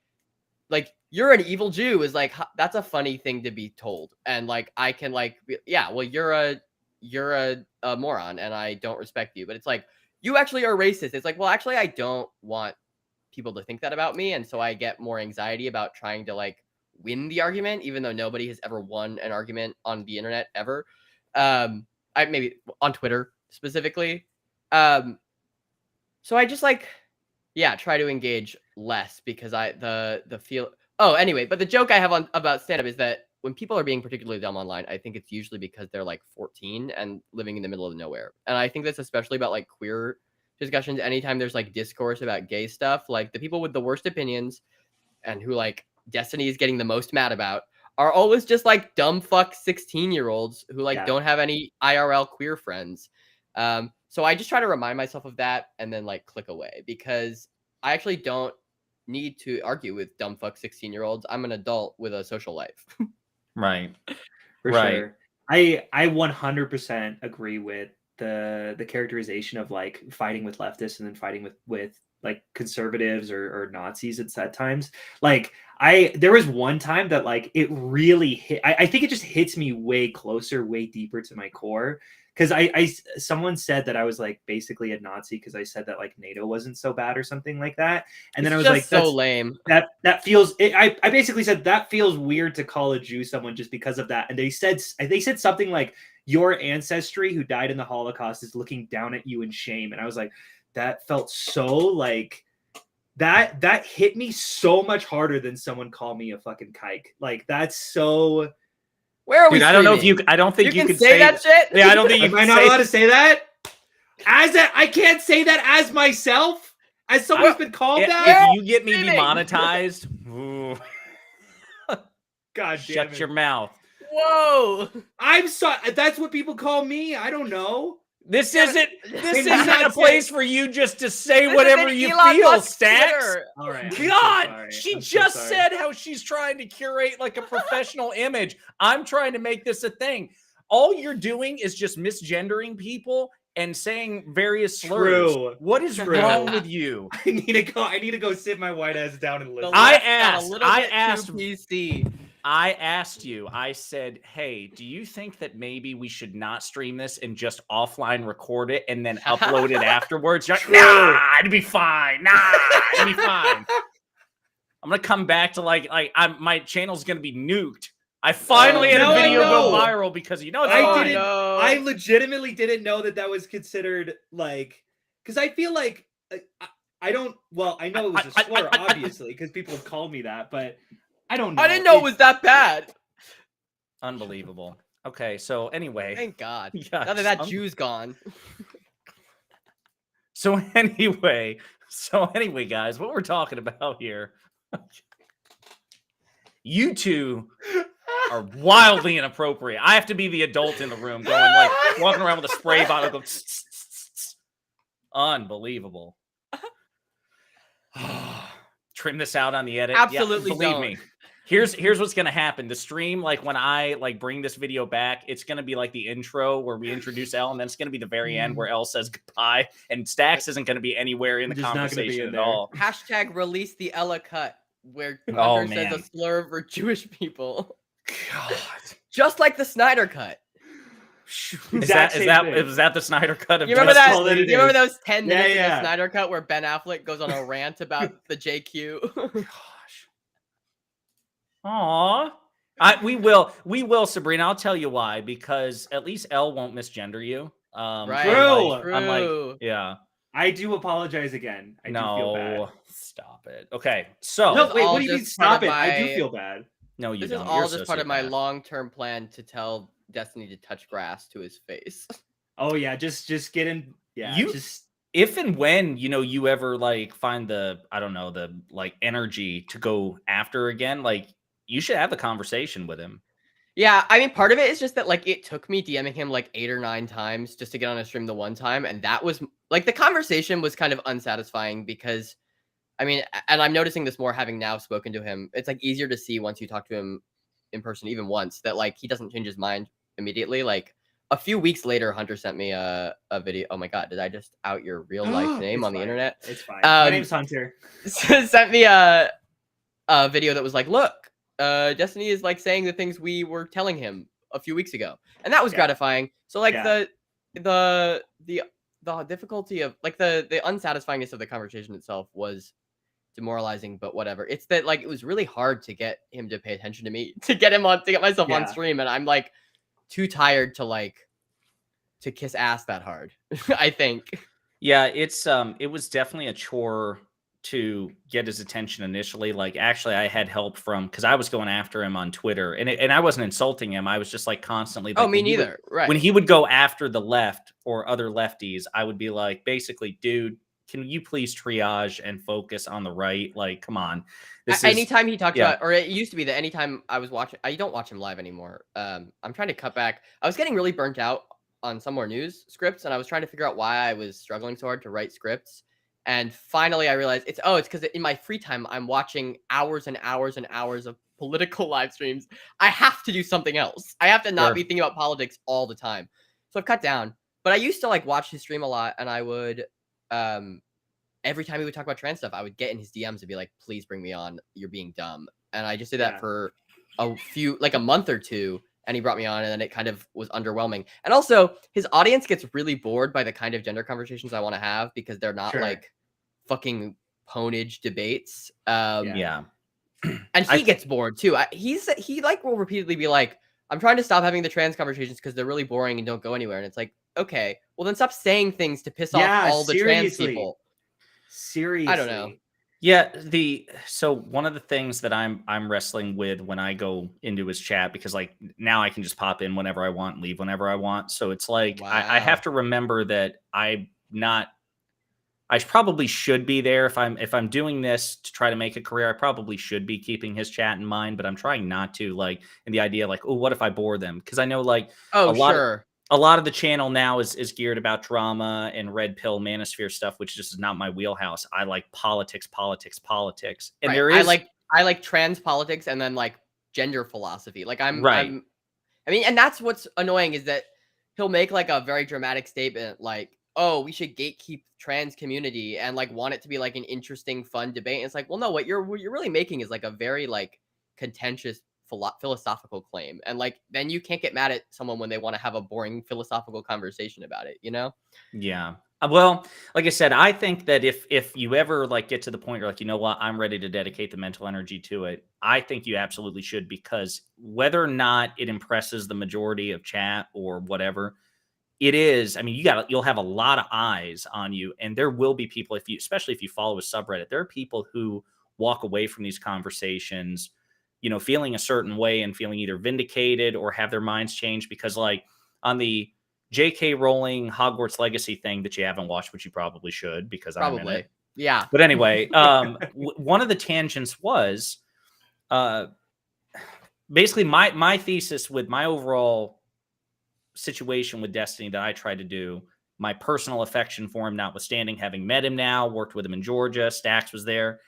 Speaker 3: you're an evil Jew is like that's a funny thing to be told, and like I can like well you're a moron and I don't respect you, but it's like you actually are racist. It's like, well actually I don't want people to think that about me, and so I get more anxiety about trying to like win the argument, even though nobody has ever won an argument on the internet ever. I maybe on Twitter specifically. So I just like try to engage less because the feel. Oh, anyway, but the joke I have about stand-up is that when people are being particularly dumb online, I think it's usually because they're like 14 and living in the middle of nowhere. And I think that's especially about like queer discussions. Anytime there's like discourse about gay stuff, like the people with the worst opinions and who like Destiny is getting the most mad about are always just like dumb fuck 16-year-olds who like don't have any IRL queer friends. So I just try to remind myself of that and then like click away, because I actually don't need to argue with dumb fuck 16-year-olds. I'm an adult with a social life.
Speaker 1: Right.
Speaker 2: For
Speaker 1: Right.
Speaker 2: sure. I 100% agree with the characterization of like fighting with leftists and then fighting with like conservatives or Nazis at times. Like there was one time that like it really hit. I think it just hits me way closer, way deeper to my core. Because someone said that I was like basically a Nazi because I said that like NATO wasn't so bad or something like that, and then I was like,
Speaker 3: so lame.
Speaker 2: That feels. I basically said that feels weird to call a Jew someone just because of that, and they said something like your ancestry who died in the Holocaust is looking down at you in shame, and I was like, that felt so like that hit me so much harder than someone call me a fucking kike. Like that's so.
Speaker 3: Where are we?
Speaker 1: Dude, I don't know if you. I don't think you
Speaker 3: can
Speaker 1: could
Speaker 3: say that shit.
Speaker 1: Yeah, I don't think you.
Speaker 2: Am I not allowed to say that? I can't say that as myself. As someone's been called that.
Speaker 1: If you get me demonetized, ooh,
Speaker 2: God damn
Speaker 1: shut
Speaker 2: it.
Speaker 1: your mouth.
Speaker 3: Whoa!
Speaker 2: I'm sorry. That's what people call me. I don't know.
Speaker 1: This isn't
Speaker 2: not
Speaker 1: a place for you just to say
Speaker 3: This
Speaker 1: whatever
Speaker 3: isn't
Speaker 1: you
Speaker 3: Elon
Speaker 1: feel,
Speaker 3: Musk's
Speaker 1: Stax.
Speaker 3: Twitter.
Speaker 2: All right.
Speaker 1: God, she just said how she's trying to curate like a professional image. I'm trying to make this a thing. All you're doing is just misgendering people and saying various slurs.
Speaker 2: True.
Speaker 1: What is wrong with you?
Speaker 2: I need to go sit my white ass down and listen.
Speaker 1: I asked you, I said, hey, do you think that maybe we should not stream this and just offline record it and then upload it afterwards? You're like, nah, it'd be fine. It'd be fine. I'm going to come back to my channel's going to be nuked. I finally had a video go viral because
Speaker 2: I legitimately didn't know that was considered like, because I feel like I know it was a slur, obviously, because people have called me that, but I don't know.
Speaker 3: I didn't know it was that bad.
Speaker 1: Unbelievable. Okay, so anyway.
Speaker 3: Thank God.
Speaker 1: Yeah,
Speaker 3: now that Jew's gone.
Speaker 1: So anyway, guys, what we're talking about here. You two are wildly inappropriate. I have to be the adult in the room going like walking around with a spray bottle going unbelievable. Trim this out on the edit.
Speaker 3: Absolutely,
Speaker 1: yeah, believe me. Here's what's gonna happen. The stream, like when I bring this video back, it's gonna be like the intro where we introduce Elle, and then it's gonna be the very end where Elle says goodbye, and Stax isn't gonna be anywhere in the conversation at all.
Speaker 3: #, release the Ella cut, where Hunter says a slur for Jewish people.
Speaker 1: God,
Speaker 3: just like the Snyder cut.
Speaker 1: Was that the Snyder cut of?
Speaker 3: You remember that? You remember those 10 minutes of the Snyder cut where Ben Affleck goes on a rant about the JQ?
Speaker 1: Gosh. Aw. We will, Sabrina. I'll tell you why. Because at least Elle won't misgender you.
Speaker 3: Right.
Speaker 2: True.
Speaker 1: I'm like, yeah.
Speaker 2: I do apologize again. I do feel bad.
Speaker 1: Stop it. Okay, so
Speaker 2: no, wait. What do you mean? Stop it! I do feel bad.
Speaker 1: No, you don't.
Speaker 3: This is all just part of my long-term plan to tell Destiny to touch grass to his face.
Speaker 2: Oh yeah, just get in. Yeah,
Speaker 1: if and when you ever find the energy to go after again, you should have the conversation with him.
Speaker 3: Yeah, I mean, part of it is just that it took me DMing him 8 or 9 times just to get on a stream the one time, and that was the conversation was kind of unsatisfying because, I mean, and I'm noticing this more having now spoken to him. It's easier to see once you talk to him in person, even once, that he doesn't change his mind immediately. A few weeks later, Hunter sent me a video. Oh my God, did I just out your real life name on the internet?
Speaker 2: It's fine. My name's Hunter.
Speaker 3: Sent me a video that was look, Destiny is saying the things we were telling him a few weeks ago, and that was gratifying. So the difficulty of the unsatisfyingness of the conversation itself was demoralizing, but whatever. It's that it was really hard to get him to pay attention to me, to get myself on stream, and I'm too tired to kiss ass that hard. I think. Yeah,
Speaker 1: it was definitely a chore to get his attention initially. Actually, I had help from because I was going after him on Twitter, and I wasn't insulting him. I was just constantly.
Speaker 3: Oh, me neither. Right.
Speaker 1: When he would go after the left or other lefties, I would be basically, dude, can you please triage and focus on the right? Come on.
Speaker 3: Anytime he talked about, or it used to be that anytime I was watching, I don't watch him live anymore. I'm trying to cut back. I was getting really burnt out on Some More News scripts, and I was trying to figure out why I was struggling so hard to write scripts. And finally, I realized it's because in my free time, I'm watching hours and hours and hours of political live streams. I have to do something else. I have to not be thinking about politics all the time. So I've cut down. But I used to like watch his stream a lot, and I would every time he would talk about trans stuff, I would get in his DMs and be like, please bring me on. You're being dumb. And I just did that for a month or two. And he brought me on, and then it kind of was underwhelming. And also, his audience gets really bored by the kind of gender conversations I want to have because they're not like fucking ponage debates.
Speaker 1: And
Speaker 3: he gets bored too. He like will repeatedly be like, I'm trying to stop having the trans conversations because they're really boring and don't go anywhere. And it's like, okay, well then stop saying things to piss off all the trans people.
Speaker 2: Seriously,
Speaker 3: I don't know.
Speaker 1: Yeah, so one of the things that I'm wrestling with when I go into his chat, because like now I can just pop in whenever I want, leave whenever I want. So it's like I have to remember that I probably should be there if I'm doing this to try to make a career. I probably should be keeping his chat in mind, but I'm trying not to. Like, and the idea like, oh, what if I bore them? Because I know like a lot of the channel now is geared about drama and red pill manosphere stuff, which just is not my wheelhouse. I like politics. And there is
Speaker 3: I like trans politics and then like gender philosophy. Like I mean, and that's what's annoying is that he'll make like a very dramatic statement like, oh, we should gatekeep trans community and like want it to be like an interesting, fun debate. And it's like, well, no, what you're really making is like a very like contentious philosophical claim, and like then you can't get mad at someone when they want to have a boring philosophical conversation about it, you know?
Speaker 1: Yeah. Well, like I said, I think that if you ever like get to the point you're like, you know what, I'm ready to dedicate the mental energy to it, I think you absolutely should, because whether or not it impresses the majority of chat or whatever, it is. I mean, you'll have a lot of eyes on you, and there will be people, especially if you follow a subreddit, there are people who walk away from these conversations, feeling a certain way and feeling either vindicated or have their minds changed because like on the J.K. Rowling Hogwarts Legacy thing that you haven't watched, which you probably should because I'm in it.
Speaker 3: Yeah.
Speaker 1: But anyway, one of the tangents was basically my thesis with my overall situation with Destiny that I tried to do, my personal affection for him notwithstanding, having met him now, worked with him in Georgia, Stax was there,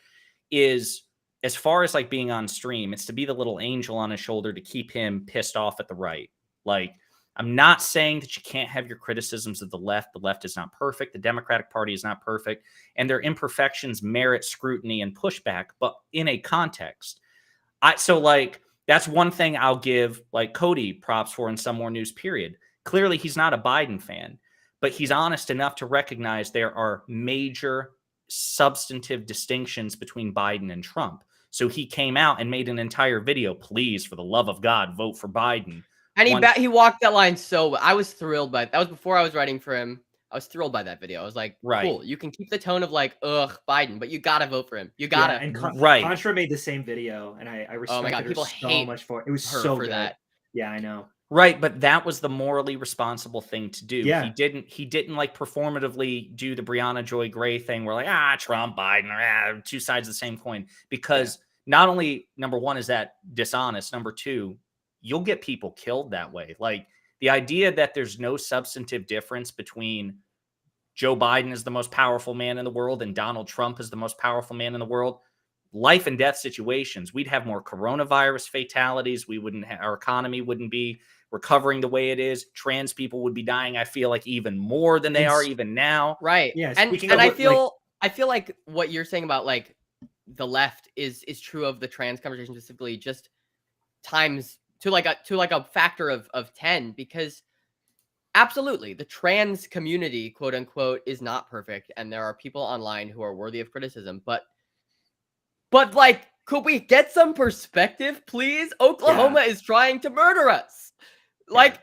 Speaker 1: is as far as like being on stream, it's to be the little angel on his shoulder to keep him pissed off at the right. Like, I'm not saying that you can't have your criticisms of the left. The left is not perfect. The Democratic Party is not perfect. And their imperfections merit scrutiny and pushback, but in a context. So like, that's one thing I'll give like Cody props for in Some More News, period. Clearly, he's not a Biden fan, but he's honest enough to recognize there are major substantive distinctions between Biden and Trump. So he came out and made an entire video, please, for the love of God, vote for Biden.
Speaker 3: And he walked that line so well. I was thrilled by it. That was before I was writing for him. I was thrilled by that video. I was like, cool. You can keep the tone of like, ugh, Biden, but you gotta vote for him. You gotta.
Speaker 2: Yeah, and Contra made the same video, and I respected her so much for it. It was so good. That. Yeah, I know.
Speaker 1: Right, but that was the morally responsible thing to do.
Speaker 2: Yeah.
Speaker 1: He didn't like performatively do the Brianna Joy Gray thing where like, Trump, Biden, two sides of the same coin. Because not only, number one, is that dishonest, number two, you'll get people killed that way. Like the idea that there's no substantive difference between Joe Biden is the most powerful man in the world and Donald Trump is the most powerful man in the world. Life and death situations. We'd have more coronavirus fatalities. Our economy wouldn't be recovering the way it is. Trans people would be dying, I feel like, even more than they are even now.
Speaker 3: Right. Yeah. And I feel like what you're saying about like the left is true of the trans conversation specifically, just times to like a factor of 10, because absolutely the trans community, quote unquote, is not perfect. And there are people online who are worthy of criticism, but like, could we get some perspective, please? Oklahoma is trying to murder us. Like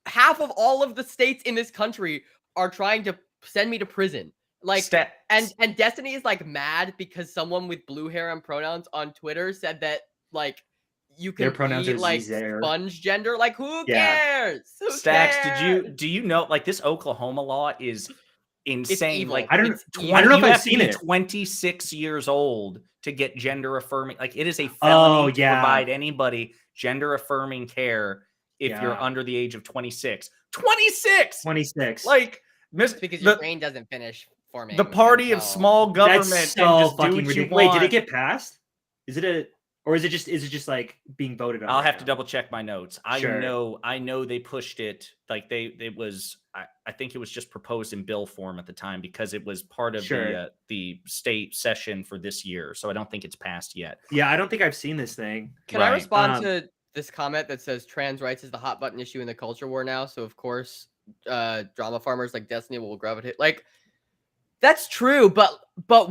Speaker 3: half of all of the states in this country are trying to send me to prison. Like, and Destiny is like mad because someone with blue hair and pronouns on Twitter said that like you can be like sponge gender. Like, who cares?
Speaker 1: Stax, do you know like this Oklahoma law is insane? Like,
Speaker 2: I don't know if I've seen it.
Speaker 1: 26 years old to get gender affirming. Like, it is a felony to provide anybody gender affirming care if you're under the age of 26. 26.
Speaker 2: Like,
Speaker 3: because your brain doesn't finish farming.
Speaker 1: The party of
Speaker 3: until-
Speaker 1: small government.
Speaker 2: That's
Speaker 1: and
Speaker 2: so
Speaker 1: just do
Speaker 2: fucking
Speaker 1: what you
Speaker 2: ridiculous. Wait, did it
Speaker 1: want.
Speaker 2: get passed? Is it just like being voted on?
Speaker 1: I'll
Speaker 2: right
Speaker 1: have to
Speaker 2: now?
Speaker 1: double check my notes.
Speaker 2: Sure.
Speaker 1: I know they pushed it like it was. I think it was just proposed in bill form at the time because it was part of
Speaker 2: Sure.
Speaker 1: the state session for this year. So I don't think it's passed yet.
Speaker 2: Yeah, I don't think I've seen this thing.
Speaker 3: Can I
Speaker 1: Right.
Speaker 3: respond to this comment that says trans rights is the hot button issue in the culture war now? So of course, drama farmers like Destiny will gravitate. Like, that's true, but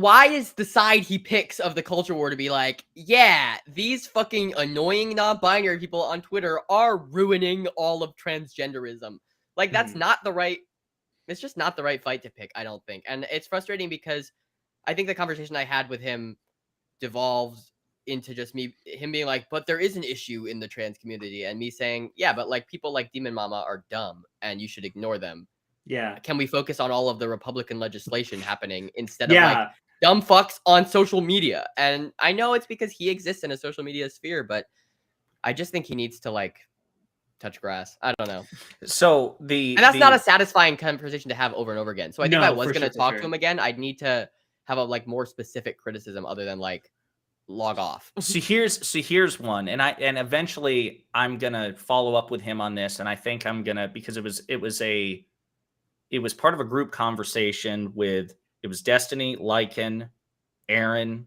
Speaker 3: why is the side he picks of the culture war to be like, yeah, these fucking annoying non-binary people on Twitter are ruining all of transgenderism? Like, that's not the right. It's just not the right fight to pick, I don't think, and it's frustrating because I think the conversation I had with him devolved into just him being like, but there is an issue in the trans community, and me saying, yeah, but like people like Demon Mama are dumb and you should ignore them.
Speaker 2: Yeah.
Speaker 3: Can we focus on all of the Republican legislation happening instead of like dumb fucks on social media? And I know it's because he exists in a social media sphere, but I just think he needs to like touch grass. I don't know.
Speaker 1: So
Speaker 3: and that's not a satisfying conversation to have over and over again. So I think if I was
Speaker 2: for
Speaker 3: going to
Speaker 2: sure,
Speaker 3: talk to him again, I'd need to have a like more specific criticism other than like log off.
Speaker 1: So here's one, and eventually I'm gonna follow up with him on this, and I think I'm gonna, because it was part of a group conversation with, it was Destiny, Lycan, Aaron,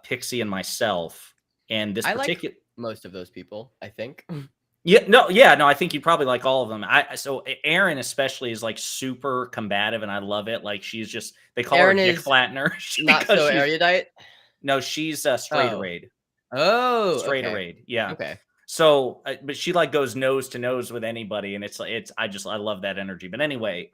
Speaker 1: Pixie, and myself, and this particular
Speaker 3: most of those people, I think.
Speaker 1: No, I think you probably like all of them. So Aaron especially is like super combative, and I love it. Like she's just, they call her Dick Flattener.
Speaker 3: Not so erudite.
Speaker 1: No, she's straight arrayed.
Speaker 3: Oh,
Speaker 1: straight arrayed. Yeah.
Speaker 3: Okay.
Speaker 1: So, but she like goes nose to nose with anybody, and I love that energy. But anyway,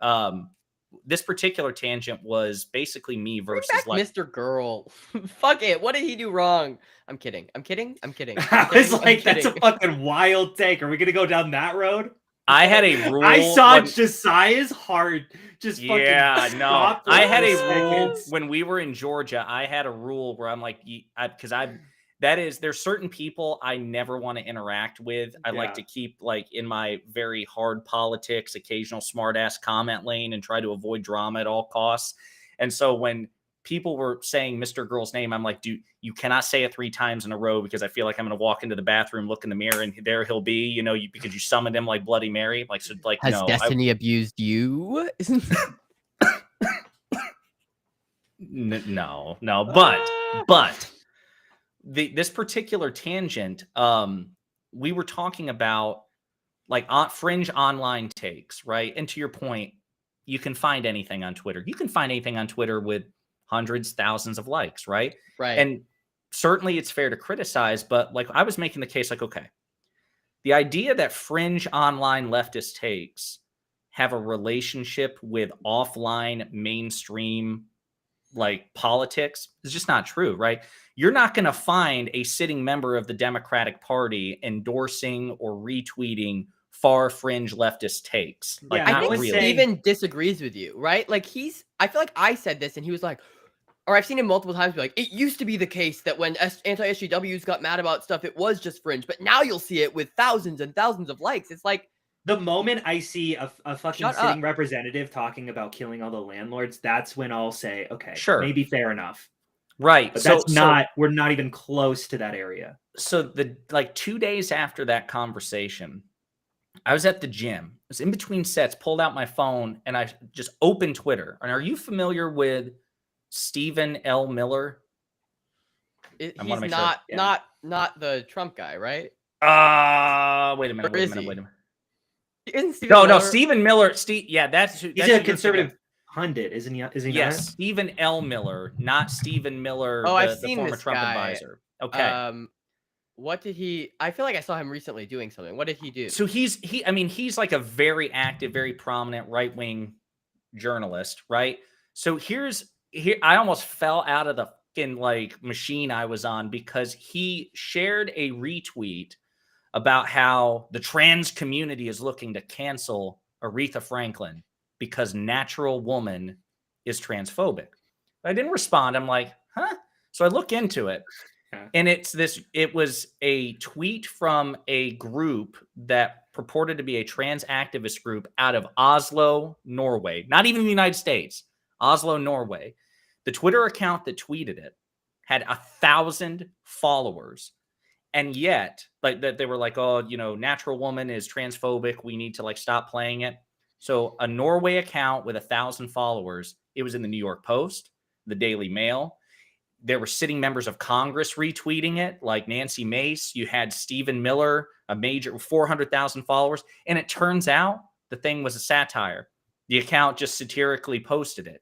Speaker 1: this particular tangent was basically me versus like
Speaker 3: Mr. Girl. Fuck it. What did he do wrong? I'm kidding.
Speaker 2: I was like, that's a fucking wild take. Are we gonna go down that road?
Speaker 1: I had a rule.
Speaker 2: I saw Josiah's heart just fucking
Speaker 1: no. I had a rule when we were in Georgia. I had a rule where I'm like, there's certain people I never want to interact with. I like to keep like in my very hard politics, occasional smart ass comment lane, and try to avoid drama at all costs. And so when people were saying Mr. Girl's name, I'm like, dude, you cannot say it 3 times in a row, because I feel like I'm going to walk into the bathroom, look in the mirror, and there he'll be, because you summoned him like Bloody Mary. Like, so like,
Speaker 3: has Destiny abused you?
Speaker 1: No, but this particular tangent, we were talking about like fringe online takes, right? And to your point, you can find anything on Twitter. You can find anything on Twitter with hundreds, thousands of likes, right?
Speaker 3: Right.
Speaker 1: And certainly it's fair to criticize, but like I was making the case like, okay, the idea that fringe online leftist takes have a relationship with offline mainstream like politics is just not true, right? You're not going to find a sitting member of the Democratic Party endorsing or retweeting far fringe leftist takes. Like,
Speaker 3: I think Steven disagrees with you, right? Like I feel like I said this and he was like, or I've seen him multiple times be like, it used to be the case that when anti-SJWs got mad about stuff, it was just fringe, but now you'll see it with thousands and thousands of likes. It's like,
Speaker 2: the moment I see a fucking sitting representative talking about killing all the landlords, that's when I'll say, okay,
Speaker 1: sure,
Speaker 2: maybe fair enough.
Speaker 1: Right.
Speaker 2: But we're not even close to that area.
Speaker 1: So 2 days after that conversation, I was at the gym. I was in between sets, pulled out my phone, and I just opened Twitter. And are you familiar with Stephen L. Miller?
Speaker 3: He's not the Trump guy, right?
Speaker 1: Wait a minute.
Speaker 3: Isn't Stephen Miller?
Speaker 1: No, Stephen Miller. He's
Speaker 2: a conservative pundit, isn't he? Is he?
Speaker 1: Yes, not? Stephen L. Miller, not Stephen Miller.
Speaker 3: I've seen
Speaker 1: the former
Speaker 3: this
Speaker 1: Trump
Speaker 3: guy.
Speaker 1: advisor. Okay.
Speaker 3: What did he? I feel like I saw him recently doing something. What did he do?
Speaker 1: So he's like a very active, very prominent right wing journalist, right? So here, I almost fell out of the fucking like machine I was on, because he shared a retweet about how the trans community is looking to cancel Aretha Franklin because Natural Woman is transphobic. I didn't respond. I'm like, huh? So I look into it, and it was a tweet from a group that purported to be a trans activist group out of Oslo, Norway, not even the United States, Oslo, Norway. The Twitter account that tweeted it had 1,000 followers. And yet, like that, they were like, oh, Natural Woman is transphobic. We need to like stop playing it. So a Norway account with 1,000 followers, it was in the New York Post, the Daily Mail. There were sitting members of Congress retweeting it, like Nancy Mace. You had Stephen Miller, a major 400,000 followers. And it turns out the thing was a satire. The account just satirically posted it.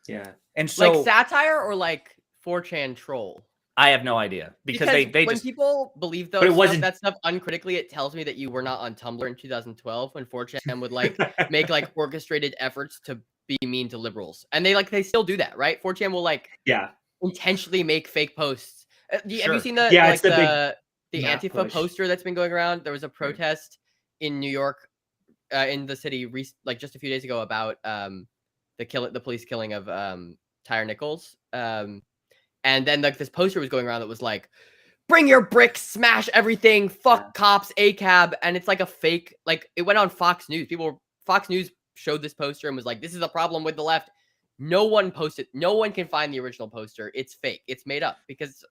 Speaker 2: Yeah.
Speaker 1: And so
Speaker 3: like satire or like 4chan troll?
Speaker 1: I have no idea because they
Speaker 3: when
Speaker 1: just
Speaker 3: people believe
Speaker 2: But it wasn't
Speaker 3: that stuff uncritically, it tells me that you were not on Tumblr in 2012 when 4chan would like make like orchestrated efforts to be mean to liberals, and they still do that, right? 4chan will like intentionally make fake posts. Have you seen the
Speaker 2: it's
Speaker 3: the
Speaker 2: map
Speaker 3: Antifa
Speaker 2: push.
Speaker 3: poster that's been going around? There was a protest in New York, in the city, like just a few days ago about the police killing of Tyre Nichols. And then like this poster was going around that was like, bring your bricks, smash everything, fuck cops, ACAB. And it's like a fake, like it went on Fox News. Fox News showed this poster and was like, this is a problem with the left. No one posted, no one can find the original poster. It's fake. It's made up because.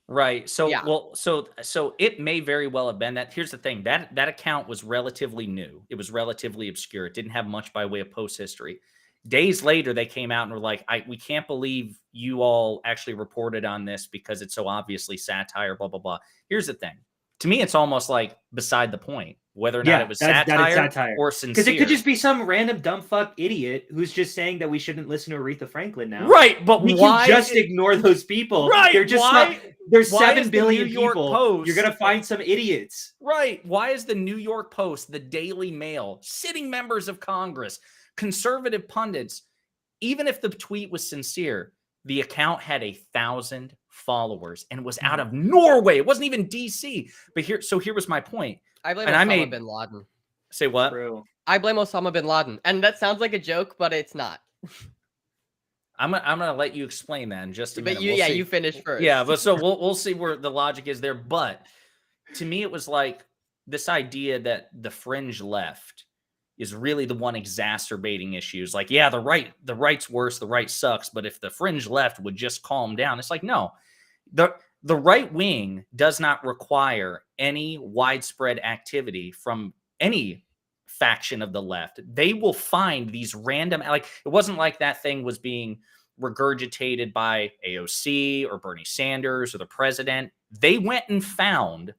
Speaker 1: Right. So, so it may very well have been that. Here's the thing, that account was relatively new. It was relatively obscure. It didn't have much by way of post history. Days later, they came out and were like, we can't believe you all actually reported on this because it's so obviously satire, blah, blah, blah. Here's the thing. To me, it's almost like beside the point whether or not it was satire or sincere.
Speaker 2: Because it could just be some random dumb fuck idiot who's just saying that we shouldn't listen to Aretha Franklin now.
Speaker 1: Right, but
Speaker 2: we
Speaker 1: why
Speaker 2: can just ignore those people.
Speaker 1: Right,
Speaker 2: they're just there's 7 billion people.
Speaker 1: Post,
Speaker 2: you're gonna find some idiots.
Speaker 1: Right. Why is the New York Post, the Daily Mail, sitting members of Congress, conservative pundits, even if the tweet was sincere, the account had 1,000 followers and was out of Norway. It wasn't even DC. But here was my point.
Speaker 3: I blame Osama bin Laden.
Speaker 1: Say what?
Speaker 2: True.
Speaker 3: I blame Osama bin Laden, and that sounds like a joke, but it's not.
Speaker 1: I'm gonna let you explain that in just a minute.
Speaker 3: You finish first.
Speaker 1: Yeah, but so we'll see where the logic is there. But to me, it was like this idea that the fringe left is really the one exacerbating issues. Like, yeah, the right's worse, the right sucks. But if the fringe left would just calm down, it's like, no, the right wing does not require any widespread activity from any faction of the left. They will find these random, like, it wasn't like that thing was being regurgitated by AOC or Bernie Sanders or the president. They went and found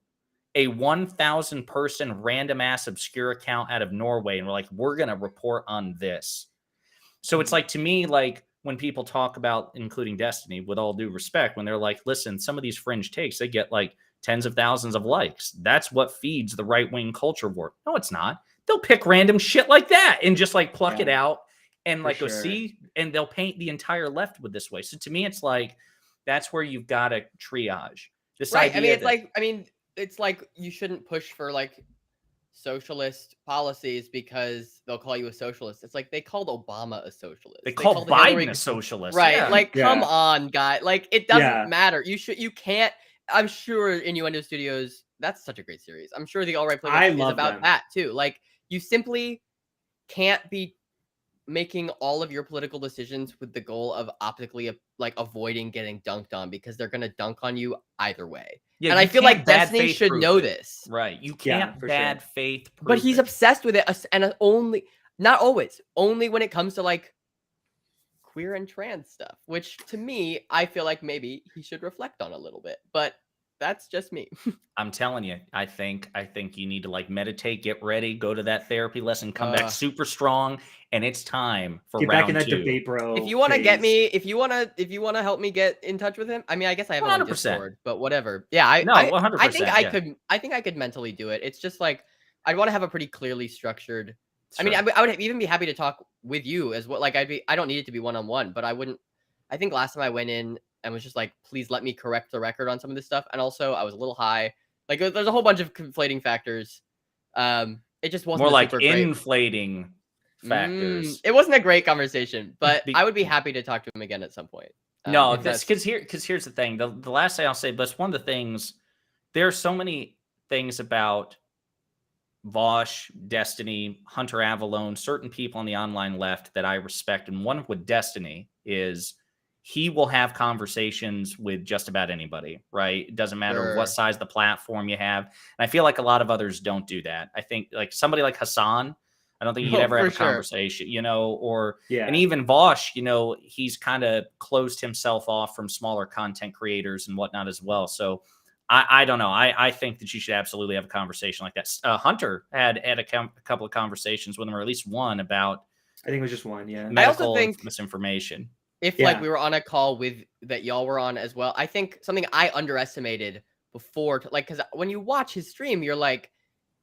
Speaker 1: a 1,000 person random ass obscure account out of Norway. And we're like, we're going to report on this. So it's like, to me, like when people talk about including Destiny, with all due respect, when they're like, listen, some of these fringe takes, they get like tens of thousands of likes. That's what feeds the right wing culture war. No, it's not. They'll pick random shit like that and just like pluck it out and like go see, and they'll paint the entire left with this way. So to me, it's like, that's where you've got to triage this idea.
Speaker 3: It's like you shouldn't push for like socialist policies because they'll call you a socialist. It's like they called Obama a socialist.
Speaker 1: They called Biden a socialist.
Speaker 3: Right.
Speaker 1: Yeah.
Speaker 3: Like, come on, guy. Like, it doesn't matter. You can't. I'm sure Innuendo Studios, that's such a great series. I'm sure the All Right Playlist is about that too. Like, you simply can't be making all of your political decisions with the goal of optically like avoiding getting dunked on, because they're going to dunk on you either way. Yeah, and I feel like Destiny should know this.
Speaker 1: Right. You can't bad faith prove
Speaker 3: but he's obsessed with it, and not always, only when it comes to like queer and trans stuff, which to me, I feel like maybe he should reflect on a little bit. But that's just me.
Speaker 1: I'm telling you, I think you need to like meditate, get ready, go to that therapy lesson, come back super strong, and it's time for
Speaker 2: get
Speaker 1: round
Speaker 2: back in that
Speaker 1: 2.
Speaker 2: debate, bro.
Speaker 3: If you want to get me, if you want to help me get in touch with him, I mean, I guess I have him on Discord, but whatever. Yeah,
Speaker 1: 100%.
Speaker 3: I think I could mentally do it. It's just like I'd want to have a pretty clearly structured. I mean, I would even be happy to talk with you as well. Like I don't need it to be one-on-one, but I wouldn't. I think last time I went in and was just like, please let me correct the record on some of this stuff. And also I was a little high. Like there's a whole bunch of conflating factors. It just wasn't
Speaker 1: more like inflating factors.
Speaker 3: It wasn't a great conversation, but I would be happy to talk to him again at some point.
Speaker 1: No, because here's the thing. The last thing I'll say, but it's one of the things, there are so many things about Vosh, Destiny, Hunter Avalone, certain people on the online left that I respect. And one with Destiny is he will have conversations with just about anybody, right? It doesn't matter what size the platform you have. And I feel like a lot of others don't do that. I think like somebody like Hassan, I don't think he'd ever have a conversation, or, and even Vosh, he's kind of closed himself off from smaller content creators and whatnot as well. So I don't know. I think that you should absolutely have a conversation like that. Hunter had a couple of conversations with him, or at least one about,
Speaker 2: I think it was just one. Yeah.
Speaker 3: I also think
Speaker 1: misinformation.
Speaker 3: If like we were on a call with that y'all were on as well, I think something I underestimated before, like, because when you watch his stream, you're like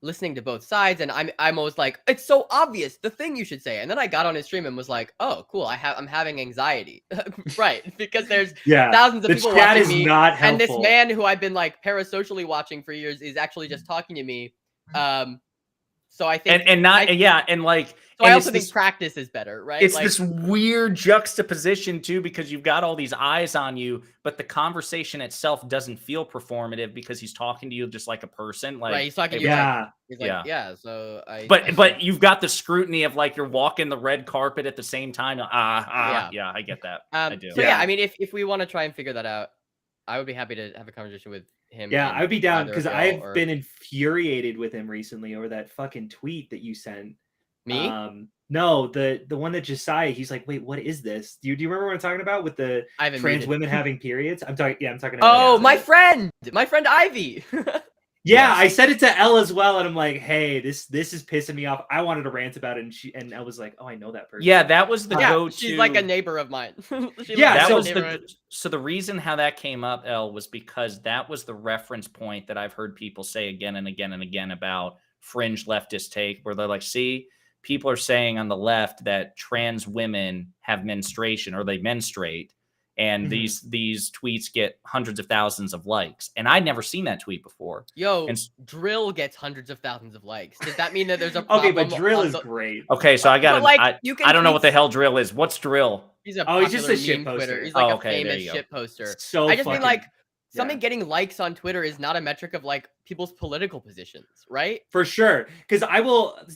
Speaker 3: listening to both sides, and I'm always like, it's so obvious the thing you should say, and then I got on his stream and was like, oh, cool, I'm having anxiety, right? Because there's thousands of people watching me, and this man who I've been like parasocially watching for years is actually just talking to me. So I think, So I also think practice is better, right?
Speaker 1: It's like, this weird juxtaposition too, because you've got all these eyes on you, but the conversation itself doesn't feel performative because he's talking to you just like a person. Like,
Speaker 3: right, he's talking to you. He's like, So
Speaker 1: but you've got the scrutiny of like you're walking the red carpet at the same time. Yeah, I get that. I do.
Speaker 3: So I mean, if we want to try and figure that out, I would be happy to have a conversation with him.
Speaker 2: Yeah, I would be down because I've been infuriated with him recently over that fucking tweet that you sent.
Speaker 3: Me?
Speaker 2: No, the one that Josiah, he's like, wait, what is this? Do you remember what I'm talking about with the trans women having periods? I'm talking about.
Speaker 3: Oh, my friend Ivy.
Speaker 2: Yeah, I said it to Elle as well, and I'm like, hey, this is pissing me off. I wanted to rant about it, and Elle was like, oh, I know that person.
Speaker 1: Yeah, that was the go-to.
Speaker 3: She's like a neighbor of mine.
Speaker 1: So the reason how that came up, Elle, was because that was the reference point that I've heard people say again and again and again about fringe leftist take, where they're like, see, people are saying on the left that trans women have menstruation or they menstruate, and these tweets get hundreds of thousands of likes. And I'd never seen that tweet before.
Speaker 3: Drill gets hundreds of thousands of likes. Does that mean that there's a problem?
Speaker 2: Okay, but Drill is great.
Speaker 1: Okay, so I don't know what the hell Drill is. What's Drill?
Speaker 3: He's a
Speaker 2: he's just a shit poster.
Speaker 3: He's like a famous shit poster.
Speaker 2: So
Speaker 3: I just mean like something getting likes on Twitter is not a metric of like people's political positions, right?
Speaker 2: For sure. Because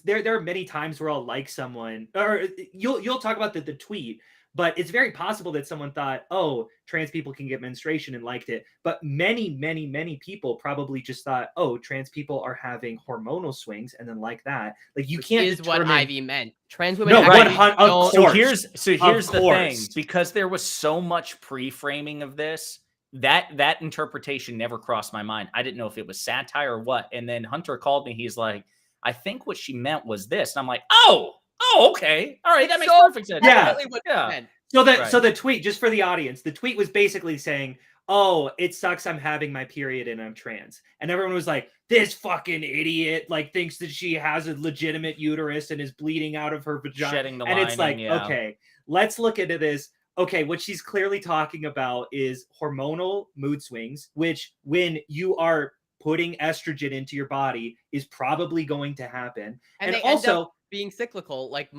Speaker 2: there are many times where I'll like someone, or you'll talk about the tweet, but it's very possible that someone thought, oh, trans people can get menstruation and liked it. But many, many, many people probably just thought, oh, trans people are having hormonal swings, and then like that. Like you can't determine...
Speaker 3: what Ivy meant. Trans women don't...
Speaker 1: So here's the thing. Because there was so much pre-framing of this, that interpretation never crossed my mind. I didn't know if it was satire or what. And then Hunter called me. He's like, I think what she meant was this. And I'm like, oh, okay. All right. That makes perfect sense.
Speaker 2: Yeah. So the tweet, just for the audience, the tweet was basically saying, oh, it sucks I'm having my period and I'm trans. And everyone was like, this fucking idiot like thinks that she has a legitimate uterus and is bleeding out of her vagina.
Speaker 1: Shedding the
Speaker 2: and
Speaker 1: lining,
Speaker 2: it's like, okay, let's look into this. Okay, what she's clearly talking about is hormonal mood swings, which when you are putting estrogen into your body is probably going to happen. And also
Speaker 3: being cyclical, like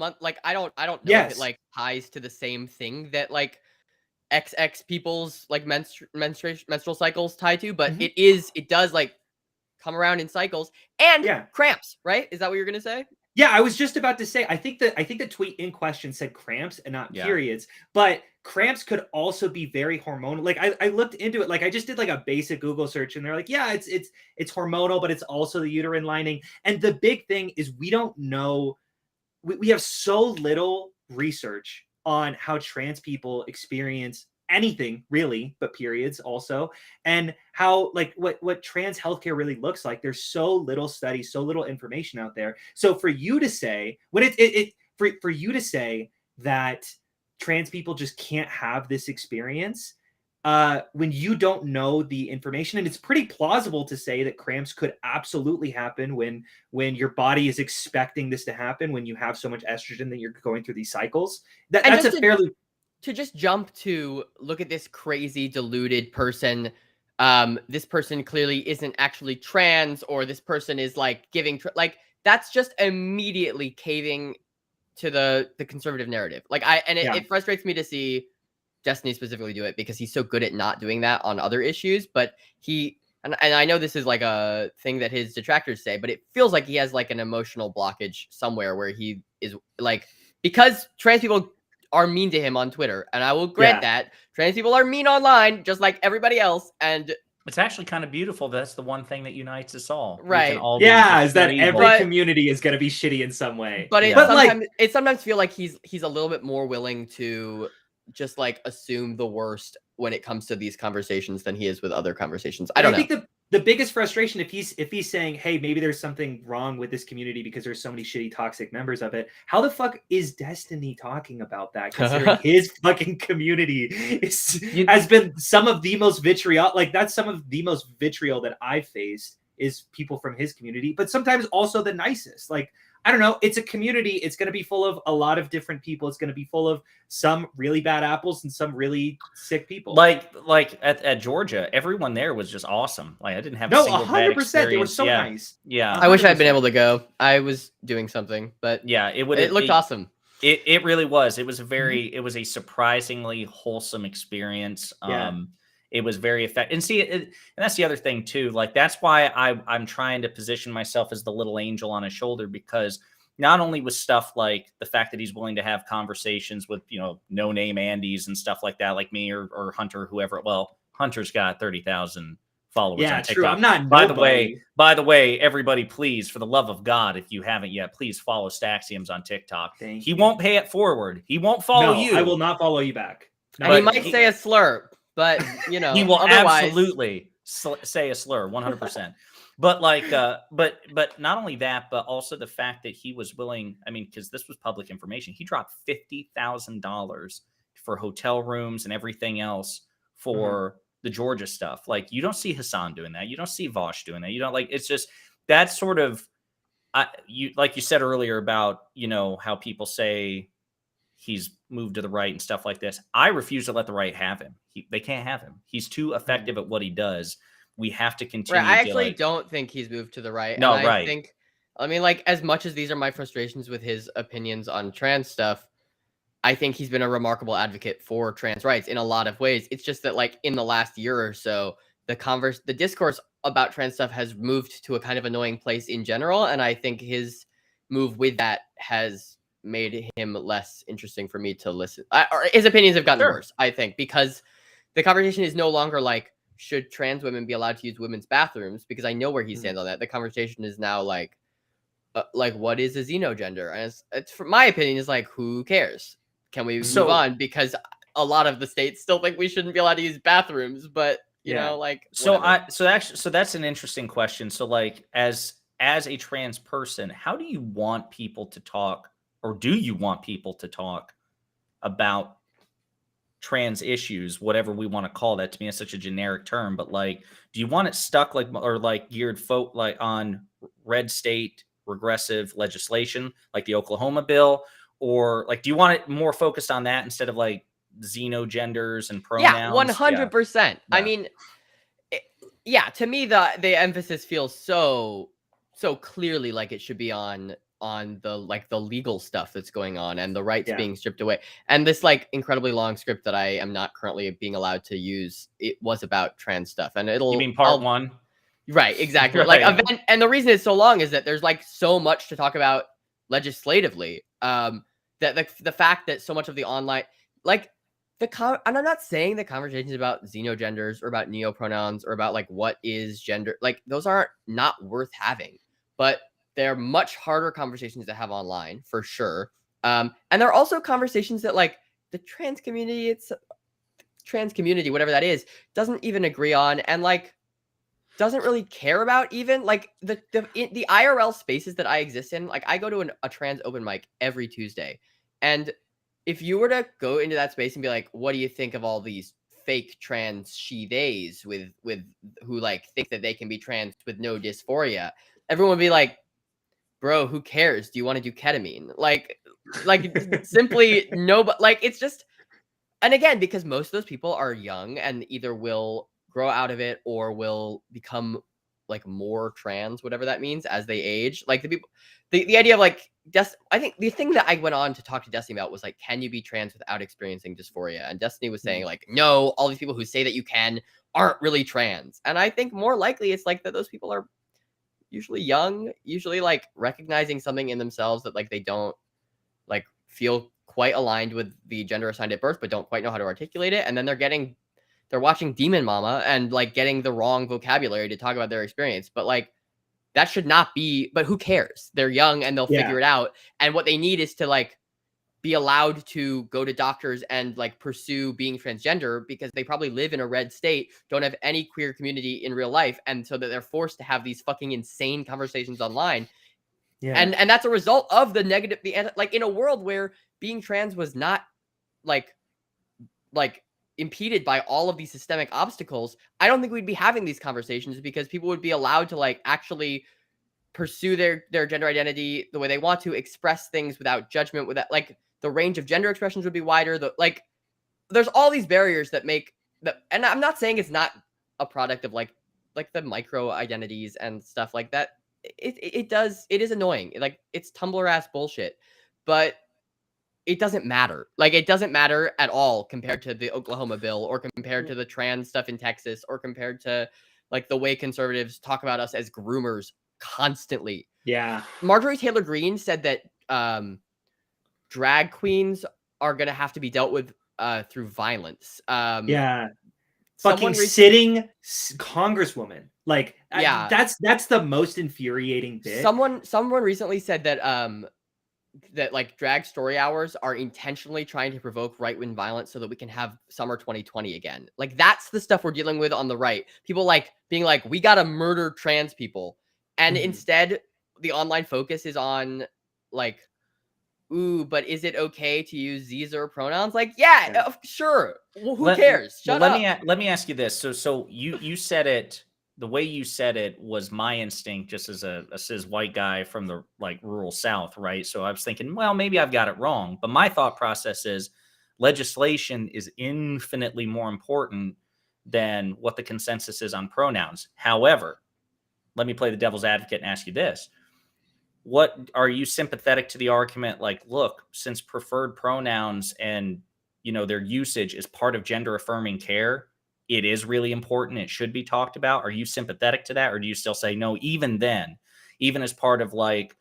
Speaker 3: I don't know if it like ties to the same thing that like XX people's like menstrual cycles tie to, but it does like come around in cycles and cramps, right? Is that what you're gonna say?
Speaker 2: Yeah, I was just about to say, I think the tweet in question said cramps and not periods, but cramps could also be very hormonal. Like I looked into it, like I just did like a basic Google search and they're like, yeah, it's hormonal, but it's also the uterine lining. And the big thing is we don't know, we have so little research on how trans people experience anything really, but periods also, and how like what trans healthcare really looks like. There's so little studies, so little information out there. So for you to say for you to say that trans people just can't have this experience when you don't know the information, and it's pretty plausible to say that cramps could absolutely happen when your body is expecting this to happen, when you have so much estrogen that you're going through these cycles. That's a fairly...
Speaker 3: To just jump to look at this crazy deluded person, this person clearly isn't actually trans, or this person is like giving like that's just immediately caving to the conservative narrative. Like it frustrates me to see Destiny specifically do it because he's so good at not doing that on other issues, but he and I know this is like a thing that his detractors say, but it feels like he has like an emotional blockage somewhere where he is like, because trans people are mean to him on Twitter, and I will grant that trans people are mean online just like everybody else, and
Speaker 1: it's actually kind of beautiful. That's the one thing that unites us all.
Speaker 3: Right.
Speaker 1: We can all be
Speaker 2: is that
Speaker 1: evil.
Speaker 2: every community is going to be shitty in some way.
Speaker 3: But
Speaker 1: Yeah.
Speaker 3: it sometimes feel like he's a little bit more willing to just like assume the worst when it comes to these conversations than he is with other conversations. I don't know.
Speaker 2: I think the biggest frustration, if he's saying, hey, maybe there's something wrong with this community because there's so many shitty toxic members of it, how the fuck is Destiny talking about that, considering his fucking community has been some of the most vitriol, like that's some of the most vitriol that I've faced is people from his community, but sometimes also the nicest. Like, I don't know, it's a community. It's going to be full of a lot of different people. It's going to be full of some really bad apples and some really sick people.
Speaker 1: Like at Georgia, everyone there was just awesome. Like I didn't have a single bad experience.
Speaker 2: They were so nice.
Speaker 1: Yeah.
Speaker 3: 100%. I wish I had been able to go. I was doing something, but
Speaker 1: yeah, it
Speaker 3: looked awesome.
Speaker 1: It really was. It was it was a surprisingly wholesome experience. It was very effective. And see, and that's the other thing too. Like that's why I'm trying to position myself as the little angel on his shoulder, because not only was stuff like the fact that he's willing to have conversations with, no name Andes and stuff like that, like me or Hunter, whoever. Well, Hunter's got 30,000 followers on TikTok.
Speaker 2: True. I'm not.
Speaker 1: By the way, everybody, please, for the love of God, if you haven't yet, please follow Staxioms on TikTok. He won't pay it forward. He won't follow you.
Speaker 2: I will not follow you back.
Speaker 3: And he might say a slur. But he will
Speaker 1: absolutely say a slur, 100%. But like, but not only that, but also the fact that he was willing. I mean, because this was public information, he dropped $50,000 for hotel rooms and everything else for the Georgia stuff. Like, you don't see Hassan doing that. You don't see Vosh doing that. You don't like. It's just that sort of. Like you said earlier about how people say he's moved to the right and stuff like this. I refuse to let the right have him. They can't have him. He's too effective at what he does. We have to continue.
Speaker 3: Right. I actually don't think he's moved to the right.
Speaker 1: No,
Speaker 3: and
Speaker 1: right.
Speaker 3: I mean, like, as much as these are my frustrations with his opinions on trans stuff, I think he's been a remarkable advocate for trans rights in a lot of ways. It's just that, like, in the last year or so, the discourse about trans stuff has moved to a kind of annoying place in general. And I think his move with that has made him less interesting for me to listen. Or his opinions have gotten worse, I think, because the conversation is no longer like, should trans women be allowed to use women's bathrooms? Because I know where he stands on that. The conversation is now like what is a xenogender? And it's for my opinion is like, who cares? Can we move on? Because a lot of the states still think we shouldn't be allowed to use bathrooms, but you know, like
Speaker 1: so that's an interesting question. So like as a trans person, how do you want people to talk, or do you want people to talk about trans issues, whatever we want to call that? To me, it's such a generic term, but like, do you want it stuck like, or like geared like on red state regressive legislation, like the Oklahoma bill, or like, do you want it more focused on that instead of like xenogenders and pronouns?
Speaker 3: 100%. I mean, to me, the emphasis feels so clearly like it should be on the legal stuff that's going on and the rights being stripped away. And this like incredibly long script that I am not currently being allowed to use, it was about trans stuff. And you mean
Speaker 1: part one?
Speaker 3: Right, exactly. Right. Like event, and the reason it's so long is that there's like so much to talk about legislatively. That the fact that so much of the online, like and I'm not saying the conversations about xenogenders or about neopronouns or about like what is gender, like those aren't not worth having, but they're much harder conversations to have online for sure. And there are also conversations that like the trans community, whatever that is, doesn't even agree on, and like doesn't really care about even like the IRL spaces that I exist in. Like I go to a trans open mic every Tuesday, and if you were to go into that space and be like, what do you think of all these fake trans she-theys with who like think that they can be trans with no dysphoria, everyone would be like, bro, who cares? Do you want to do ketamine? Like simply no, but like, it's just, and again, because most of those people are young and either will grow out of it or will become like more trans, whatever that means, as they age. Like the idea of like I think the thing that I went on to talk to Destiny about was like, can you be trans without experiencing dysphoria? And Destiny was saying like, no, all these people who say that you can aren't really trans. And I think more likely it's like that those people are usually young, usually like recognizing something in themselves that like they don't like feel quite aligned with the gender assigned at birth, but don't quite know how to articulate it. And then they're watching Demon Mama and like getting the wrong vocabulary to talk about their experience. But like, that should not be, but who cares? They're young and they'll figure it out. And what they need is to like be allowed to go to doctors and like pursue being transgender, because they probably live in a red state, don't have any queer community in real life. And so that they're forced to have these fucking insane conversations online. Yeah. And that's a result of the negative, like in a world where being trans was not like impeded by all of these systemic obstacles, I don't think we'd be having these conversations, because people would be allowed to like actually pursue their gender identity the way they want to, express things without judgment, without like the range of gender expressions would be wider. There's all these barriers that make that, and I'm not saying it's not a product of like the micro identities and stuff like that. It is annoying. Like, it's Tumblr ass bullshit, but it doesn't matter. Like, it doesn't matter at all compared to the Oklahoma bill, or compared to the trans stuff in Texas, or compared to like the way conservatives talk about us as groomers constantly.
Speaker 2: Yeah.
Speaker 3: Marjorie Taylor Greene said that drag queens are going to have to be dealt with through violence.
Speaker 2: Yeah. Fucking sitting congresswoman. Like, yeah, that's the most infuriating bit.
Speaker 3: Someone recently said that that like drag story hours are intentionally trying to provoke right-wing violence so that we can have summer 2020 again. Like, that's the stuff we're dealing with on the right. People like being like, we gotta murder trans people. And instead, the online focus is on like, ooh, but is it okay to use these or pronouns? Like, yeah. Sure. Well, who cares? Shut up.
Speaker 1: Let me ask you this. So you said it. The way you said it was my instinct, just as a cis white guy from the like rural South, right? So I was thinking, well, maybe I've got it wrong. But my thought process is legislation is infinitely more important than what the consensus is on pronouns. However, let me play the devil's advocate and ask you this. What are you sympathetic to the argument? Like, look, since preferred pronouns and, you know, their usage is part of gender affirming care, it is really important. It should be talked about. Are you sympathetic to that? Or do you still say, no, even then, even as part of like,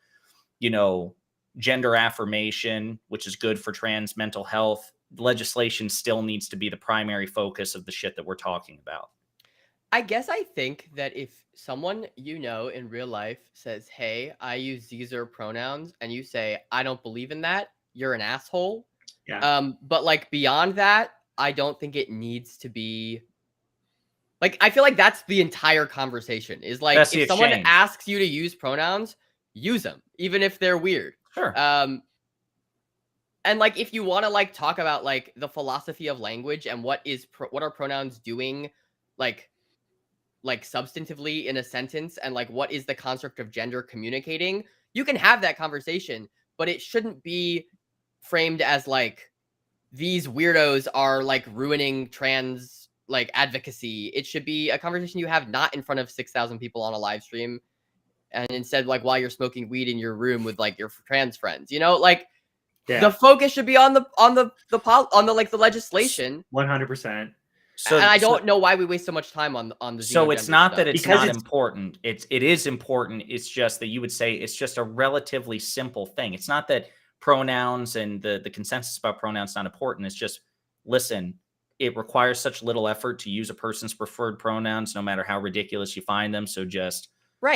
Speaker 1: you know, gender affirmation, which is good for trans mental health, legislation still needs to be the primary focus of the shit that we're talking about?
Speaker 3: I guess I think that if someone you know in real life says, hey, I use these or pronouns, and you say, I don't believe in that, you're an asshole. Yeah. But like beyond that, I don't think it needs to be like, I feel like that's the entire conversation is like, if someone asks you to use pronouns, use them, even if they're weird.
Speaker 1: Sure.
Speaker 3: And like, if you want to like talk about like the philosophy of language and what are pronouns doing, like substantively in a sentence, and like what is the construct of gender communicating, you can have that conversation, but it shouldn't be framed as like these weirdos are like ruining trans like advocacy. It should be a conversation you have not in front of 6,000 people on a live stream, and instead like while you're smoking weed in your room with like your trans friends, you know, like the focus should be on the like the legislation.
Speaker 2: 100%.
Speaker 3: So, and I don't know why we waste so much time on the.
Speaker 1: So it's not that it's not important. It is important. It's just that you would say it's just a relatively simple thing. It's not that pronouns and the consensus about pronouns is not important. It's just, listen, it requires such little effort to use a person's preferred pronouns, no matter how ridiculous you find them. So just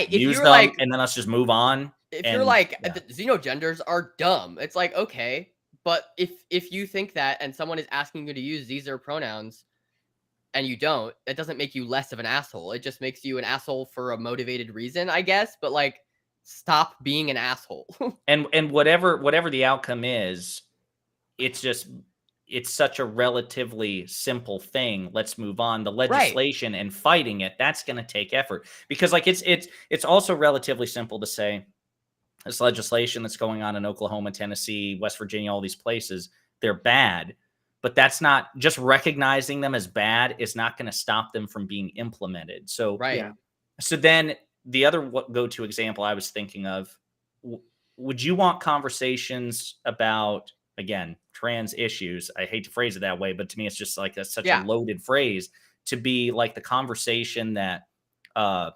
Speaker 1: use them, like, and then let's just move on.
Speaker 3: If you're like, the xenogenders are dumb, it's like, okay, but if you think that and someone is asking you to use these or pronouns, and you don't, that doesn't make you less of an asshole. It just makes you an asshole for a motivated reason, I guess. But like, stop being an asshole.
Speaker 1: and whatever the outcome is, it's such a relatively simple thing. Let's move on. The legislation and fighting it, that's going to take effort, because like it's also relatively simple to say this legislation that's going on in Oklahoma, Tennessee, West Virginia, all these places, they're bad. But that's not, just recognizing them as bad is not going to stop them from being implemented. So,
Speaker 3: right. Yeah.
Speaker 1: So then the other go-to example I was thinking of, would you want conversations about, again, trans issues? I hate to phrase it that way, but to me, it's just like that's such a loaded phrase to be like the conversation that, Jon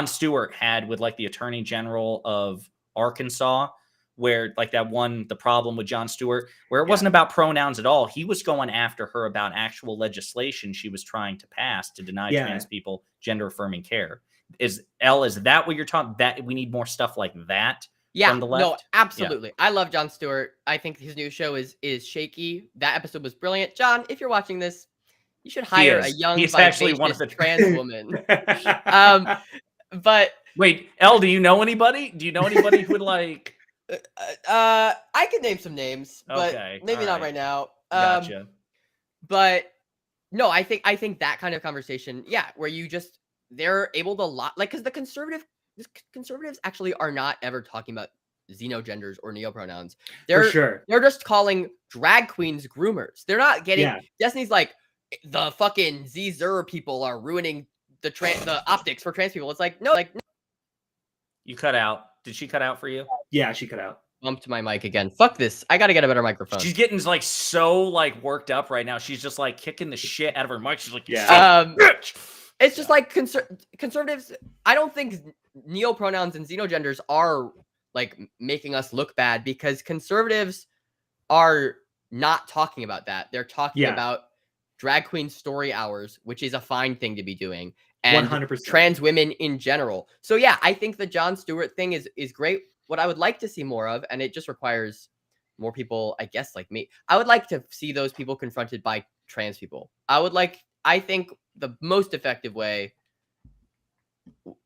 Speaker 1: Stewart had with like the Attorney General of Arkansas, where like the problem with Jon Stewart, where it wasn't about pronouns at all. He was going after her about actual legislation she was trying to pass to deny trans people gender affirming care. Is that what you're talking? That we need more stuff like that from the left?
Speaker 3: No, absolutely. I love Jon Stewart. I think his new show is shaky. That episode was brilliant. John, if you're watching this, you should hire a young,
Speaker 1: he's actually one of the
Speaker 3: trans woman. But
Speaker 1: wait, Elle, do you know anybody? Do you know anybody who would like?
Speaker 3: I could name some names, but maybe not right now.
Speaker 1: Gotcha.
Speaker 3: But no, I think that kind of conversation, where they're able to because the conservatives actually are not ever talking about xenogenders or neopronouns. They're just calling drag queens groomers. They're not getting Destiny's like the fucking Z-Zer people are ruining the optics for trans people. It's like no.
Speaker 1: You cut out. Did she cut out for you?
Speaker 2: Yeah, she cut out.
Speaker 3: Bumped my mic again. Fuck this. I gotta get a better microphone.
Speaker 1: She's getting like so like worked up right now. She's just like kicking the shit out of her mic. She's like,
Speaker 3: bitch. It's just like conservatives. I don't think neopronouns and xenogenders are like making us look bad, because conservatives are not talking about that. They're talking about drag queen story hours, which is a fine thing to be doing, and
Speaker 2: 100%.
Speaker 3: Trans women in general. So I think the Jon Stewart thing is great. What I would like to see more of, and it just requires more people, I guess, like me. I would like to see those people confronted by trans people. I think the most effective way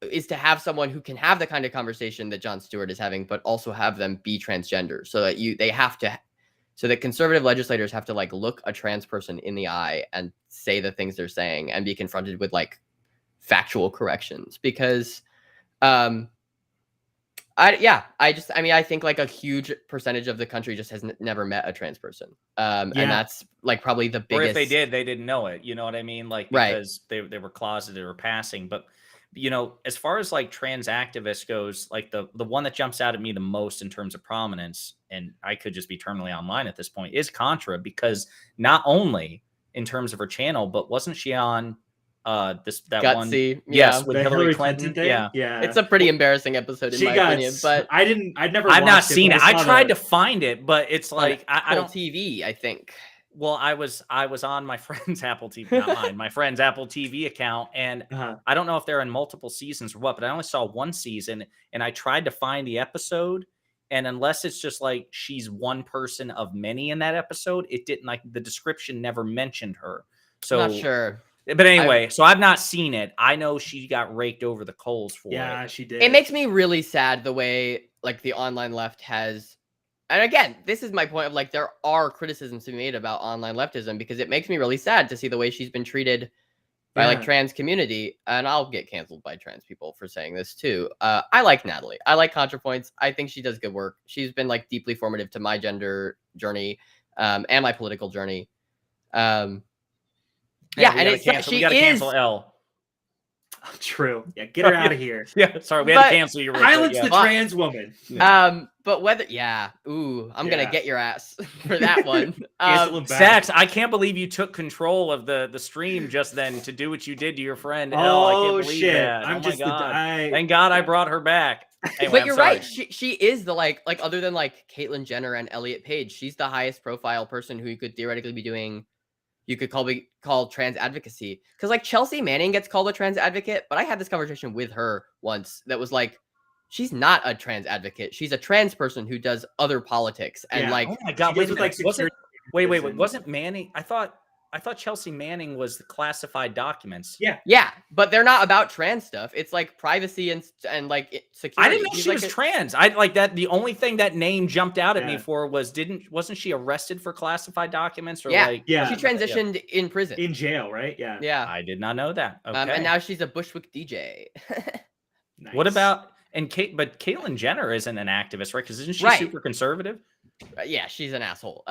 Speaker 3: is to have someone who can have the kind of conversation that Jon Stewart is having, but also have them be transgender, so that conservative legislators have to like look a trans person in the eye and say the things they're saying and be confronted with like factual corrections, because I think like a huge percentage of the country just has never met a trans person. And that's like probably the biggest.
Speaker 1: Or if they did, they didn't know it. You know what I mean? Like, because they were closeted or passing. But, you know, as far as like trans activists goes, like the one that jumps out at me the most in terms of prominence, and I could just be terminally online at this point, is Contra, because not only in terms of her channel, but wasn't she on that
Speaker 3: Gutsy,
Speaker 1: one? Yes, with Hillary Clinton.
Speaker 2: Yeah.
Speaker 3: It's a pretty embarrassing episode in my opinion, but
Speaker 2: I've
Speaker 1: not seen it. I tried to find it, but it's like
Speaker 3: I don't TV, I think.
Speaker 1: Well, I was on my friend's Apple TV, not mine, my friend's Apple TV account, and I don't know if they're in multiple seasons or what, but I only saw one season, and I tried to find the episode, and unless it's just like she's one person of many in that episode, it didn't, like, the description never mentioned her. So
Speaker 3: not sure.
Speaker 1: But anyway, so I've not seen it. I know she got raked over the coals for it.
Speaker 2: Yeah, she did.
Speaker 3: It makes me really sad the way like the online left has. And again, this is my point of like, there are criticisms to be made about online leftism, because it makes me really sad to see the way she's been treated by like trans community. And I'll get canceled by trans people for saying this too. I like Natalie. I like ContraPoints. I think she does good work. She's been like deeply formative to my gender journey and my political journey.
Speaker 1: We gotta cancel Elle.
Speaker 2: True. Yeah, get her out of here.
Speaker 1: Yeah, sorry, we had to cancel you.
Speaker 2: Silence the trans woman.
Speaker 3: But whether I'm gonna get your ass for that one.
Speaker 1: Stax, I can't believe you took control of the stream just then to do what you did to your friend. Elle. I can't believe that.
Speaker 2: I'm
Speaker 1: my God. Thank God I brought her back. Anyway,
Speaker 3: but you're right. She is the like other than like Caitlyn Jenner and Elliot Page, she's the highest profile person who you could theoretically be doing. You could call trans advocacy, because like Chelsea Manning gets called a trans advocate, but I had this conversation with her once that was like, she's not a trans advocate. She's a trans person who does other politics and like.
Speaker 1: Oh my God! Wasn't Manning? I thought Chelsea Manning was the classified documents.
Speaker 3: Yeah, but they're not about trans stuff. It's like privacy and like security.
Speaker 1: I didn't know she was trans. I like that. The only thing that name jumped out at me for was wasn't she arrested for classified documents or
Speaker 3: she transitioned in prison,
Speaker 2: in jail, right? Yeah.
Speaker 1: I did not know that. Okay.
Speaker 3: And now she's a Bushwick DJ.
Speaker 1: Nice. What about but Caitlyn Jenner isn't an activist, right? Because isn't she super conservative?
Speaker 3: Yeah, she's an asshole.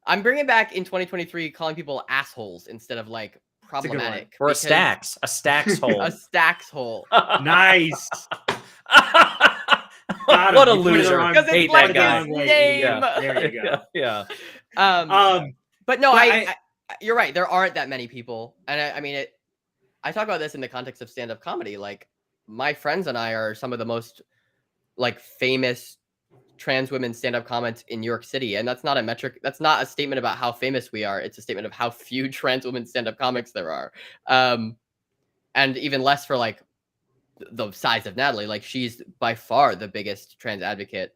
Speaker 3: I'm bringing back in 2023 calling people assholes instead of like problematic.
Speaker 1: Or a Stax hole.
Speaker 3: A Stax hole.
Speaker 2: Nice. Got
Speaker 1: What a
Speaker 2: him. You put it
Speaker 1: loser.
Speaker 2: wrong-
Speaker 3: Because
Speaker 1: Hate
Speaker 3: it's
Speaker 1: that
Speaker 3: like
Speaker 1: guy.
Speaker 3: his
Speaker 2: Way,
Speaker 3: name.
Speaker 2: yeah. There you go.
Speaker 1: Yeah.
Speaker 3: But no,
Speaker 2: But
Speaker 3: I you're right. There aren't that many people, and I mean, I talk about this in the context of stand-up comedy. Like, my friends and I are some of the most like famous trans women stand-up comics in New York City, and that's not a metric. That's not a statement about how famous we are. It's a statement of how few trans women stand-up comics there are, and even less for like the size of Natalie. Like, she's by far the biggest trans advocate.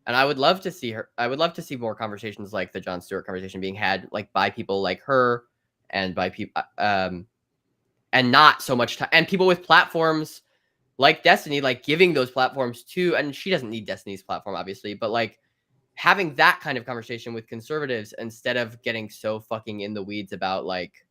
Speaker 3: And I would love to see her. I would love to see more conversations like the Jon Stewart conversation being had, like by people like her, and by people, and not so much time, and people with platforms like Destiny, like giving those platforms to. And she doesn't need Destiny's platform, obviously, but like having that kind of conversation with conservatives instead of getting so fucking in the weeds about like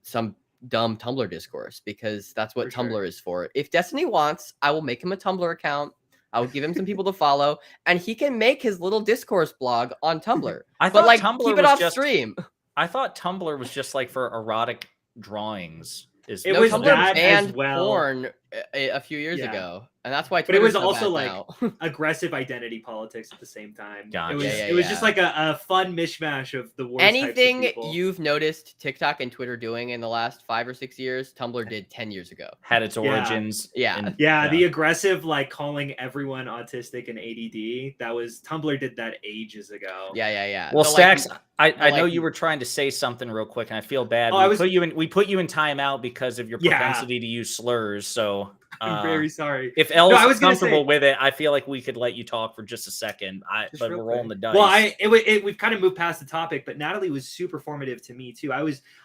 Speaker 3: some dumb Tumblr discourse, because that's what
Speaker 2: For
Speaker 3: Tumblr
Speaker 2: sure.
Speaker 3: is for. If Destiny wants, I will make him a Tumblr account. I will give him some people to follow, and he can make his little discourse blog on Tumblr.
Speaker 1: I
Speaker 3: But
Speaker 1: thought
Speaker 3: like,
Speaker 1: Tumblr
Speaker 3: keep it
Speaker 1: was
Speaker 3: off
Speaker 1: just
Speaker 3: stream.
Speaker 1: I thought Tumblr was just like for erotic drawings.
Speaker 2: It
Speaker 3: No,
Speaker 2: was
Speaker 3: Tumblr
Speaker 2: that as
Speaker 3: banned
Speaker 2: well.
Speaker 3: porn a few years
Speaker 2: Yeah.
Speaker 3: ago, and that's why
Speaker 2: But it
Speaker 3: Twitter's
Speaker 2: was
Speaker 3: so
Speaker 2: also
Speaker 3: bad
Speaker 2: like
Speaker 3: now.
Speaker 2: aggressive identity politics at the same time.
Speaker 1: Gotcha.
Speaker 2: It was
Speaker 3: Yeah,
Speaker 2: it was
Speaker 3: yeah.
Speaker 2: just like a fun mishmash of the worst types of
Speaker 3: Anything
Speaker 2: people.
Speaker 3: you've noticed TikTok and Twitter doing in the last 5 or 6 years, Tumblr did 10 years ago.
Speaker 1: Had its origins.
Speaker 3: Yeah.
Speaker 2: Yeah, the aggressive like calling everyone autistic and ADD. That was Tumblr did that ages ago.
Speaker 3: Yeah.
Speaker 1: Well,
Speaker 3: The, like,
Speaker 1: Stax, I know
Speaker 3: like-
Speaker 1: you were trying to say something real quick, and I feel bad.
Speaker 2: Oh,
Speaker 1: We put you in timeout because of your
Speaker 2: Yeah.
Speaker 1: propensity to use slurs. So
Speaker 2: I'm very sorry.
Speaker 1: if Elle's
Speaker 2: I was gonna
Speaker 1: comfortable
Speaker 2: say-
Speaker 1: with it, I feel like we could let you talk for just a second.
Speaker 2: Just
Speaker 1: But
Speaker 2: real
Speaker 1: we're rolling the
Speaker 2: quick.
Speaker 1: dice.
Speaker 2: Well, we've kind of moved past the topic, but Natalie was super formative to me too. I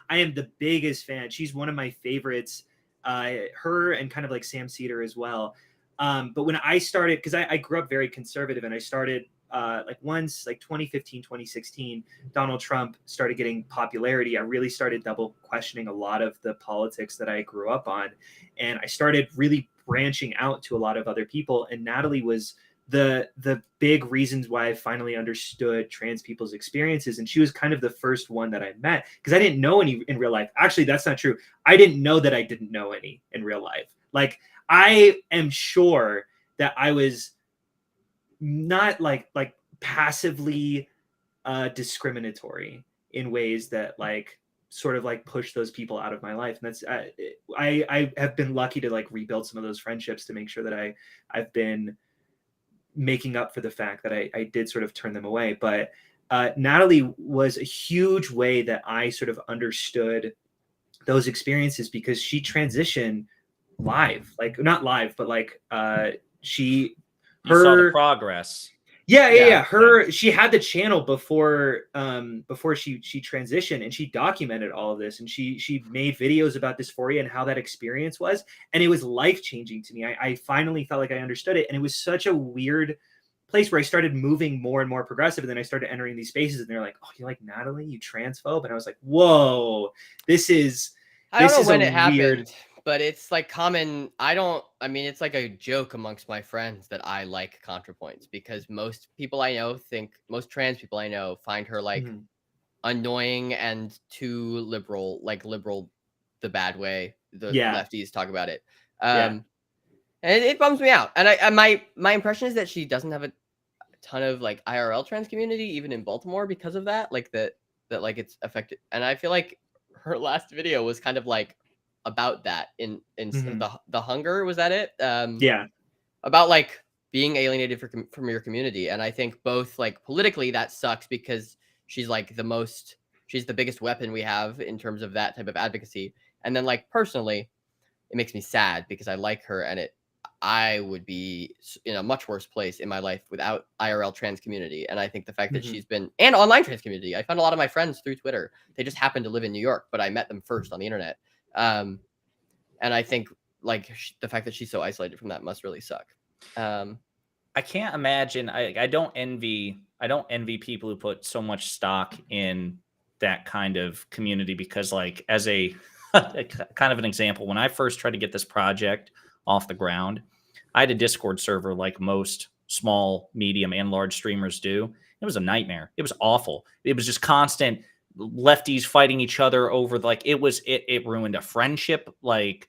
Speaker 2: am the biggest fan. She's one of my favorites. Her and kind of like Sam Cedar as well. But when I started, because I grew up very conservative, and I started like once like 2015, 2016, Donald Trump started getting popularity. I really started double questioning a lot of the politics that I grew up on, and I started really branching out to a lot of other people. And Natalie was the big reasons why I finally understood trans people's experiences. And she was kind of the first one that I met, because I didn't know any in real life. Actually, that's not true. I didn't know that I didn't know any in real life. Like, I am sure that I was not like passively discriminatory in ways that like sort of like push those people out of my life. And that's I have been lucky to like rebuild some of those friendships to make sure that I've been making up for the fact that I did sort of turn them away. But Natalie was a huge way that I sort of understood those experiences, because she transitioned live, like not live, but like
Speaker 1: You saw the progress.
Speaker 2: Yeah. She had the channel before she transitioned, and she documented all of this, and she made videos about dysphoria and how that experience was, and it was life-changing to me. I finally felt like I understood it, and it was such a weird place where I started moving more and more progressive, and then I started entering these spaces, and they're like, "Oh, you like Natalie, you transphobe?" And I was like, "Whoa,
Speaker 3: I don't know when
Speaker 2: a
Speaker 3: it happened,
Speaker 2: weird-"
Speaker 3: but it's like common. I mean, it's like a joke amongst my friends that I like ContraPoints, because most trans people I know find her like annoying and too liberal, like liberal the bad way the lefties talk about it. And it bums me out. And my impression is that she doesn't have a ton of like IRL trans community, even in Baltimore, because of that. Like that like it's affected. And I feel like her last video was kind of like about that in the hunger, was that it? About like being alienated from your community. And I think both like politically that sucks, because she's like she's the biggest weapon we have in terms of that type of advocacy. And then like personally, it makes me sad, because I like her, and I would be in a much worse place in my life without IRL trans community. And I think the fact that she's been, and online trans community, I found a lot of my friends through Twitter. They just happen to live in New York, but I met them first on the internet. And I think like the fact that she's so isolated from that must really suck.
Speaker 1: I can't imagine. I don't envy people who put so much stock in that kind of community, because like as a kind of an example, when I first tried to get this project off the ground, I had a Discord server like most small, medium, and large streamers do. It was a nightmare. It was awful. It was just constant lefties fighting each other over like it ruined a friendship. Like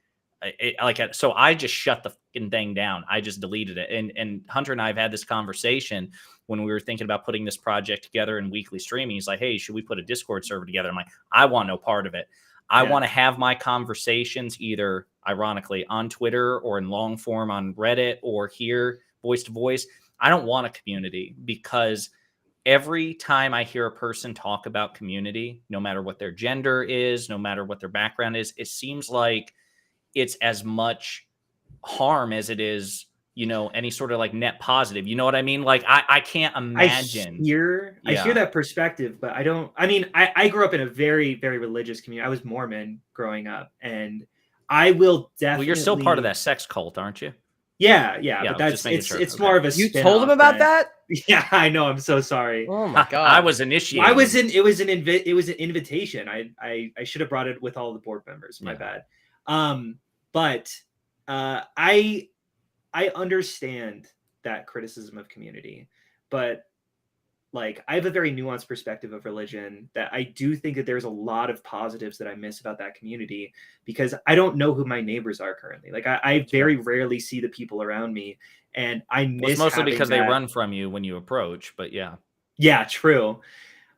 Speaker 1: so I just shut the fucking thing down. I just deleted it. And Hunter and I have had this conversation when we were thinking about putting this project together and weekly streaming. He's like, hey, should we put a Discord server together? I'm like, I want no part of it. I want to have my conversations either, ironically, on Twitter or in long form on Reddit or here, voice to voice. I don't want a community, because every time I hear a person talk about community, no matter what their gender is, no matter what their background is, it seems like it's as much harm as it is, any sort of like net positive. You know what I mean? Like I can't imagine.
Speaker 2: I hear that perspective, but I grew up in a very, very religious community. I was Mormon growing up, and I will definitely.
Speaker 1: Well, you're still part of that sex cult, aren't you?
Speaker 2: Yeah, but that's it's more of a.
Speaker 3: You told him about that?
Speaker 2: Yeah, I know. I'm so sorry.
Speaker 3: Oh my god!
Speaker 1: I was initiated.
Speaker 2: It was an invitation. I should have brought it with all the board members. My bad. But I understand that criticism of community, but like I have a very nuanced perspective of religion that I do think that there's a lot of positives that I miss about that community, because I don't know who my neighbors are currently. Like I very rarely see the people around me, and I miss.
Speaker 1: It's mostly because they run from you when you approach, but
Speaker 2: yeah, true.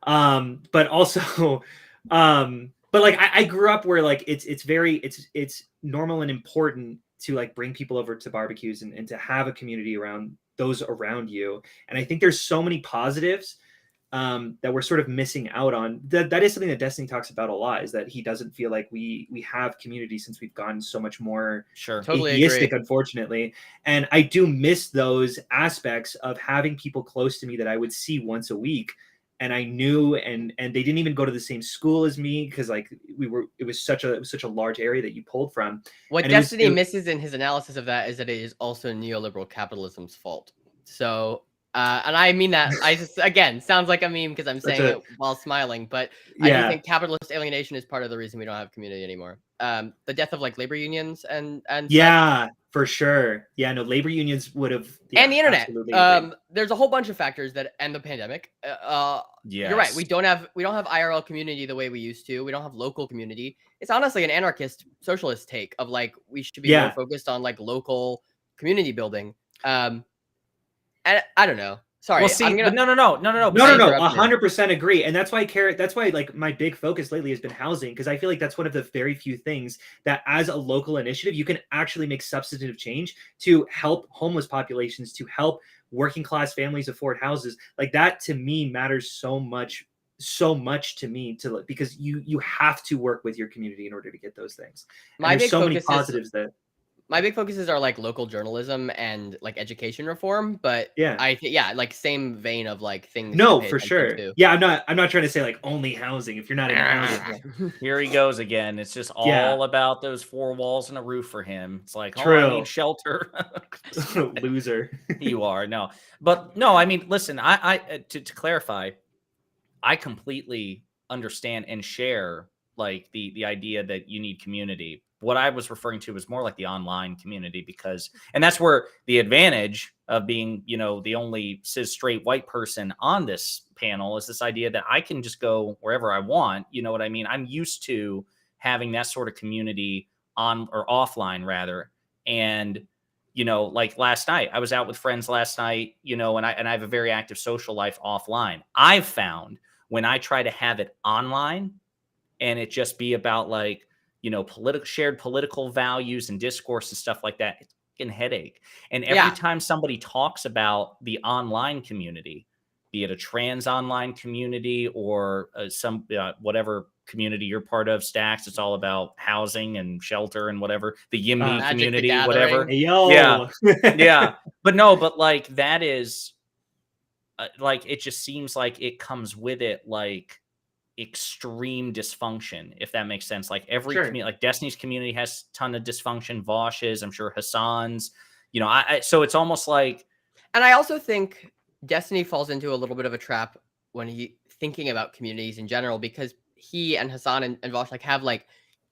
Speaker 2: But also, but like I grew up where like it's normal and important to like bring people over to barbecues and to have a community around those around you. And I think there's so many positives that we're sort of missing out on. That is something that Destiny talks about a lot, is that he doesn't feel like we have community since we've gotten so much more atheistic, unfortunately. And I do miss those aspects of having people close to me that I would see once a week. And I knew, and they didn't even go to the same school as me, because like it was such a large area that you pulled from.
Speaker 3: What Destiny misses in his analysis of that is that it is also neoliberal capitalism's fault. So, and I mean that, I just, again, sounds like a meme because I'm saying it while smiling, but I do think capitalist alienation is part of the reason we don't have community anymore. The death of like labor unions and
Speaker 2: such. For sure. Yeah, no, labor unions would have.
Speaker 3: And the internet. There's a whole bunch of factors that end the pandemic. You're right. We don't have IRL community the way we used to. We don't have local community. It's honestly an anarchist socialist take of like we should be more focused on like local community building. And I don't know. Sorry.
Speaker 1: Well, see, no.
Speaker 2: 100% agree. And that's why like my big focus lately has been housing, because I feel like that's one of the very few things that as a local initiative, you can actually make substantive change to help homeless populations, to help working class families afford houses. Like that to me matters so much to me, because you have to work with your community in order to get those things. And there's so many positives that.
Speaker 3: My big focuses are like local journalism and like education reform, but like same vein of like things.
Speaker 2: No, for sure. Yeah, I'm not trying to say like only housing if you're not in housing.
Speaker 1: Here he goes again. It's just all about those four walls and a roof for him. It's like, I need shelter.
Speaker 2: Loser.
Speaker 1: You are. No. But no, I mean, listen, I to clarify, I completely understand and share like the idea that you need community. What I was referring to was more like the online community, and that's where the advantage of being, the only cis straight white person on this panel is this idea that I can just go wherever I want. You know what I mean? I'm used to having that sort of community on or offline rather. And, like last night, I was out with friends last night, and I have a very active social life offline. I've found when I try to have it online and it just be about like, shared political values and discourse and stuff like that, it's a fucking headache. And every time somebody talks about the online community, be it a trans online community or some whatever community you're part of, Stax, it's all about housing and shelter and whatever, the Yimby community, whatever.
Speaker 2: Hey, yo.
Speaker 1: Yeah. But like that is like, it just seems like it comes with it like extreme dysfunction, if that makes sense. Like every community, like Destiny's community has a ton of dysfunction. Vosh's, I'm sure Hassan's, so it's almost like.
Speaker 3: And I also think Destiny falls into a little bit of a trap when he thinking about communities in general, because he and Hassan and Vosh like have like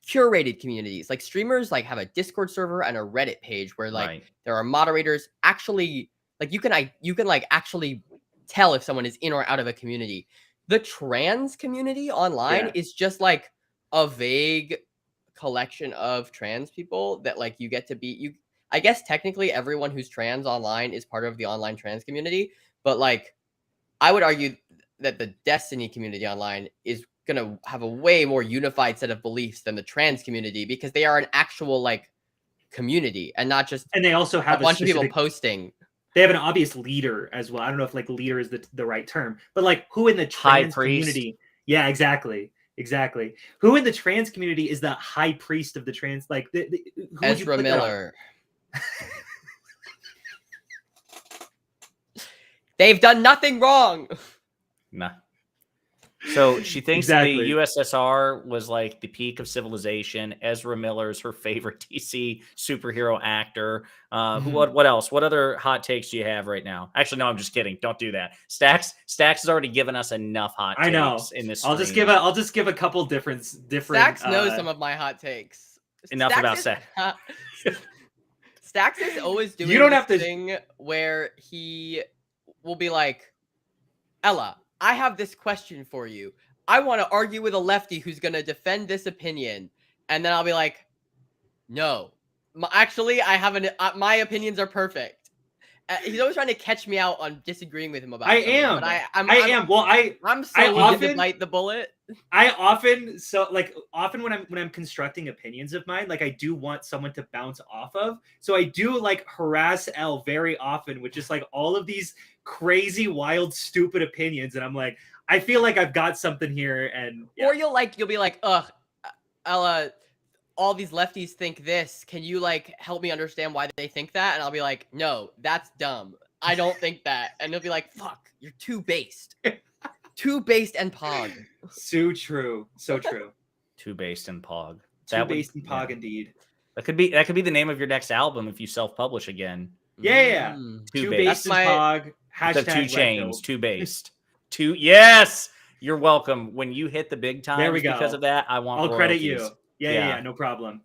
Speaker 3: curated communities. Like streamers like have a Discord server and a Reddit page where like there are moderators. Actually, like you can like actually tell if someone is in or out of a community. The trans community online is just like a vague collection of trans people that like you get to be you. I guess technically everyone who's trans online is part of the online trans community, but like I would argue that the Destiny community online is gonna have a way more unified set of beliefs than the trans community because they are an actual like community and not just
Speaker 2: and they also have
Speaker 3: a bunch of people
Speaker 2: specific-
Speaker 3: posting.
Speaker 2: They have an obvious leader as well. I don't know if like leader is the right term, but like who in the trans community? Yeah, exactly. Who in the trans community is the high priest of the trans? Like who would you
Speaker 3: Ezra
Speaker 2: put that on?
Speaker 3: Miller. They've done nothing wrong.
Speaker 1: Nah. So she thinks
Speaker 2: Exactly.
Speaker 1: the USSR was like the peak of civilization. Ezra Miller is her favorite DC superhero actor. What else? What other hot takes do you have right now? Actually, no, I'm just kidding. Don't do that. Stax has already given us enough hot takes.
Speaker 2: I know.
Speaker 1: In this.
Speaker 2: I'll just give a couple different.
Speaker 3: Stax knows some of my hot takes.
Speaker 1: Enough
Speaker 3: Stax
Speaker 1: about
Speaker 3: is-
Speaker 1: Stax.
Speaker 3: Stax is always doing
Speaker 2: You don't
Speaker 3: this
Speaker 2: have to-
Speaker 3: thing where he will be like, Ella, I have this question for you. I want to argue with a lefty who's going to defend this opinion. And then I'll be like, no. Actually, I have my opinions are perfect. He's always trying to catch me out on disagreeing with him about something,
Speaker 2: am.
Speaker 3: but
Speaker 2: I am. Well,
Speaker 3: I'm slowly
Speaker 2: often-
Speaker 3: to bite the bullet.
Speaker 2: I often when I'm constructing opinions of mine, like I do want someone to bounce off of. So I do like harass Elle very often with just like all of these crazy, wild, stupid opinions, and I'm like, I feel like I've got something here, and yeah.
Speaker 3: Or you'll be like, ugh, Ella, all these lefties think this. Can you like help me understand why they think that? And I'll be like, no, that's dumb. I don't think that. And he'll be like, fuck, you're too based. Too based and pog.
Speaker 2: So true.
Speaker 1: Too based in Pog.
Speaker 2: Too based in Pog, indeed.
Speaker 1: That could be the name of your next album if you self-publish again.
Speaker 2: Yeah.
Speaker 1: Too
Speaker 2: Too
Speaker 1: based.
Speaker 2: based in Pog.
Speaker 1: The
Speaker 2: Hashtag
Speaker 1: two
Speaker 2: Red
Speaker 1: chains.
Speaker 2: Pill.
Speaker 1: Too based. Yes. You're welcome. When you hit the big time,
Speaker 2: There we go.
Speaker 1: because of that, I want.
Speaker 2: I'll credit you.
Speaker 1: royalties.
Speaker 2: Yeah, no problem.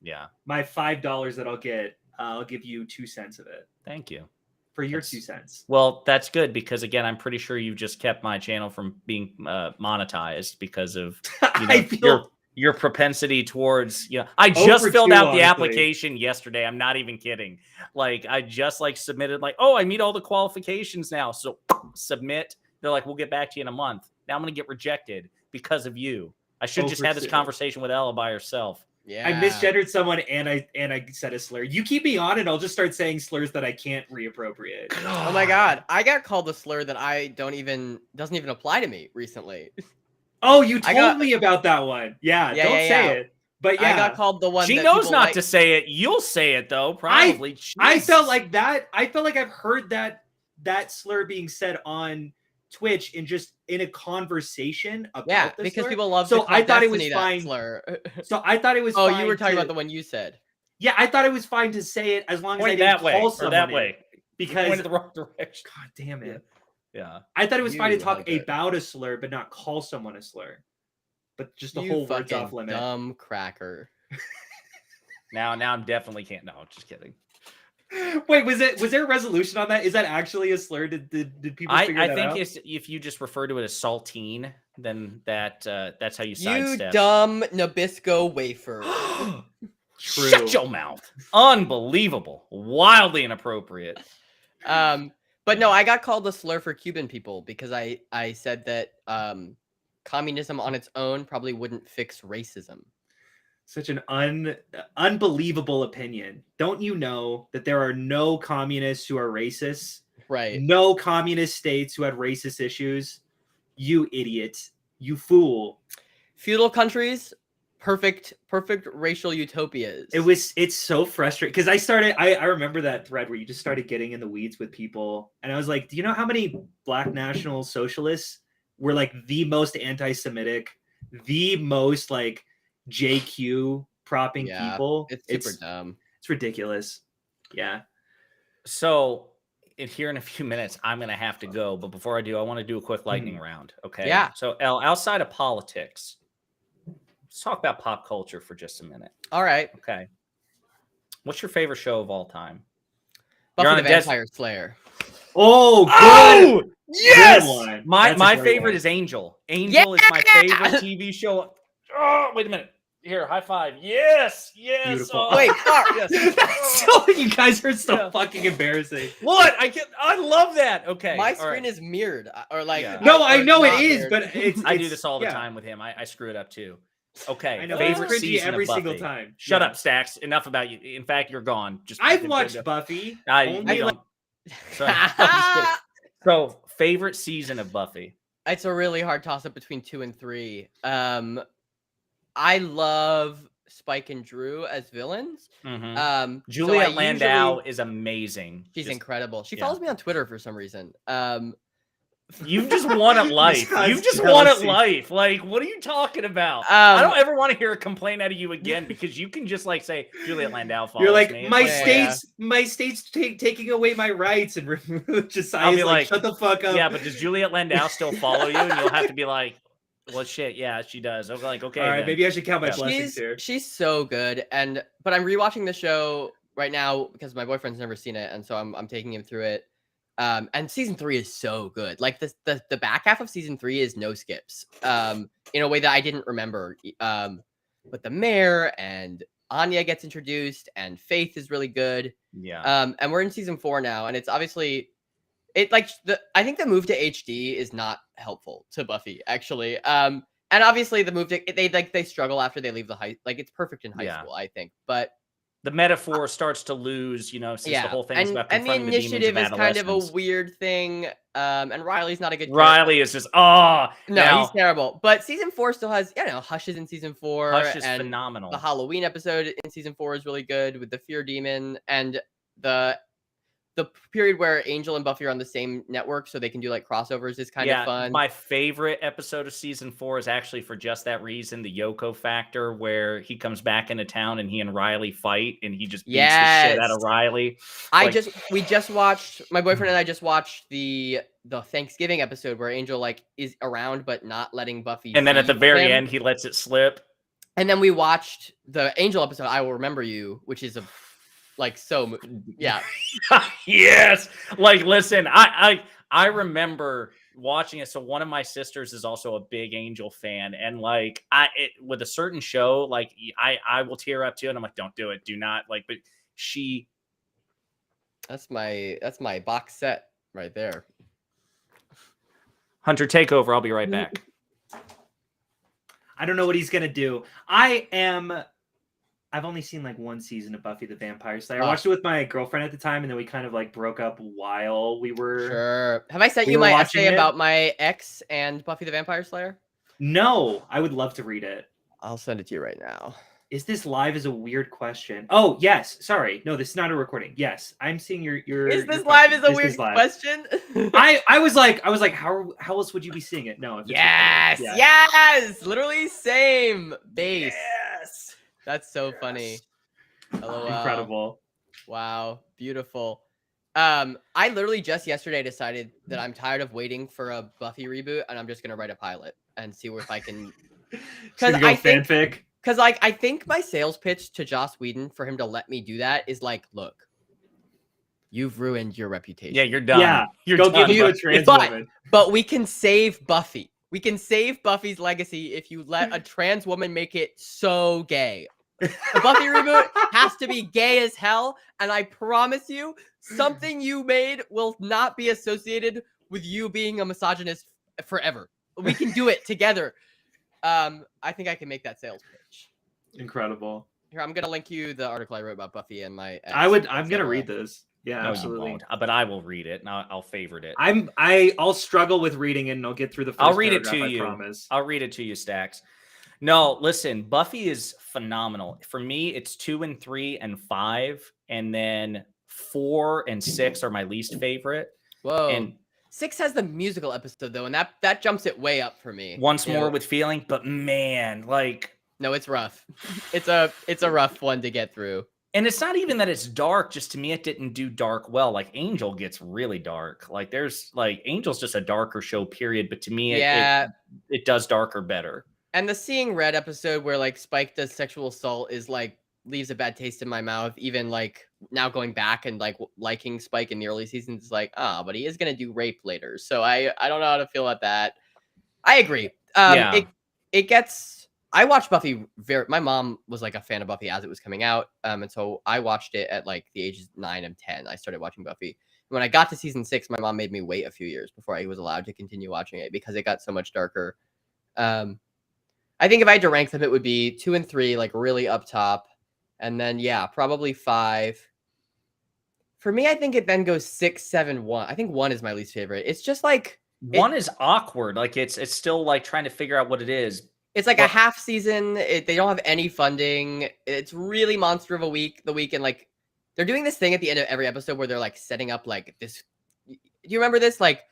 Speaker 1: Yeah.
Speaker 2: My $5 that I'll get, I'll give you 2 cents of it
Speaker 1: Thank you.
Speaker 2: for your 2 cents.
Speaker 1: Well, that's good because again, I'm pretty sure you've just kept my channel from being monetized because of
Speaker 2: I feel
Speaker 1: your propensity towards I just
Speaker 2: Over
Speaker 1: filled
Speaker 2: two,
Speaker 1: out the
Speaker 2: honestly.
Speaker 1: application yesterday. I'm not even kidding. Like I just submitted I meet all the qualifications now. So submit. They're like, we'll get back to you in a month. Now I'm gonna get rejected because of you. I should just have this
Speaker 2: 2.
Speaker 1: conversation with Ella by herself.
Speaker 3: Yeah.
Speaker 2: I misgendered someone and I said a slur. You keep me on and I'll just start saying slurs that I can't reappropriate.
Speaker 3: Oh my god, I got called a slur that doesn't even apply to me recently.
Speaker 2: Oh, you told me about that one. Yeah, don't say it. But yeah,
Speaker 3: I got called the one.
Speaker 1: She
Speaker 3: that
Speaker 1: knows
Speaker 3: people
Speaker 1: not to say it. You'll say it though, probably.
Speaker 2: I felt like that. I felt like I've heard that slur being said on Twitch in a conversation about the
Speaker 3: because
Speaker 2: slur.
Speaker 3: people love.
Speaker 2: So
Speaker 3: to call
Speaker 2: I thought it was
Speaker 3: Destiny that
Speaker 2: fine.
Speaker 3: Slur.
Speaker 2: So I thought it was.
Speaker 3: Oh,
Speaker 2: fine
Speaker 3: you were talking
Speaker 2: to-
Speaker 3: about the one you said.
Speaker 2: Yeah, I thought it was fine to say it as long as I
Speaker 1: Point
Speaker 2: didn't
Speaker 1: that way
Speaker 2: call
Speaker 1: or
Speaker 2: someone
Speaker 1: that
Speaker 2: it,
Speaker 1: way.
Speaker 2: because
Speaker 1: Point in the wrong direction.
Speaker 2: God damn it.
Speaker 1: Yeah.
Speaker 2: I thought it was fine to
Speaker 3: You
Speaker 2: talk
Speaker 3: hugger.
Speaker 2: about a slur, but not call someone a slur. But just the
Speaker 3: You
Speaker 2: whole words
Speaker 3: fucking
Speaker 2: off limit.
Speaker 3: dumb cracker.
Speaker 1: Now I'm definitely can't. No, just kidding.
Speaker 2: Wait, was there a resolution on that? Is that actually a slur? Did people figure
Speaker 1: I
Speaker 2: that
Speaker 1: think
Speaker 2: out?
Speaker 1: if you just refer to it as saltine, then that's how you
Speaker 3: You
Speaker 1: sidestep.
Speaker 3: dumb Nabisco wafer.
Speaker 2: True.
Speaker 1: Shut your mouth. Unbelievable. Wildly inappropriate.
Speaker 3: But no, I got called a slur for Cuban people because I said that communism on its own probably wouldn't fix racism.
Speaker 2: Such an unbelievable opinion. Don't you know that there are no communists who are racists?
Speaker 3: Right.
Speaker 2: No communist states who had racist issues? You idiot. You fool.
Speaker 3: Feudal countries, perfect racial utopias.
Speaker 2: It's so frustrating because I remember that thread where you just started getting in the weeds with people, and I was like, do you know how many Black National Socialists were like the most anti-Semitic, the most like JQ propping people?
Speaker 3: It's super dumb.
Speaker 2: It's ridiculous. Yeah.
Speaker 1: So here in a few minutes, I'm going to have to go. But before I do, I want to do a quick lightning round. Okay.
Speaker 3: Yeah.
Speaker 1: So Elle, outside of politics, let's talk about pop culture for just a minute.
Speaker 3: All right.
Speaker 1: Okay. What's your favorite show of all time?
Speaker 2: You're
Speaker 3: Buffy
Speaker 2: on
Speaker 3: the
Speaker 2: a
Speaker 3: Vampire Slayer.
Speaker 2: Oh, good.
Speaker 1: Oh, yes.
Speaker 2: Good one.
Speaker 1: My
Speaker 2: That's a great
Speaker 1: favorite
Speaker 2: one.
Speaker 1: is Angel. Angel is my favorite TV show. Oh, wait a minute. Here, high five. Yes, yes.
Speaker 2: Beautiful.
Speaker 3: Wait,
Speaker 1: yes.
Speaker 2: That's so, you guys are so
Speaker 1: Yeah.
Speaker 2: fucking embarrassing.
Speaker 1: What? I love that. Okay.
Speaker 3: My
Speaker 1: all
Speaker 3: screen
Speaker 1: right.
Speaker 3: is mirrored, or like.
Speaker 1: Yeah.
Speaker 2: No, I
Speaker 3: or
Speaker 2: know it
Speaker 3: not
Speaker 2: is,
Speaker 3: mirrored.
Speaker 2: but it's
Speaker 1: I do this all the
Speaker 2: yeah.
Speaker 1: time with him. I screw it up too. Okay.
Speaker 2: I know
Speaker 1: favorite
Speaker 2: it's cringy
Speaker 1: season
Speaker 2: every
Speaker 1: of Buffy.
Speaker 2: single time.
Speaker 1: Shut
Speaker 2: Yeah.
Speaker 1: up, Stax. Enough about you. In fact, you're gone. Just
Speaker 2: I've
Speaker 1: fucking
Speaker 2: watched
Speaker 1: go.
Speaker 2: Buffy.
Speaker 1: I
Speaker 2: only
Speaker 1: don't. So, I'm just kidding. So, favorite season of Buffy.
Speaker 3: It's a really hard toss up between 2 and 3. I love Spike and Drew as villains.
Speaker 1: Mhm.
Speaker 3: So
Speaker 1: Juliet
Speaker 3: I
Speaker 1: Landau
Speaker 3: usually-
Speaker 1: is amazing.
Speaker 3: She's
Speaker 1: Just-
Speaker 3: incredible. She
Speaker 1: yeah.
Speaker 3: follows me on Twitter for some reason.
Speaker 1: You just want it life.
Speaker 2: Because
Speaker 1: You just want it
Speaker 2: jealousy.
Speaker 1: life. Like, what are you talking about? I don't ever want to hear a complaint out of you again because you can just like say Juliet Landau follows
Speaker 2: You're like,
Speaker 1: me. It's
Speaker 2: my
Speaker 3: Yeah.
Speaker 2: state's taking away my rights, and Josiah's
Speaker 1: I'll be
Speaker 2: like,
Speaker 1: like,
Speaker 2: shut the fuck up.
Speaker 1: Yeah, but does Juliet Landau still follow you? And you'll have to be like, well, shit, yeah, she does. I'm like, okay,
Speaker 2: All right,
Speaker 1: then.
Speaker 2: maybe I should count my
Speaker 1: Yeah.
Speaker 2: blessings here.
Speaker 3: She's so good, but I'm rewatching the show right now because my boyfriend's never seen it, and so I'm taking him through it. And season 3 is so good. Like the back half of season 3 is no skips. In a way that I didn't remember. But the mayor and Anya gets introduced, and Faith is really good.
Speaker 1: Yeah.
Speaker 3: And we're in season 4 now, and it's obviously I think the move to HD is not helpful to Buffy actually. And obviously the move to they struggle after they leave the high, like it's perfect in high
Speaker 1: Yeah.
Speaker 3: school, I think, but
Speaker 1: The metaphor starts to lose, since the whole thing is about
Speaker 3: and the
Speaker 1: confronting the demons
Speaker 3: initiative
Speaker 1: of
Speaker 3: is kind of a
Speaker 1: adolescence.
Speaker 3: weird thing. And Riley's not a good
Speaker 1: Riley is just,
Speaker 3: No,
Speaker 1: now,
Speaker 3: he's terrible. But season 4 still has, Hush is in season 4.
Speaker 1: Hush is
Speaker 3: and
Speaker 1: phenomenal.
Speaker 3: the Halloween episode in season 4 is really good with the Fear Demon, and the period where Angel and Buffy are on the same network so they can do like crossovers is kind of fun.
Speaker 1: My favorite episode of season 4 is actually for just that reason, the Yoko factor, where he comes back into town and he and Riley fight and he just beats the shit out of Riley.
Speaker 3: My boyfriend and I just watched the Thanksgiving episode where Angel like is around but not letting Buffy.
Speaker 1: And then at the
Speaker 3: see
Speaker 1: very
Speaker 3: him.
Speaker 1: end, he lets it slip.
Speaker 3: And then we watched the Angel episode, I Will Remember You, which is yeah.
Speaker 1: Yes. Like, listen, I remember watching it. So one of my sisters is also a big Angel fan. And like, with a certain show, like I will tear up too. And I'm like, don't do it. Do not but she.
Speaker 3: That's my box set right there.
Speaker 1: Hunter, take over. I'll be right back.
Speaker 2: I don't know what he's gonna do. I've only seen like one season of Buffy the Vampire Slayer. I watched it with my girlfriend at the time, and then we kind of like broke up while we were.
Speaker 3: Sure. Have I sent
Speaker 2: we
Speaker 3: you
Speaker 2: were
Speaker 3: my
Speaker 2: watching
Speaker 3: essay
Speaker 2: it.
Speaker 3: about my ex and Buffy the Vampire Slayer?
Speaker 2: No, I would love to read it.
Speaker 3: I'll send it to you right now.
Speaker 2: Is this live? Is a weird question. Oh yes, sorry. No, this is not a recording. Yes, I'm seeing your.
Speaker 3: Is this
Speaker 2: your
Speaker 3: live?
Speaker 2: question.
Speaker 3: Is a
Speaker 2: This
Speaker 3: weird
Speaker 2: live.
Speaker 3: question.
Speaker 2: I was like, how else would you be seeing it? No. If it's
Speaker 3: Yes,
Speaker 2: recorded. Yeah.
Speaker 3: yes, literally same base.
Speaker 2: Yes.
Speaker 3: That's so funny. LOL.
Speaker 2: Incredible.
Speaker 3: Wow, beautiful. I literally just yesterday decided that I'm tired of waiting for a Buffy reboot, and I'm just gonna write a pilot and see if I can.
Speaker 2: Because I think fanfic.
Speaker 3: Because I think my sales pitch to Joss Whedon for him to let me do that is like, look, you've ruined your reputation.
Speaker 1: Yeah, you're done.
Speaker 2: Yeah,
Speaker 1: You're
Speaker 2: go
Speaker 1: done.
Speaker 2: give you a trans
Speaker 3: But-
Speaker 2: woman.
Speaker 3: But we can save Buffy. We can save Buffy's legacy if you let a trans woman make it so gay. The Buffy reboot has to be gay as hell, and I promise you, something you made will not be associated with you being a misogynist forever. We can do it together. I think I can make that sales pitch.
Speaker 2: Incredible.
Speaker 3: Here, I'm gonna link you the article I wrote about Buffy and my ex.
Speaker 2: I'm gonna read this. Yeah,
Speaker 1: No,
Speaker 2: absolutely.
Speaker 1: you won't. But I will read it and I'll favorite it.
Speaker 2: I'll struggle with reading it and I'll get through the first
Speaker 1: I'll read it
Speaker 2: paragraph,
Speaker 1: to you.
Speaker 2: I promise.
Speaker 1: I'll read it to you, Stax. No, listen, Buffy is phenomenal. For me, it's 2 and 3 and 5, and then 4 and 6 are my least favorite.
Speaker 3: Whoa.
Speaker 1: And
Speaker 3: 6 has the musical episode though, and that jumps it way up for me.
Speaker 1: Once More with Feeling, but man, like,
Speaker 3: no, it's rough. It's a rough one to get through.
Speaker 1: and it's not even that it's dark, just to me it didn't do dark well. Like Angel gets really dark. Like there's like Angel's just a darker show period, but to me it does darker better.
Speaker 3: And the Seeing Red episode where like Spike does sexual assault is like leaves a bad taste in my mouth. Even like now going back and like liking Spike in the early seasons is like, but he is gonna do rape later. So I don't know how to feel about that. I agree.
Speaker 1: Yeah.
Speaker 3: It gets I watched Buffy my mom was like a fan of Buffy as it was coming out. And so I watched it at like the ages 9 and 10. I started watching Buffy. When I got to season 6, my mom made me wait a few years before I was allowed to continue watching it because it got so much darker. I think if I had to rank them, it would be 2 and 3, like really up top. And then, yeah, probably 5. For me, I think it then goes 6, 7, 1. I think 1 is my least favorite. It's just like...
Speaker 1: 1 is awkward. Like, it's still like trying to figure out what it is.
Speaker 3: It's like a half season. They don't have any funding. It's really monster of the week, and like they're doing this thing at the end of every episode where they're like setting up like this. Do you remember this? Like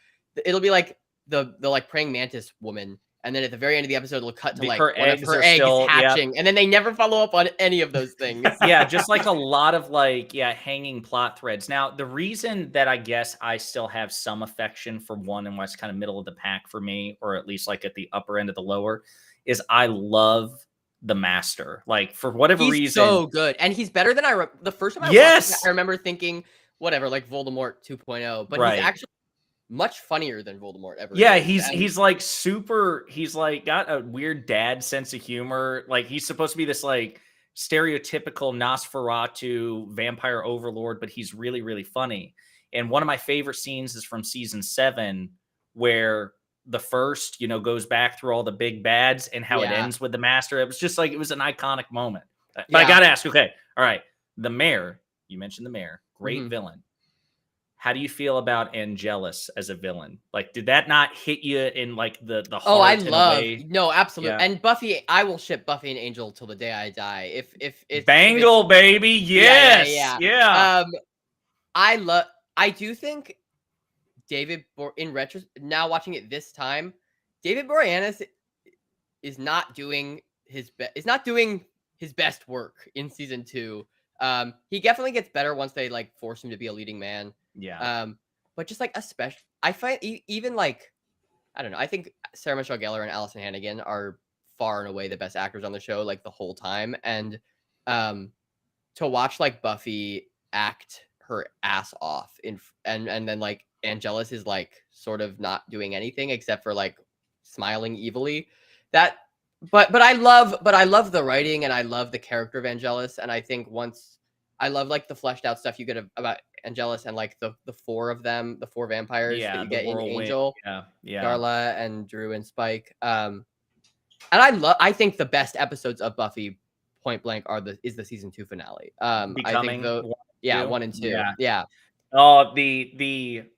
Speaker 3: it'll be like the like praying mantis woman, and then at the very end of the episode, it'll cut to like
Speaker 1: her
Speaker 3: one
Speaker 1: eggs
Speaker 3: of her
Speaker 1: are
Speaker 3: eggs
Speaker 1: still,
Speaker 3: hatching, and then they never follow up on any of those things.
Speaker 1: Yeah, just like a lot of like hanging plot threads. Now, the reason that I guess I still have some affection for 1 and what's kind of middle of the pack for me, or at least like at the upper end of the lower, is I love the Master. Like, for whatever
Speaker 3: he's
Speaker 1: reason,
Speaker 3: so good, and he's better than the first time I
Speaker 1: yes,
Speaker 3: watched it, I remember thinking whatever, like Voldemort 2.0, but
Speaker 1: right.
Speaker 3: he's actually much funnier than Voldemort ever.
Speaker 1: Yeah,
Speaker 3: is.
Speaker 1: he's like super. He's like got a weird dad sense of humor. Like, he's supposed to be this like stereotypical Nosferatu vampire overlord, but he's really, really funny. And one of my favorite scenes is from season 7, where the first, goes back through all the big bads and how it ends with the Master. It was just like, it was an iconic moment. But I got to ask, okay, all right. The mayor, you mentioned the mayor, great villain. How do you feel about Angelus as a villain? Like, did that not hit you in like the heart?
Speaker 3: Oh, I love. No, absolutely.
Speaker 1: Yeah.
Speaker 3: And Buffy, I will ship Buffy and Angel till the day I die. If
Speaker 1: Bangle, baby, yes, yeah.
Speaker 3: I do think in now watching it this time, David Boreanaz is not doing his best work in season 2. He definitely gets better once they like force him to be a leading man.
Speaker 1: Yeah.
Speaker 3: But just like I find even like, I don't know. I think Sarah Michelle Gellar and Allison Hannigan are far and away the best actors on the show, like the whole time. And to watch like Buffy act her ass off and then like Angelus is like sort of not doing anything except for like smiling evilly. But I love the writing and I love the character of Angelus. And I think I love like the fleshed out stuff you get about Angelus and like the 4 of them, the 4 vampires that you get in Angel, Darla and Drew and Spike. And I think the best episodes of Buffy point blank is the season 2 finale.
Speaker 1: Becoming,
Speaker 3: I think 1 and 2. Yeah.
Speaker 1: Oh,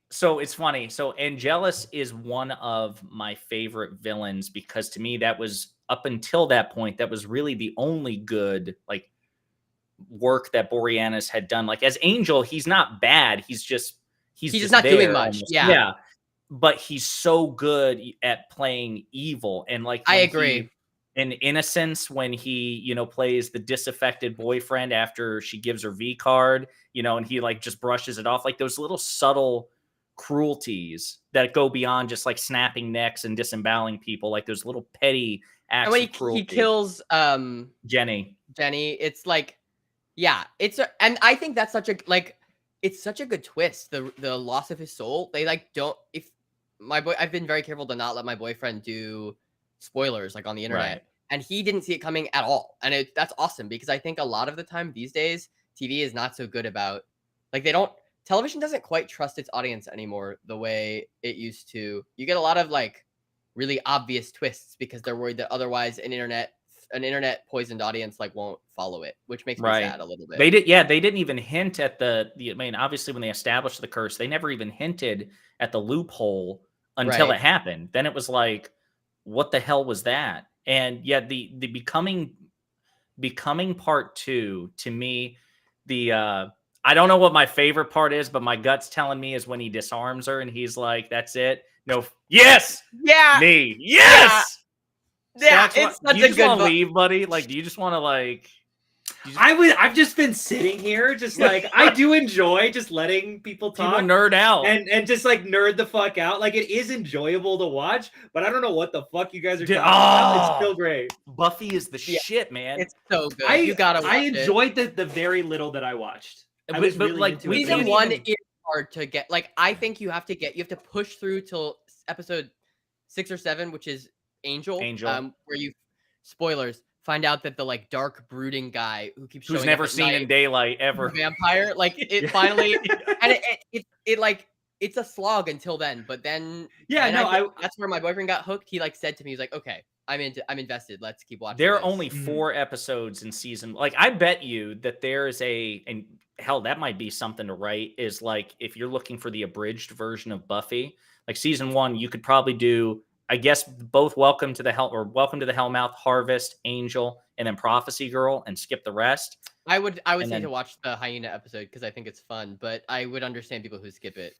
Speaker 1: so it's funny. So Angelus is one of my favorite villains because to me that was up until that point that was really the only good like work that Boreanaz had done. Like as Angel, he's not bad. He's just
Speaker 3: not doing much.
Speaker 1: Almost.
Speaker 3: Yeah.
Speaker 1: But he's so good at playing evil. And like
Speaker 3: I agree.
Speaker 1: In Innocence, when he, plays the disaffected boyfriend after she gives her V card, and he like just brushes it off, like those little subtle cruelties that go beyond just like snapping necks and disemboweling people, like those little petty acts. And when
Speaker 3: he kills
Speaker 1: Jenny,
Speaker 3: it's like, yeah, and I think that's it's such a good twist. The loss of his soul. They like don't. If I've been very careful to not let my boyfriend do spoilers like on the internet, right. And he didn't see it coming at all, and that's awesome because I think a lot of the time these days TV is not so good about like television doesn't quite trust its audience anymore the way it used to. You get a lot of like really obvious twists because they're worried that otherwise an internet poisoned audience like won't follow it, which makes me sad a little bit.
Speaker 1: They didn't even hint at I mean, obviously when they established the curse, they never even hinted at the loophole until it happened. Then it was like, what the hell was that? And yet the becoming part 2 to me, I don't know what my favorite part is, but my gut's telling me is when he disarms her and he's like, that's it. No. Yes.
Speaker 3: Yeah.
Speaker 1: Me. Yes.
Speaker 3: Yeah. It's such a good
Speaker 1: leave, buddy. Like, do you just want to like?
Speaker 2: I've just been sitting here, just like I do enjoy just letting people talk,
Speaker 1: people nerd out,
Speaker 2: and just like nerd the fuck out. Like it is enjoyable to watch, but I don't know what the fuck you guys are talking about. It's still great.
Speaker 1: Buffy is the shit, man.
Speaker 3: It's so good. You gotta watch it.
Speaker 2: Enjoyed the very little that I watched.
Speaker 3: I was really like season 1 is hard to get. Like I think you have to push through till episode 6 or 7, which is Angel.
Speaker 1: Where
Speaker 3: spoilers, find out that the like dark brooding guy who keeps
Speaker 1: Who's
Speaker 3: showing
Speaker 1: never
Speaker 3: up at
Speaker 1: seen
Speaker 3: night
Speaker 1: in daylight
Speaker 3: is
Speaker 1: ever.
Speaker 3: a vampire, like it finally, and it like it's a slog until then, but then that's where my boyfriend got hooked. He like said to me, he's like, okay, I'm invested. Let's keep watching.
Speaker 1: There are
Speaker 3: this.
Speaker 1: only 4 episodes in season. Like, I bet you that there is and hell, that might be something to write, is like, if you're looking for the abridged version of Buffy, like season 1, you could probably do, I guess, both Welcome to the Hellmouth, Harvest, Angel, and then Prophecy Girl, and skip the rest.
Speaker 3: I would say to watch the hyena episode because I think it's fun, but I would understand people who skip it.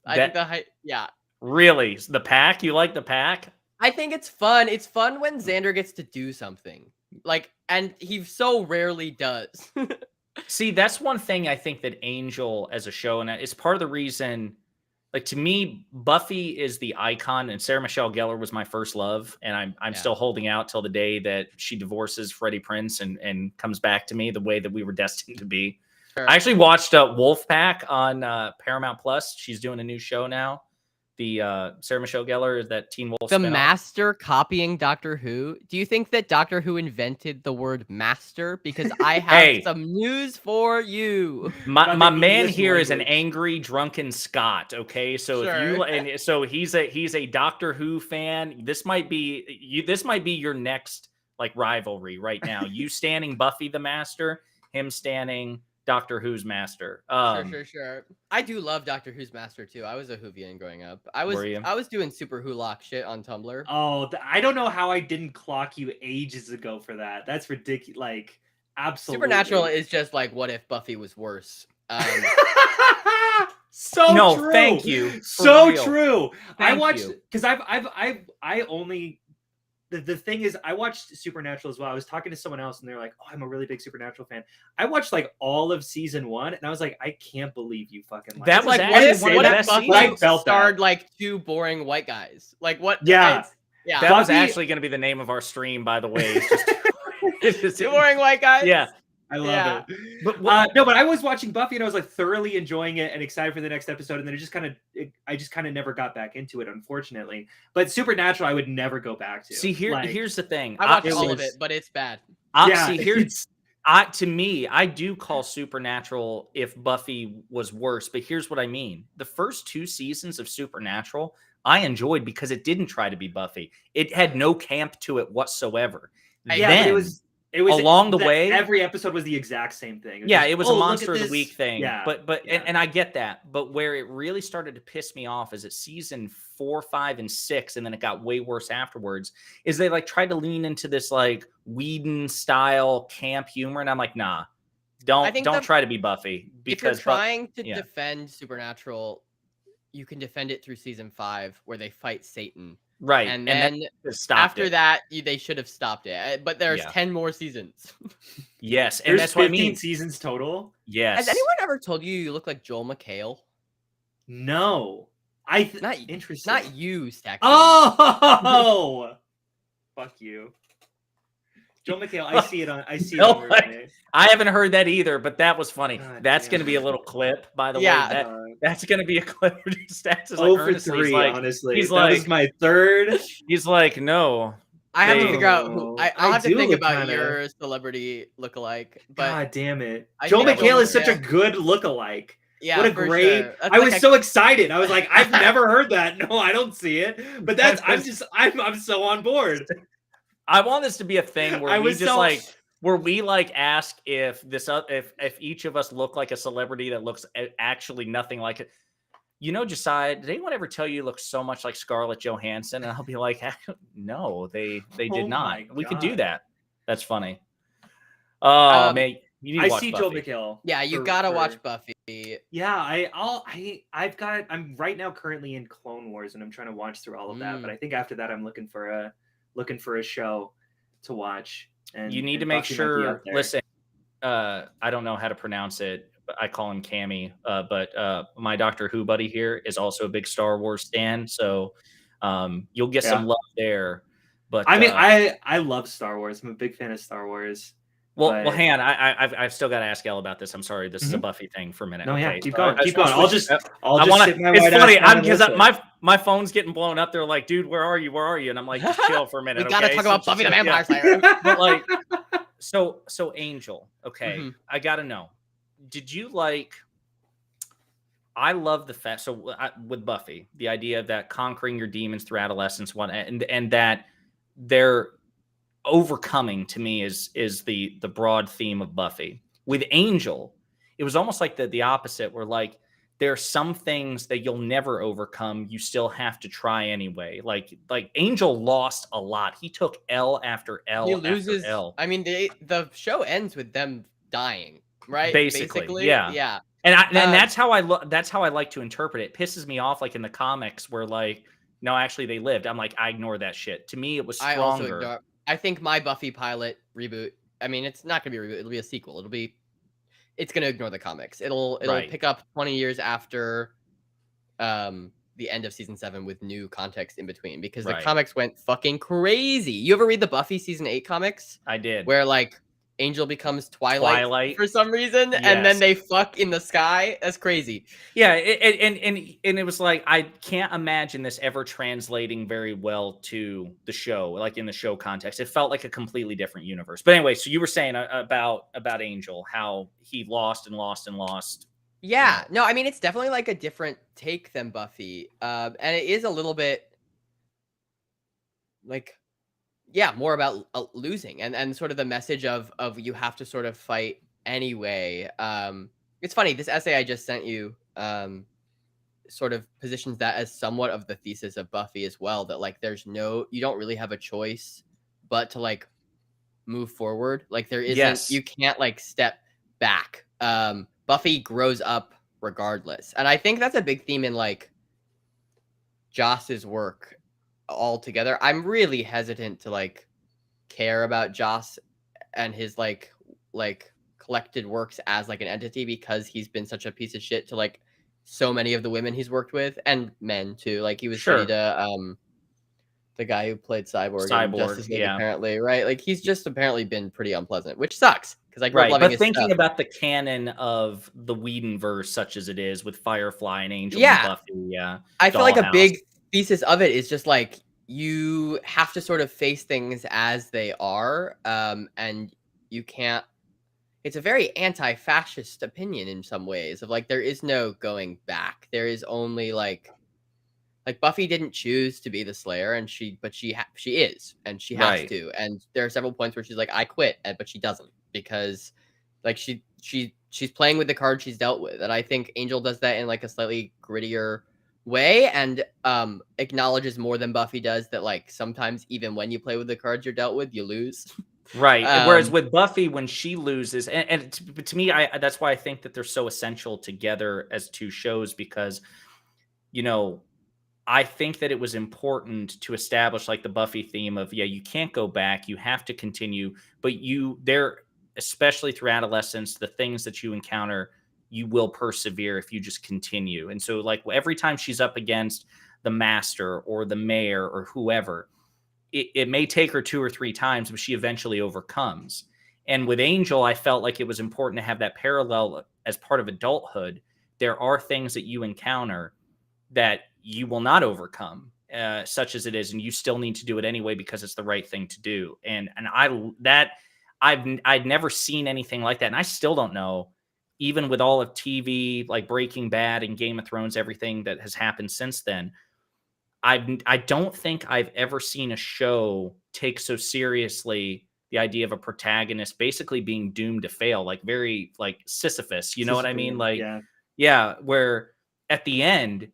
Speaker 3: I think
Speaker 1: Really? The pack? You like the pack?
Speaker 3: I think it's fun. It's fun when Xander gets to do something. Like, and he so rarely does.
Speaker 1: See, that's one thing I think that Angel as a show, and it's part of the reason, like, to me, Buffy is the icon, and Sarah Michelle Gellar was my first love, and I'm still holding out till the day that she divorces Freddie Prinze and comes back to me the way that we were destined to be. Sure. I actually watched Wolfpack on Paramount Plus. She's doing a new show now. The Sarah Michelle Gellar is that Teen Wolf.
Speaker 3: The master copying Doctor Who. Do you think that Doctor Who invented the word master? Because I have some news for you.
Speaker 1: My man here is an angry, drunken Scot. Okay, so so he's a Doctor Who fan. This might be your next like rivalry right now. You standing Buffy the Master, him standing Doctor Who's Master.
Speaker 3: Sure. I do love Doctor Who's Master too. I was a Whovian growing up. I was doing super Wholock shit on Tumblr.
Speaker 2: Oh, I don't know how I didn't clock you ages ago for that. That's ridiculous. Like, absolutely.
Speaker 3: Supernatural is just like, what if Buffy was worse?
Speaker 2: True.
Speaker 1: Thank you.
Speaker 2: So true.
Speaker 1: I
Speaker 2: watched because I only. The thing is, I watched Supernatural as well. I was talking to someone else, and they're like, "Oh, I'm a really big Supernatural fan." I watched like all of season 1, and I was like, "I can't believe you fucking."
Speaker 1: That was
Speaker 3: like,
Speaker 1: what if
Speaker 3: Buffy starred like 2 boring white guys? Like what?
Speaker 2: Yeah.
Speaker 1: That was actually going to be the name of our stream, by the way. It's just
Speaker 3: 2 boring white guys.
Speaker 1: Yeah.
Speaker 2: I love it. But but I was watching Buffy and I was like thoroughly enjoying it and excited for the next episode. And then I just kind of never got back into it, unfortunately. But Supernatural, I would never go back to.
Speaker 1: See, here's the thing.
Speaker 3: I watched all of it, but it's bad.
Speaker 1: To me, I do call Supernatural if Buffy was worse. But here's what I mean. The first 2 seasons of Supernatural, I enjoyed because it didn't try to be Buffy. It had no camp to it whatsoever.
Speaker 2: It was
Speaker 1: along the way,
Speaker 2: every episode was the exact same thing.
Speaker 1: It was a monster of the week thing.
Speaker 2: Yeah.
Speaker 1: And I get that. But where it really started to piss me off is at season 4, 5, and 6, and then it got way worse afterwards, is they like tried to lean into this like Whedon style camp humor. And I'm like, nah, don't try to be Buffy. Because
Speaker 3: if you're trying to defend Supernatural, you can defend it through season 5 where they fight Satan.
Speaker 1: Right.
Speaker 3: And then after that, they should have stopped it. But there's 10 more seasons.
Speaker 1: Yes. And
Speaker 2: that's what I mean. 15 seasons total.
Speaker 1: Yes.
Speaker 3: Has anyone ever told you look like Joel McHale?
Speaker 2: No.
Speaker 3: Not
Speaker 2: interesting.
Speaker 3: Not you, Stax.
Speaker 2: Oh! Fuck you. Joel McHale, I see it on resume.
Speaker 1: I haven't heard that either, but that was funny.
Speaker 2: God,
Speaker 1: that's going to be a little clip, by the way. That's going to be a clip. Stax is
Speaker 2: like, for 3, honestly. He's that was my 3rd.
Speaker 1: He's like, no.
Speaker 3: I have to figure out who. I'll have to think about your celebrity lookalike. But
Speaker 2: God damn it. Joel McHale is such a good lookalike.
Speaker 3: Yeah,
Speaker 2: what a great! Sure. I was so excited. I was like, I've never heard that. No, I don't see it. But I'm so on board.
Speaker 1: I want this to be a thing where we ask if each of us look like a celebrity that looks actually nothing like it. You know, Josiah, did anyone ever tell you look so much like Scarlett Johansson? And I'll be like, no, they did not. We could do that. That's funny. Man, you need to watch
Speaker 2: Buffy. Joel McHale.
Speaker 3: Yeah, you gotta watch Buffy.
Speaker 2: Yeah, I'm right now currently in Clone Wars, and I'm trying to watch through all of that. But I think after that, I'm looking for a show to watch. And
Speaker 1: you need to make sure. Listen, I don't know how to pronounce it. But I call him Cammy. But my Doctor Who buddy here is also a big Star Wars stan, so you'll get some love there. But
Speaker 2: I mean, I love Star Wars. I'm a big fan of Star Wars.
Speaker 1: Well, hang on. I've still got to ask Elle about this. I'm sorry. This is a Buffy thing for a minute.
Speaker 2: No,
Speaker 1: okay.
Speaker 2: Keep going. Keep going. I'll just
Speaker 1: it's funny because my phone's getting blown up. They're like, dude, where are you? Where are you? And I'm like, just chill for a minute.
Speaker 3: We gotta
Speaker 1: okay?
Speaker 3: talk
Speaker 1: So
Speaker 3: about
Speaker 1: just-
Speaker 3: Buffy the
Speaker 1: yeah.
Speaker 3: Vampire Slayer.
Speaker 1: But like, so Angel, okay,
Speaker 3: Mhm.
Speaker 1: I gotta know. Did you like? I love the fact. So with Buffy, the idea of that conquering your demons through adolescence, and that they're overcoming to me is the broad theme of Buffy. With Angel, it was almost like the opposite, where like there are some things that you'll never overcome, you still have to try anyway. Like Angel lost a lot. He took L after L
Speaker 3: He
Speaker 1: after
Speaker 3: loses.
Speaker 1: L.
Speaker 3: I mean, the show ends with them dying, right?
Speaker 1: Basically, yeah.
Speaker 3: Yeah.
Speaker 1: And that's how I look. That's how I like to interpret it. It pisses me off, like in the comics, where like, no, actually they lived. I'm like, I ignore that shit. To me, it was
Speaker 3: I also
Speaker 1: stronger.
Speaker 3: ignore. I think my Buffy pilot reboot. I mean, it's not gonna be a reboot. It'll be a sequel. It's gonna ignore the comics. It'll
Speaker 1: Right.
Speaker 3: pick up 20 years after, the end of season 7 with new context in between, because the
Speaker 1: Right.
Speaker 3: comics went fucking crazy. You ever read the Buffy season 8 comics?
Speaker 1: I did.
Speaker 3: Where like Angel becomes Twilight for some reason, and
Speaker 1: Yes.
Speaker 3: then they fuck in the sky. That's crazy.
Speaker 1: Yeah, and it was like, I can't imagine this ever translating very well to the show, like in the show context. It felt like a completely different universe. But anyway, so you were saying about Angel, how he lost and lost and lost.
Speaker 3: Yeah, no, I mean, it's definitely like a different take than Buffy, and it is a little bit like, yeah, more about losing and sort of the message of you have to sort of fight anyway. It's funny, this essay I just sent you sort of positions that as somewhat of the thesis of Buffy as well, that like you don't really have a choice but to like move forward. Like there isn't,
Speaker 1: Yes.
Speaker 3: you can't like step back. Buffy grows up regardless. And I think that's a big theme in like Joss's work altogether. I'm really hesitant to like care about Joss and his like collected works as like an entity, because he's been such a piece of shit to like so many of the women he's worked with, and men too. Like he was shitty to the guy who played Cyborg in Justice League, apparently, right? Like he's just apparently been pretty unpleasant, which sucks, because I grew up loving his
Speaker 1: thinking
Speaker 3: stuff.
Speaker 1: about the canon of the Whedonverse, such as it is with Firefly and Angel
Speaker 3: Yeah.
Speaker 1: and Buffy, yeah,
Speaker 3: I feel like a
Speaker 1: Dollhouse.
Speaker 3: big thesis of it is just like you have to sort of face things as they are, and you can't. It's a very anti-fascist opinion in some ways, of like there is no going back. There is only like Buffy didn't choose to be the Slayer, and she is, and she has
Speaker 1: Right.
Speaker 3: to. And there are several points where she's like, I quit, but she doesn't, because like she's playing with the cards she's dealt with. And I think Angel does that in like a slightly grittier way, and acknowledges more than Buffy does that like sometimes even when you play with the cards you're dealt with, you lose.
Speaker 1: Right. Whereas with Buffy, when she loses, and to me, that's why I think that they're so essential together as two shows, because, you know, I think that it was important to establish like the Buffy theme of, yeah, you can't go back, you have to continue, but especially through adolescence, the things that you encounter, you will persevere if you just continue. And so like every time she's up against the Master or the Mayor or whoever, it may take her 2 or 3 times, but she eventually overcomes. And with Angel, I felt like it was important to have that parallel as part of adulthood. There are things that you encounter that you will not overcome, such as it is, and you still need to do it anyway because it's the right thing to do. And I'd never seen anything like that, and I still don't know, even with all of TV like Breaking Bad and Game of Thrones, everything that has happened since then. I don't think I've ever seen a show take so seriously the idea of a protagonist basically being doomed to fail, like very like Sisyphus, you know what I mean? Like, yeah, where at the end,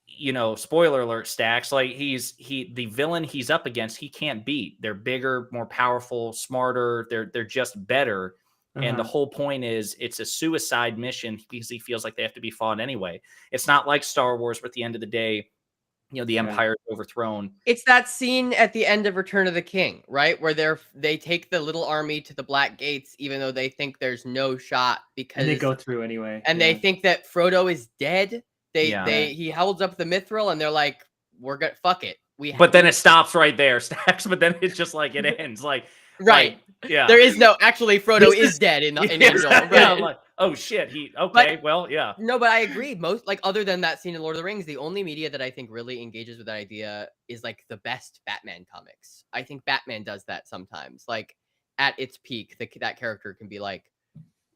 Speaker 1: you know, spoiler alert, Stax, like the villain he's up against, he can't beat. They're bigger, more powerful, smarter. They're just better. And the whole point is it's a suicide mission because he feels like they have to be fought anyway. It's not like Star Wars, where at the end of the day, you know, the Empire is overthrown.
Speaker 3: It's that scene at the end of Return of the King, right? Where they take the little army to the Black Gates, even though they think there's no shot, because
Speaker 2: they go through anyway.
Speaker 3: And they think that Frodo is dead. He holds up the mithril and they're like, we're gonna fuck it.
Speaker 1: But then it stops right there, Stax. But then it's just like it ends. Like
Speaker 3: right.
Speaker 1: Yeah.
Speaker 3: There is no actually Frodo is dead in Angel. Right?
Speaker 1: Yeah, like, Oh shit. Okay. Well, yeah.
Speaker 3: No, but I agree. Most like other than that scene in Lord of the Rings, the only media that I think really engages with that idea is like the best Batman comics. I think Batman does that sometimes. Like at its peak, that character can be like,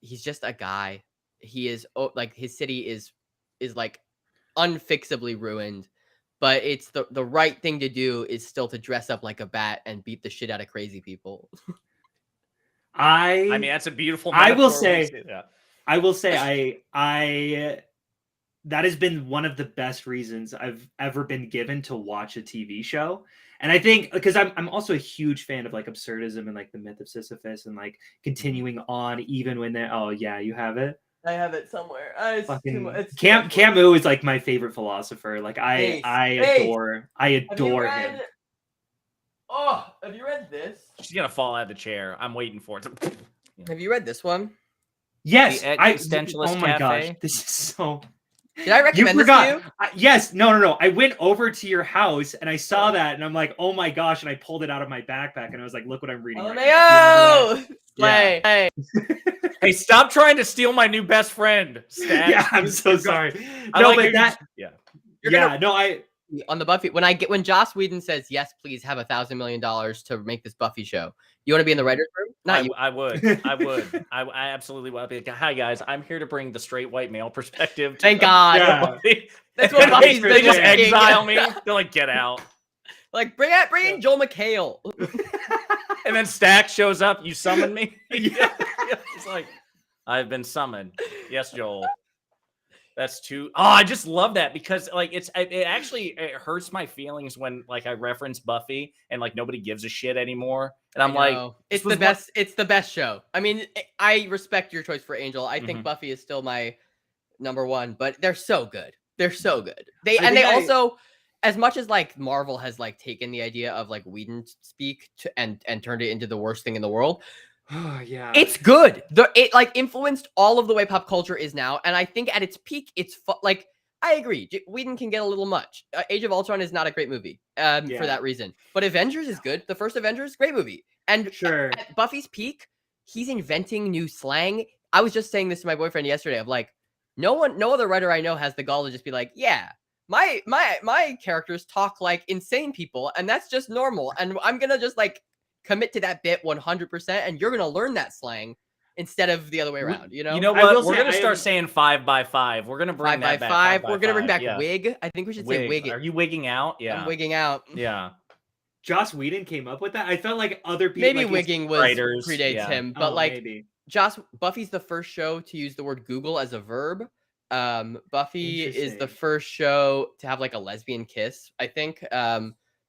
Speaker 3: he's just a guy. He is like his city is like unfixably ruined, but it's the right thing to do is still to dress up like a bat and beat the shit out of crazy people.
Speaker 1: I mean, that's a beautiful
Speaker 2: I
Speaker 1: metaphor.
Speaker 2: will say I that has been one of the best reasons I've ever been given to watch a TV show. And I think because I'm also a huge fan of like absurdism and like the myth of Sisyphus and like continuing on even when they you have it.
Speaker 3: I have it somewhere.
Speaker 2: Camus is like my favorite philosopher. Like I adore him.
Speaker 3: Oh, have you read this?
Speaker 1: She's gonna fall out of the chair. I'm waiting for it.
Speaker 3: Have you read this one?
Speaker 2: Yes,
Speaker 1: The Existentialist
Speaker 2: oh my
Speaker 1: Cafe?
Speaker 2: gosh, this is so.
Speaker 3: Did I recommend this to you?
Speaker 2: Yes, no. I went over to your house and I saw that and I'm like, oh my gosh, and I pulled it out of my backpack and I was like, look what I'm reading.
Speaker 3: Slay.
Speaker 2: Yeah.
Speaker 1: Hey, stop trying to steal my new best friend, Stax.
Speaker 2: Yeah, I'm so sorry.
Speaker 3: On the Buffy, when Joss Whedon says yes, please have $1,000 million to make this Buffy show. You want to be in the writers' room?
Speaker 1: I would. I absolutely would. Be like, hi guys, I'm here to bring the straight white male perspective.
Speaker 3: Thank God.
Speaker 2: Yeah.
Speaker 3: That's what Buffy's
Speaker 1: They just
Speaker 3: thinking.
Speaker 1: exile me. They're like, get out.
Speaker 3: Like bring in Joel McHale.
Speaker 1: And then Stax shows up. You summon me.
Speaker 2: Yeah.
Speaker 1: It's like, I've been summoned. Yes, Joel. That's too. Oh, I just love that because like it actually hurts my feelings when like I reference Buffy and like nobody gives a shit anymore, and I'm like,
Speaker 3: it's the best. It's the best show. I mean, I respect your choice for Angel. I think Buffy is still my number one, but they're so good. They're so good. They also, as much as like Marvel has like taken the idea of like Whedon speak and turned it into the worst thing in the world.
Speaker 2: Yeah,
Speaker 3: it's good. It like influenced all of the way pop culture is now, and I think at its peak, it's like I agree. Whedon can get a little much. Age of Ultron is not a great movie for that reason, but Avengers is good. The first Avengers, great movie, and at Buffy's peak, he's inventing new slang. I was just saying this to my boyfriend yesterday. Of like, no other writer I know has the gall to just be like, yeah. My characters talk like insane people, and that's just normal. And I'm gonna just like commit to that bit 100%, and you're gonna learn that slang instead of the other way around. You know
Speaker 1: what? We're gonna start saying 5x5. We're gonna bring
Speaker 3: 5x5. We're gonna bring back wig. I think we should say wig.
Speaker 1: Are you wigging out? Yeah,
Speaker 3: I'm wigging out.
Speaker 1: Yeah.
Speaker 2: Joss Whedon came up with that. I felt like other people
Speaker 3: maybe wigging predates him, but
Speaker 2: maybe.
Speaker 3: Buffy's the first show to use the word Google as a verb. Buffy is the first show to have like a lesbian kiss, I think.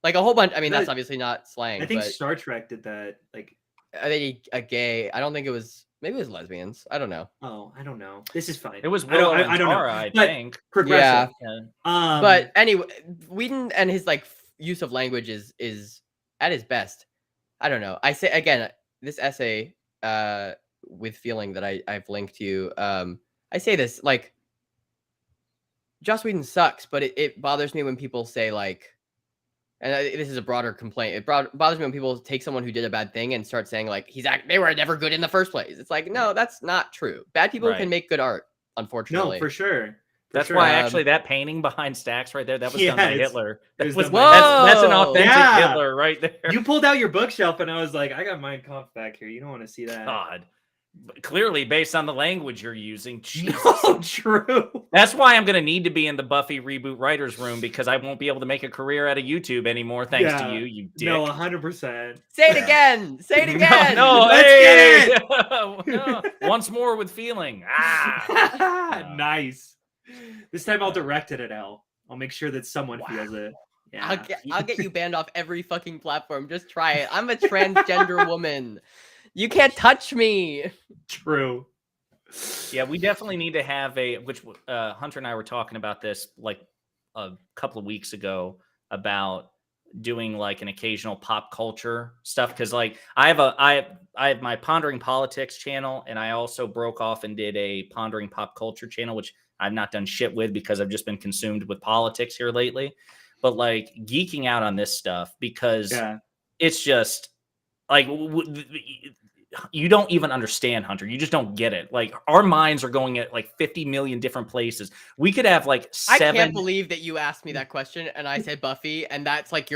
Speaker 3: Like a whole bunch. I mean, that's obviously not slang.
Speaker 2: I think Star Trek did that. Like,
Speaker 3: are they a gay? I don't think it was. Maybe it was lesbians. I don't know.
Speaker 2: Oh, I don't know. This is fine.
Speaker 1: It was Willow and Tara, I think.
Speaker 2: Progressive.
Speaker 3: Yeah. But anyway, Whedon and his like use of language is at his best. I don't know. I say again, this essay with feeling that I've linked to you. I say this like. Joss Whedon sucks, but it bothers me when people say like, and this is a broader complaint. It bothers me when people take someone who did a bad thing and start saying like they were never good in the first place. It's like, no, that's not true. Bad people can make good art, unfortunately.
Speaker 2: No, for sure.
Speaker 1: That's why actually that painting behind Stax right there, that was done by Hitler. That's an authentic Hitler right there.
Speaker 2: You pulled out your bookshelf and I was like, I got Mein Kampf back here. You don't want to see that.
Speaker 1: God. Clearly, based on the language you're using.
Speaker 2: No, true.
Speaker 1: That's why I'm going to need to be in the Buffy reboot writers room because I won't be able to make a career out of YouTube anymore thanks to you dick.
Speaker 2: No, 100%.
Speaker 3: Say it again. Say it again.
Speaker 1: No,
Speaker 2: let's get it.
Speaker 1: No. Once more with feeling.
Speaker 2: Nice. This time I'll direct it at L. I'll make sure that someone feels it. Yeah.
Speaker 3: I'll get you banned off every fucking platform. Just try it. I'm a transgender woman. You can't touch me.
Speaker 2: True.
Speaker 1: Yeah, we definitely need to have which Hunter and I were talking about this like a couple of weeks ago about doing like an occasional pop culture stuff. Cause like I have my Pondering Politics channel, and I also broke off and did a Pondering Pop Culture channel, which I've not done shit with because I've just been consumed with politics here lately. But like geeking out on this stuff because it's just like you don't even understand, Hunter. You just don't get it. Like, our minds are going at like 50 million different places. We could have like
Speaker 3: I
Speaker 1: 7.
Speaker 3: can't believe that you asked me that question and I said Buffy, and that's like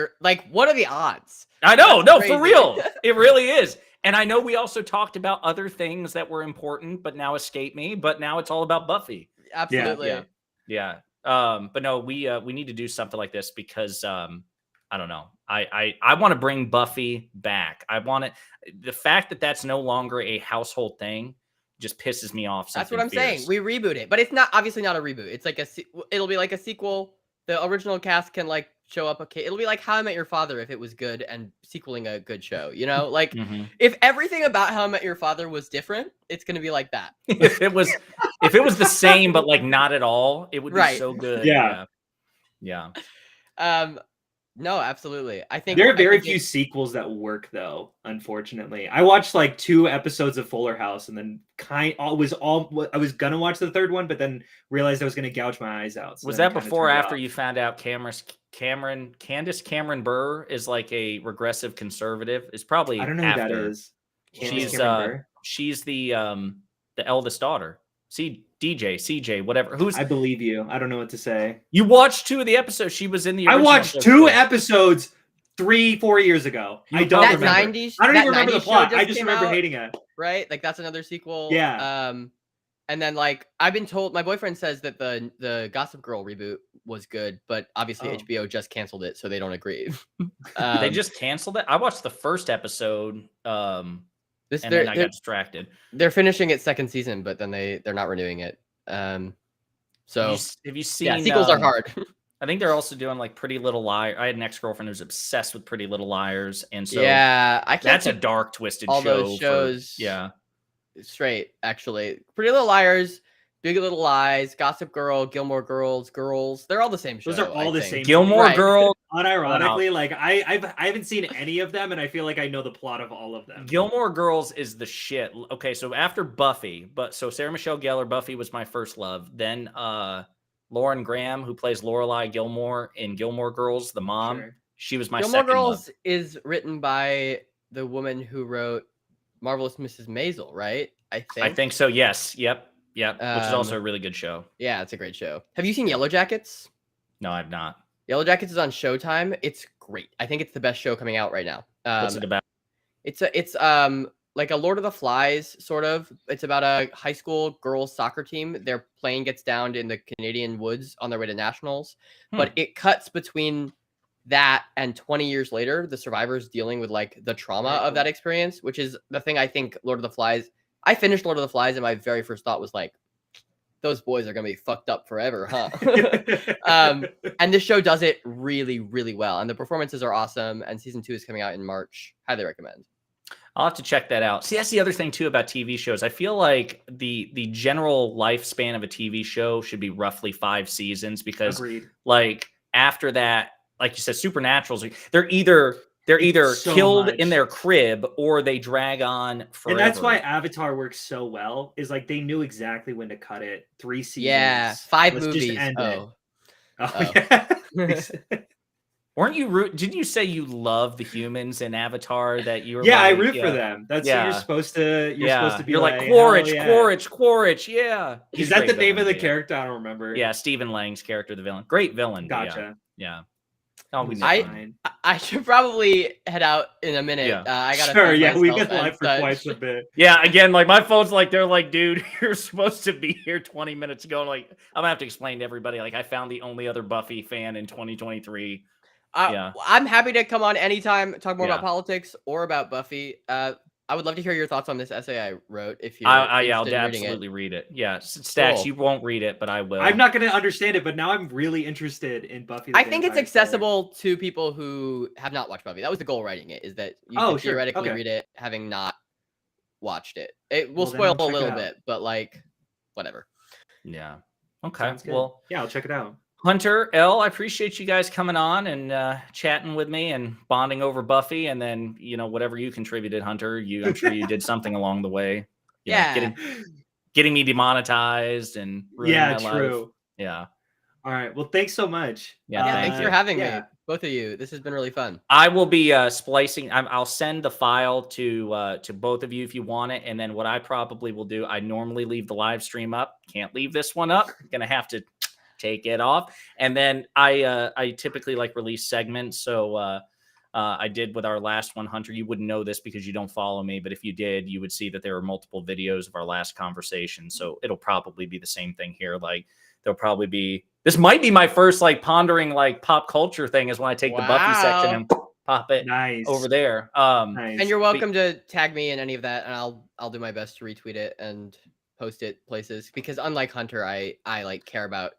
Speaker 3: what are the odds?
Speaker 1: I know,
Speaker 3: That's
Speaker 1: no,
Speaker 3: crazy.
Speaker 1: for real. It really is. And I know we also talked about other things that were important, but now escape me. But now it's all about Buffy.
Speaker 3: Absolutely.
Speaker 1: Yeah. But no, we need to do something like this because I don't know. I want to bring Buffy back. I want it. The fact that that's no longer a household thing just pisses me off.
Speaker 3: That's what I'm saying. We reboot it, but it's not obviously not a reboot. It's like it'll be like a sequel. The original cast can like show up. Okay, it'll be like How I Met Your Father if it was good and sequeling a good show. You know, like if everything about How I Met Your Father was different, it's gonna be like that.
Speaker 1: if it was the same but like not at all, it would be so good. Yeah.
Speaker 3: No, absolutely. I think
Speaker 2: there are very few sequels that work, though. Unfortunately, I watched like 2 episodes of Fuller House, and then I was gonna watch the 3rd one, but then realized I was gonna gouge my eyes out. So
Speaker 1: was that before or after you found out Candace Cameron Burr is like a regressive conservative? It's probably I
Speaker 2: don't know
Speaker 1: after.
Speaker 2: Who that is.
Speaker 1: She's the eldest daughter. CJ, whatever.
Speaker 2: I believe you. I don't know what to say.
Speaker 1: You watched 2 of the episodes. She was in the original.
Speaker 2: I watched 2 episodes 3-4 years ago. I don't remember.
Speaker 3: 90s,
Speaker 2: I don't even remember the plot. I just remember hating it.
Speaker 3: Right? Like that's another sequel.
Speaker 2: Yeah.
Speaker 3: And then like I've been told, my boyfriend says that the Gossip Girl reboot was good, but obviously HBO just canceled it, so they don't agree.
Speaker 1: They just canceled it? I watched the first episode. Then I got distracted.
Speaker 3: They're finishing its 2nd season, but then they're not renewing it. So
Speaker 1: have you seen?
Speaker 3: Yeah, sequels are hard.
Speaker 1: I think they're also doing like Pretty Little Liars. I had an ex-girlfriend who was obsessed with Pretty Little Liars, and so
Speaker 3: I can't.
Speaker 1: That's a dark, twisted
Speaker 3: all
Speaker 1: show.
Speaker 3: Those shows,
Speaker 1: straight
Speaker 3: actually. Pretty Little Liars, Big Little Lies, Gossip Girl, Gilmore Girls. They're all the same show.
Speaker 2: Those are all the same.
Speaker 1: Gilmore Girls.
Speaker 2: Unironically, like I haven't seen any of them, and I feel like I know the plot of all of them.
Speaker 1: Gilmore Girls is the shit. Okay, so after Buffy, so Sarah Michelle Gellar, Buffy was my first love. Then Lauren Graham, who plays Lorelai Gilmore in Gilmore Girls, the mom, she was my
Speaker 3: Gilmore
Speaker 1: second
Speaker 3: Girls
Speaker 1: love.
Speaker 3: Is written by the woman who wrote Marvelous Mrs. Maisel, right? I
Speaker 1: think so. Yes. Yep. Which is also a really good show.
Speaker 3: Yeah, it's a great show. Have you seen Yellow Jackets?
Speaker 1: No, I've not.
Speaker 3: Yellow Jackets is on Showtime. It's great. I think it's the best show coming out right now.
Speaker 1: What's it about?
Speaker 3: It's like a Lord of the Flies sort of. It's about a high school girls soccer team. Their plane gets downed in the Canadian woods on their way to nationals, but it cuts between that and 20 years later, the survivors dealing with like the trauma of that experience, which is the thing I think Lord of the Flies. I finished Lord of the Flies, and my very first thought was like, those boys are going to be fucked up forever, huh? And this show does it really, really well. And the performances are awesome. And season 2 is coming out in March. Highly recommend.
Speaker 1: I'll have to check that out. See, that's the other thing, too, about TV shows. I feel like the general lifespan of a TV show should be roughly 5 seasons because, like, after that, like you said, Supernaturals, they're either killed in their crib or they drag on forever.
Speaker 2: And that's why Avatar works so well, is like they knew exactly when to cut it. 3 seasons.
Speaker 3: Yeah, 5
Speaker 2: Let's
Speaker 3: movies.
Speaker 2: Just end it.
Speaker 3: Yeah.
Speaker 1: Weren't you didn't you say you love the humans in Avatar that you were
Speaker 2: I root for them. That's what you're supposed to supposed to be.
Speaker 1: You're like Quaritch, yeah.
Speaker 2: Is that the name of the character? I don't remember.
Speaker 1: Yeah, Stephen Lang's character, the villain. Great villain.
Speaker 2: Gotcha.
Speaker 1: Yeah.
Speaker 3: I should probably head out in a minute.
Speaker 1: Yeah.
Speaker 3: I gotta
Speaker 2: we've been live for quite a bit.
Speaker 1: Yeah, again, like my phone's like they're like, dude, you're supposed to be here 20 minutes ago. Like, I'm gonna have to explain to everybody. Like, I found the only other Buffy fan in 2023.
Speaker 3: I'm happy to come on anytime, talk more about politics or about Buffy. I would love to hear your thoughts on this essay I wrote. If you're
Speaker 1: I'll absolutely read it. Yeah, Stax,
Speaker 3: cool.
Speaker 1: You won't read it, but I will.
Speaker 2: I'm not going to understand it, but now I'm really interested in Buffy.
Speaker 3: I think it's accessible to people who have not watched Buffy. That was the goal writing it, is that you can theoretically read it having not watched it. It will spoil a little bit, but like, whatever.
Speaker 1: Yeah. Okay. Well,
Speaker 2: yeah, I'll check it out.
Speaker 1: Hunter, I appreciate you guys coming on and chatting with me and bonding over Buffy, and then whatever you contributed, Hunter. I'm sure you did something along the way.
Speaker 3: Yeah,
Speaker 1: getting me demonetized and ruining my life.
Speaker 2: True.
Speaker 1: Yeah.
Speaker 2: All right. Well, thanks so much.
Speaker 1: Yeah,
Speaker 3: Yeah, thanks
Speaker 1: thank
Speaker 3: for
Speaker 1: you.
Speaker 3: having me, both of you. This has been really fun.
Speaker 1: I will be splicing. I'll send the file to both of you if you want it. And then what I probably will do, I normally leave the live stream up. Can't leave this one up. Gonna have to take it off. And then I typically like release segments. So I did with our last one, Hunter. You wouldn't know this because you don't follow me, but if you did, you would see that there were multiple videos of our last conversation. So it'll probably be the same thing here. Like there'll probably be. This might be my first like pondering like pop culture thing is when I take the Buffy section and pop it over there.
Speaker 2: Nice.
Speaker 3: And you're welcome to tag me in any of that, and I'll do my best to retweet it and post it places because unlike Hunter, I like care about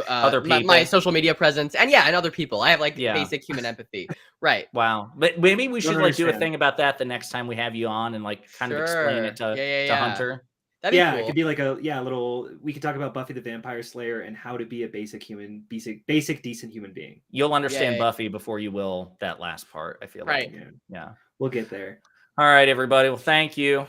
Speaker 1: other people,
Speaker 3: my social media presence, and other people. I have like basic human empathy. Right.
Speaker 1: Wow. But maybe we should like do a thing about that the next time we have you on and like kind of explain it to Hunter.
Speaker 3: That'd be cool.
Speaker 2: It could be like a little. We could talk about Buffy the Vampire Slayer and how to be a basic decent human being.
Speaker 1: You'll understand Buffy before you will that last part. I feel like.
Speaker 2: Yeah. We'll get there.
Speaker 1: All right, everybody. Well, thank you.